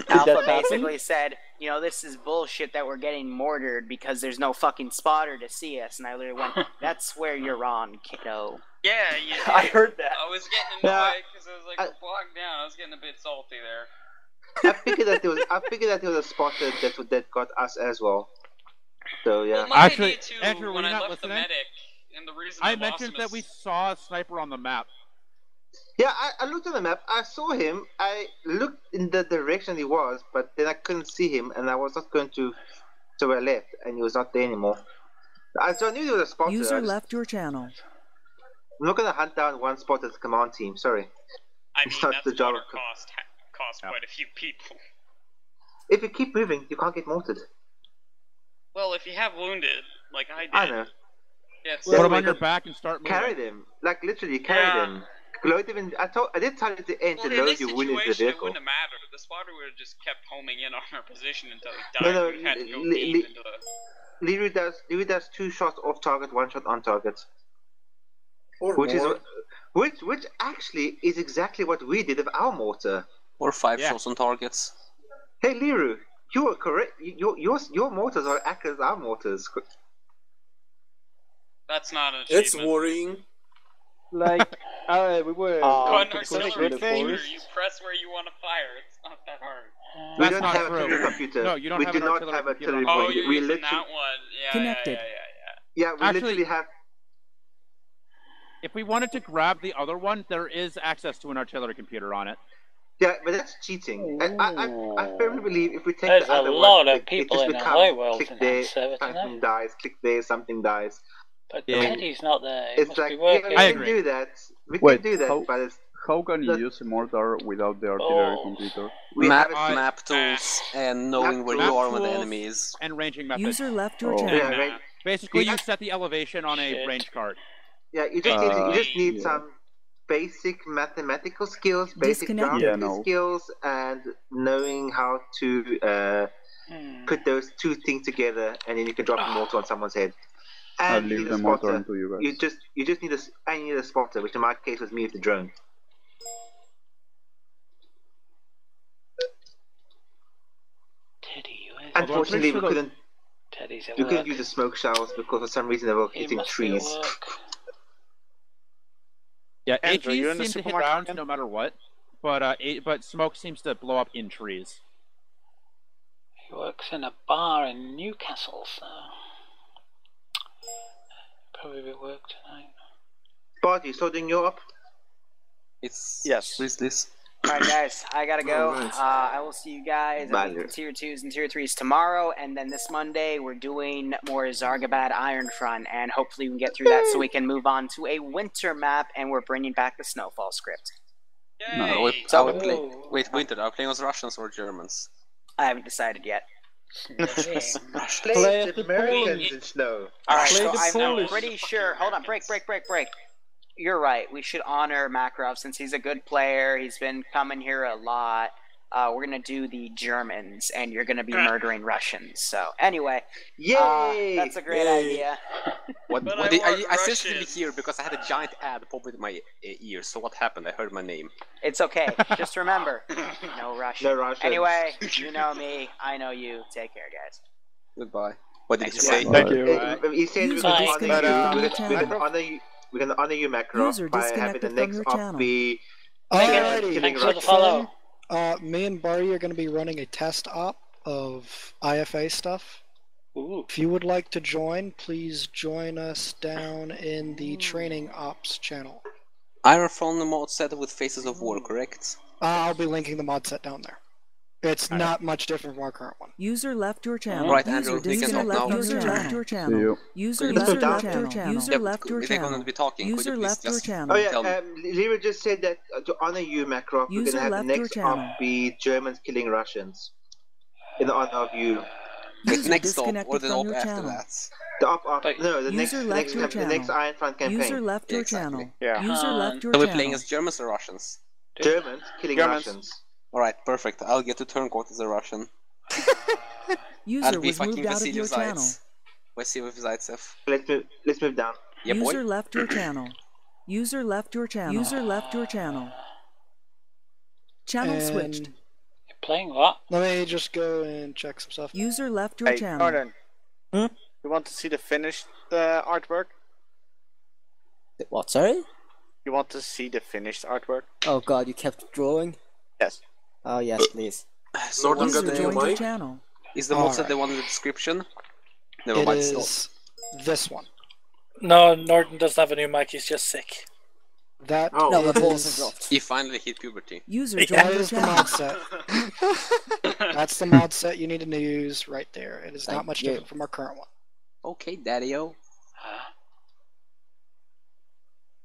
Alpha basically said, you know, this is bullshit that we're getting mortared because there's no fucking spotter to see us. And I literally went, that's where you're wrong, kiddo. Yeah, I heard that. I was getting annoyed because I was like bogged down. I was getting a bit salty there. I figured that there was a spotter that got us as well. So yeah. Well, actually, Andrew, when I left the medic, and the reason I mentioned that we saw a sniper on the map. Yeah, I looked at the map. I saw him. I looked in the direction he was, but then I couldn't see him, and I was not going to. So I left, and he was not there anymore. So I knew there was a spotter. User left your channel. I'm not going to hunt down one spot as a command team. Sorry. I mean, that spotter cost quite a few people. If you keep moving, you can't get mortared. Well, if you have wounded, like I did. I know. Yeah, put them on your back and start moving. Carry them. Like, literally, carry them. Load them in. I did tell you at the end to load your wounded into the vehicle. It wouldn't have mattered. The spotter would have just kept homing in on our position until he died. We had to go deep into the... Liru does 2 shots off target, 1 shot on target. Or which more. Is which actually is exactly what we did with our mortar. Or 5 shots on targets. Hey Liru, you are correct. Your mortars are accurate as our mortars. That's not an achievement. It's worrying. Like, we were... artillery computer, you press where you want to fire. It's not that hard. We don't have a artillery computer. No, you don't have an artillery computer. Oh, you're using that one. Yeah, Connected. Yeah, we literally have... If we wanted to grab the other one, there is access to an artillery computer on it. Yeah, but that's cheating. I firmly believe if we take There's the other a lot one, of people it in just the becomes world click in there, server something dies, click there, something dies. But Teddy's not there. He It's must like, be working. yeah, we can do that. We can do that, but it's... How can you use a mortar without the artillery computer? Map tools and knowing where you are when the enemy is. And ranging methods. User left your channel. Basically, you set the elevation on a range card. Yeah, you just need some basic mathematical skills, basic geometry skills, and knowing how to put those two things together, and then you can drop a mortar on someone's head. And I'll leave the mortar into you guys. You just need a spotter, which in my case was me with the drone. Unfortunately, we couldn't use the smoke shells because for some reason they were hitting trees. Yeah, AGs seem to hit rounds no matter what, but smoke seems to blow up in trees. He works in a bar in Newcastle, so probably be work tonight. Bart, you still doing your up? Yes. Who's this? Alright guys, I gotta go. I will see you guys at Tier 2s and Tier 3s tomorrow, and then this Monday we're doing more Zargabad Ironfront, and hopefully we can get through that so we can move on to a winter map, and we're bringing back the Snowfall script. No, wait, winter, are we playing as Russians or Germans? I haven't decided yet. Play the Americans in snow. Alright, so I'm pretty sure. Hold on, break. You're right. We should honor Makarov since he's a good player. He's been coming here a lot. We're gonna do the Germans, and you're gonna be murdering Russians. So anyway, that's a great idea. I still shouldn't be here because I had a giant ad pop in my ears. So what happened? I heard my name. It's okay. Just remember, no Russian. No Russians. Anyway, you know me. I know you. Take care, guys. Goodbye. What did you say? Thank you. He said we're gonna honor you, Makarov, by having the next op be killing Russians. Me and Barty are going to be running a test op of IFA stuff. Ooh. If you would like to join, please join us down in the training ops channel. Iron from the mod set with Faces of War, correct? I'll be linking the mod set down there. It's not much different from our current one. User left your channel. Right, Andrew, we can talk now. User left your channel. User left your channel. User left your channel. Going to be talking. User left your channel. Oh yeah, Liru just said that to honor you, Makarov, we're gonna have the next op be Germans killing Russians in honor of you. The next op or the op after that? The op, no, the next Ironfront campaign. User left your channel. Yeah. User left your channel. So channel. we're playing as Germans or Russians? Germans killing Russians. Alright, perfect. I'll get to turncoat as a Russian. User was moved out of your channel. Let's move down. Yeah, User left your channel. User left your channel. User left your channel. Channel switched. You're playing what? Let me just go and check some stuff. User left your channel. Jordan. You want to see the finished artwork? What, sorry? You want to see the finished artwork? Oh god, you kept drawing? Yes. Oh yes, please. So User got the joined your mic? channel. Is the mod set the one in the description? Never It mind, is this one. No, Norton doesn't have a new mic, he's just sick. That No, the balls is... have dropped. He finally hit puberty. User That joined your is the channel. mod set. That's the mod set you need to use right there. It is not Thank much you. different from our current one. Okay, daddy-o.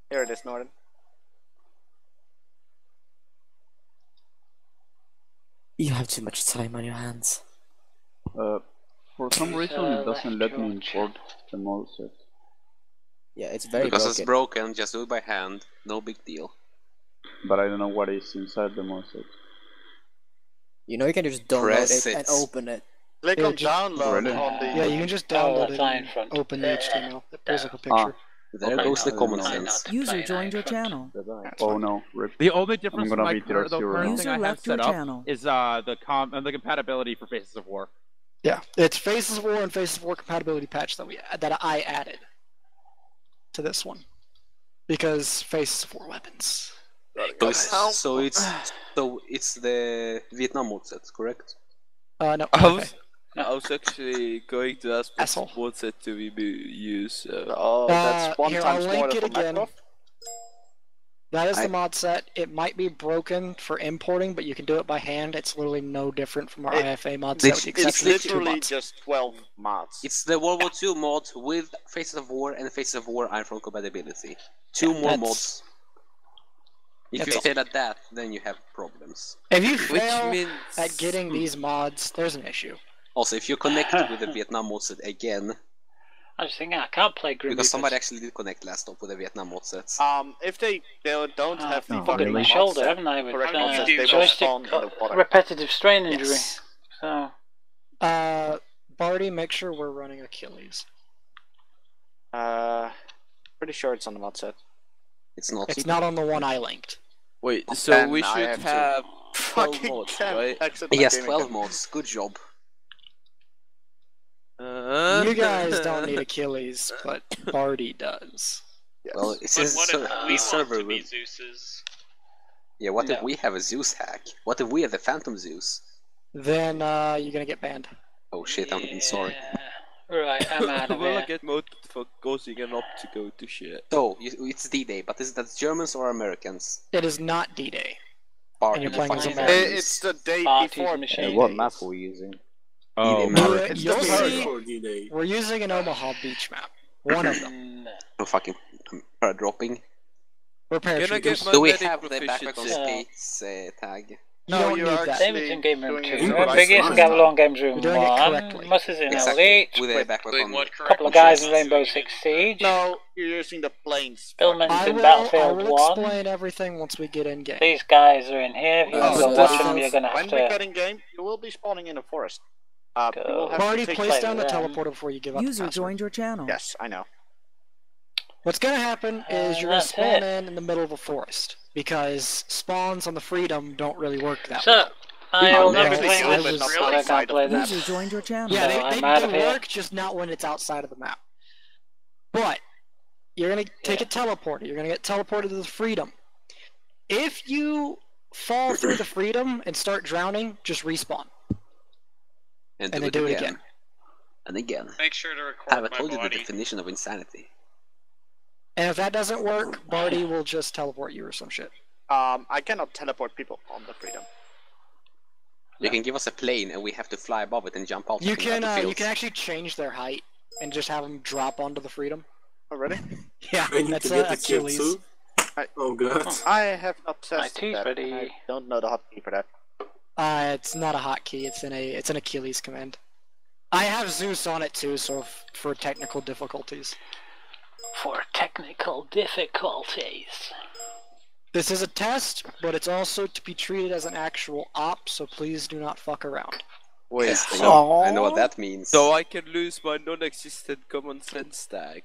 Here it is, Norton. You have too much time on your hands. For some reason it doesn't let me import the mod set. Yeah, it's very Because broken. it's broken, just do it by hand. No big deal. But I don't know what is inside the mod set. You know you can just download Press it and open it. Click on download Really? on the... Yeah, you can just download it and Ironfront. open the HTML. It pulls up a picture. There goes the common sense. User joined your channel. Oh no, rip. The only difference I'm with gonna my be current, the tier current zero. thing I User have left your set up channel. is the compatibility for Faces of War. Yeah, it's Faces of War and Faces of War compatibility patch that I added to this one. Because Faces of War weapons. So it's the Vietnam mod set, correct? No. I was actually going to ask what set do we use. that's one here, times I'll more link than it for again. Makarov. That is the mod set. It might be broken for importing, but you can do it by hand. It's literally no different from our IFA mod set. with the It's exception of two literally mods. just 12 mods. It's the World War II mod with Faces of War and Faces of War Ironfront compatibility. Two more that's- mods. If you say that, then you have problems. If you fail at getting these mods, there's an issue. Also, if you connect with the Vietnam mod set again, I was thinking I can't play Grim Because somebody Reapers. actually did connect last stop with the Vietnam mod sets. If they don't have the Fucking my mod shoulder, set, haven't I? With correct mod set, they will joystick spawn in the water. repetitive strain injury. Yes. So Barty, make sure we're running Achilles. Pretty sure it's on the mod set. It's not. It's not on the one I linked. Wait, so Then we I should have to have 12 fucking mods, can't right? exit my Yes, gaming 12 account. mods. Good job. You guys don't need Achilles, but Barty does. Well, it's his what if we want server to be room. Zeus's? Yeah, what if we have a Zeus hack? What if we are the Phantom Zeus? Then you're gonna get banned. Oh shit, I'm sorry. Right, I'm out of Will I here. get moted for causing an op to go to shit? So, it's D-Day, but is that Germans or Americans? It is not D-Day. Party, And you're playing as fucking Americans. Americans. It's the day Parties before. machine. What map are we using? Oh, It's You'll the see, for D-Day. we're using an Omaha beach map. One of them. No fucking dropping. We're Can I get parachuters. my Do we medic have the backpack on proficiency? space tag? You don't need that. David's in game room doing 2. it right Biggest last Gavelon time. Games room You're doing it 1. correctly. Mus is in Exactly. Elite. With a backpack on. what A couple of guys in Rainbow Six Siege. No, you're using the planes. Billman's I in will Battlefield 1. explain everything once we get in game. These guys are in here. If you want to so watch this them, is- you're going to have When we get to... in game, you will be spawning in a forest. You will have Barty, to take place down the them. teleporter before you give up the User password. joined your channel. Yes, I know. What's gonna happen is you're gonna That's spawn it. in the middle of a forest because spawns on the Freedom don't really work that So, well. I will No, never I play was- this. really I can't play User this. joined your channel. Yeah, So I'm out of they here. work, just not when it's outside of the map. But you're gonna take a teleporter. You're gonna get teleported to the Freedom. If you fall through the Freedom and start drowning, just respawn. And then do it again. And again. Make sure to record Have I my told you the body. definition of insanity? And if that doesn't work, Barty will just teleport you or some shit. I cannot teleport people on the Freedom. You can give us a plane and we have to fly above it and jump out. You of the can battlefield. actually change their height and just have them drop onto the Freedom. Oh, really? Yeah, I need that's to get the kid Achilles. too. Oh god. I have not My tested teeth that. ready. I don't know the hotkey for that. It's not a hotkey. It's an Achilles command. I have Zeus on it too, so for technical difficulties. For technical difficulties. This is a test, but it's also to be treated as an actual op, so please do not fuck around. Wait, Yes, I know what that means. so I can lose my non-existent common sense tag.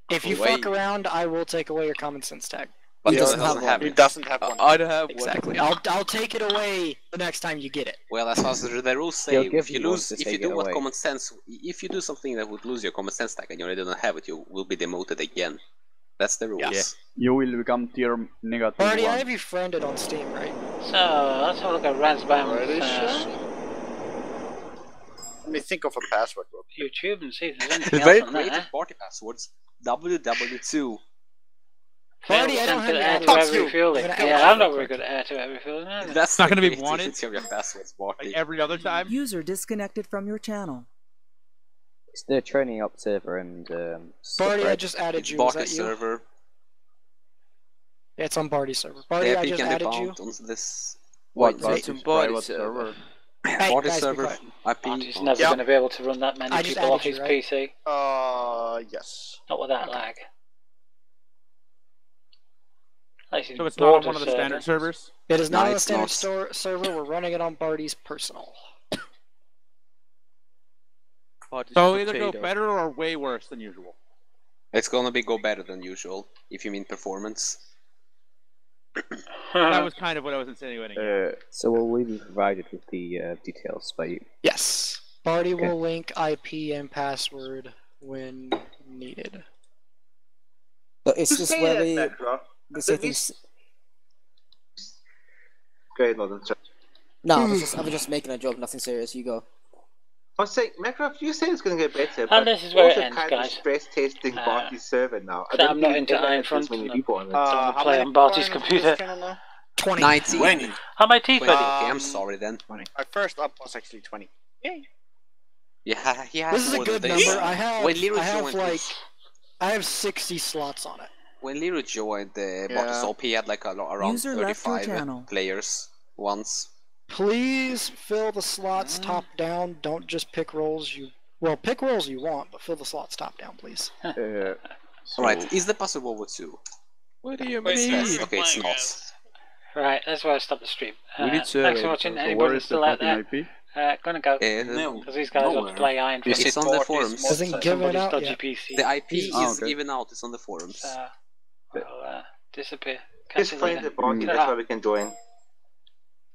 If you Wait. fuck around, I will take away your common sense tag. But He he doesn't doesn't have He it. doesn't have one. I don't have Exactly. one. I'll take it away the next time you get it. Well, as far as the rules say, He'll give if you you one lose, to if take you do it what away. common sense, if you do something that would lose your common sense tag and you already don't have it, you will be demoted again. That's the rules. Yeah. You will become tier negative Barty, I 1. have you friended on Steam, right? So, let's have a look at Razbam's Let me think of a password. YouTube and see if there's anything Very else on creative there. party passwords. WW2. Barty, I don't have air your to address. every fueling. I'm gonna Yeah, add I'm you not real very quick. good at air to every fueling either. That's not gonna be creativity wanted? of your passwords, Barty. Like every other time? User disconnected from your channel. It's the training up server and Barty, I subred. just added It's you. Is Barty that you? server. Yeah, it's on Barty's server. Barty, Yeah, I you just can be added you. bound onto this. What, Wait, Barty's Barty private server. server? Hey, Barty guys, be server quiet. IP. Barty's never going to be able to run that many I just people off added his you, right? PC. Yes. Not with that lag. So it's not on one of the standard servers? It is not No, on the it's standard not. server. We're running it on Barty's personal. So either go better or way worse than usual. It's gonna go better than usual, if you mean performance. That was kind of what I was insinuating. So will we be provided with the details by you? Yes. Barty Okay. will link IP and password when needed. But is this where we... the Go settings... ahead, Northern. No, I was just making a joke, nothing serious, you go. I was saying, Minecraft, you say it's going to get better, And but this is where it also ends, kind guys. of stress testing Barty's server now. So I'm not into Iron there's Front. many people on it. So I'm gonna play on Barty's computer. 20. 19. How my teeth 20. ready? Okay, I'm sorry then. My first up was actually 20. Yay. Yeah, he has This is a more good than number. this. I have When Liru I joined, have like I have 60 slots on it. when Liru joined the Yeah. Barty's op, he had like around User left your 35 channel. players once. Please fill the slots top down. Don't just pick roles you Well, pick roles you want, but fill the slots top down, please. Right, is the puzzle over 2? What do you Wait, mean? yes. Okay, it's not. Right, that's where I stop the stream. We need Thanks for watching. Anybody still out there? Gonna go. Because these guys want to play Iron Fist. It's on the forums. Hasn't given out dodgy yet. PC. The IP is given out, it's on the forums. We'll disappear. Just find the party, that's where we can join.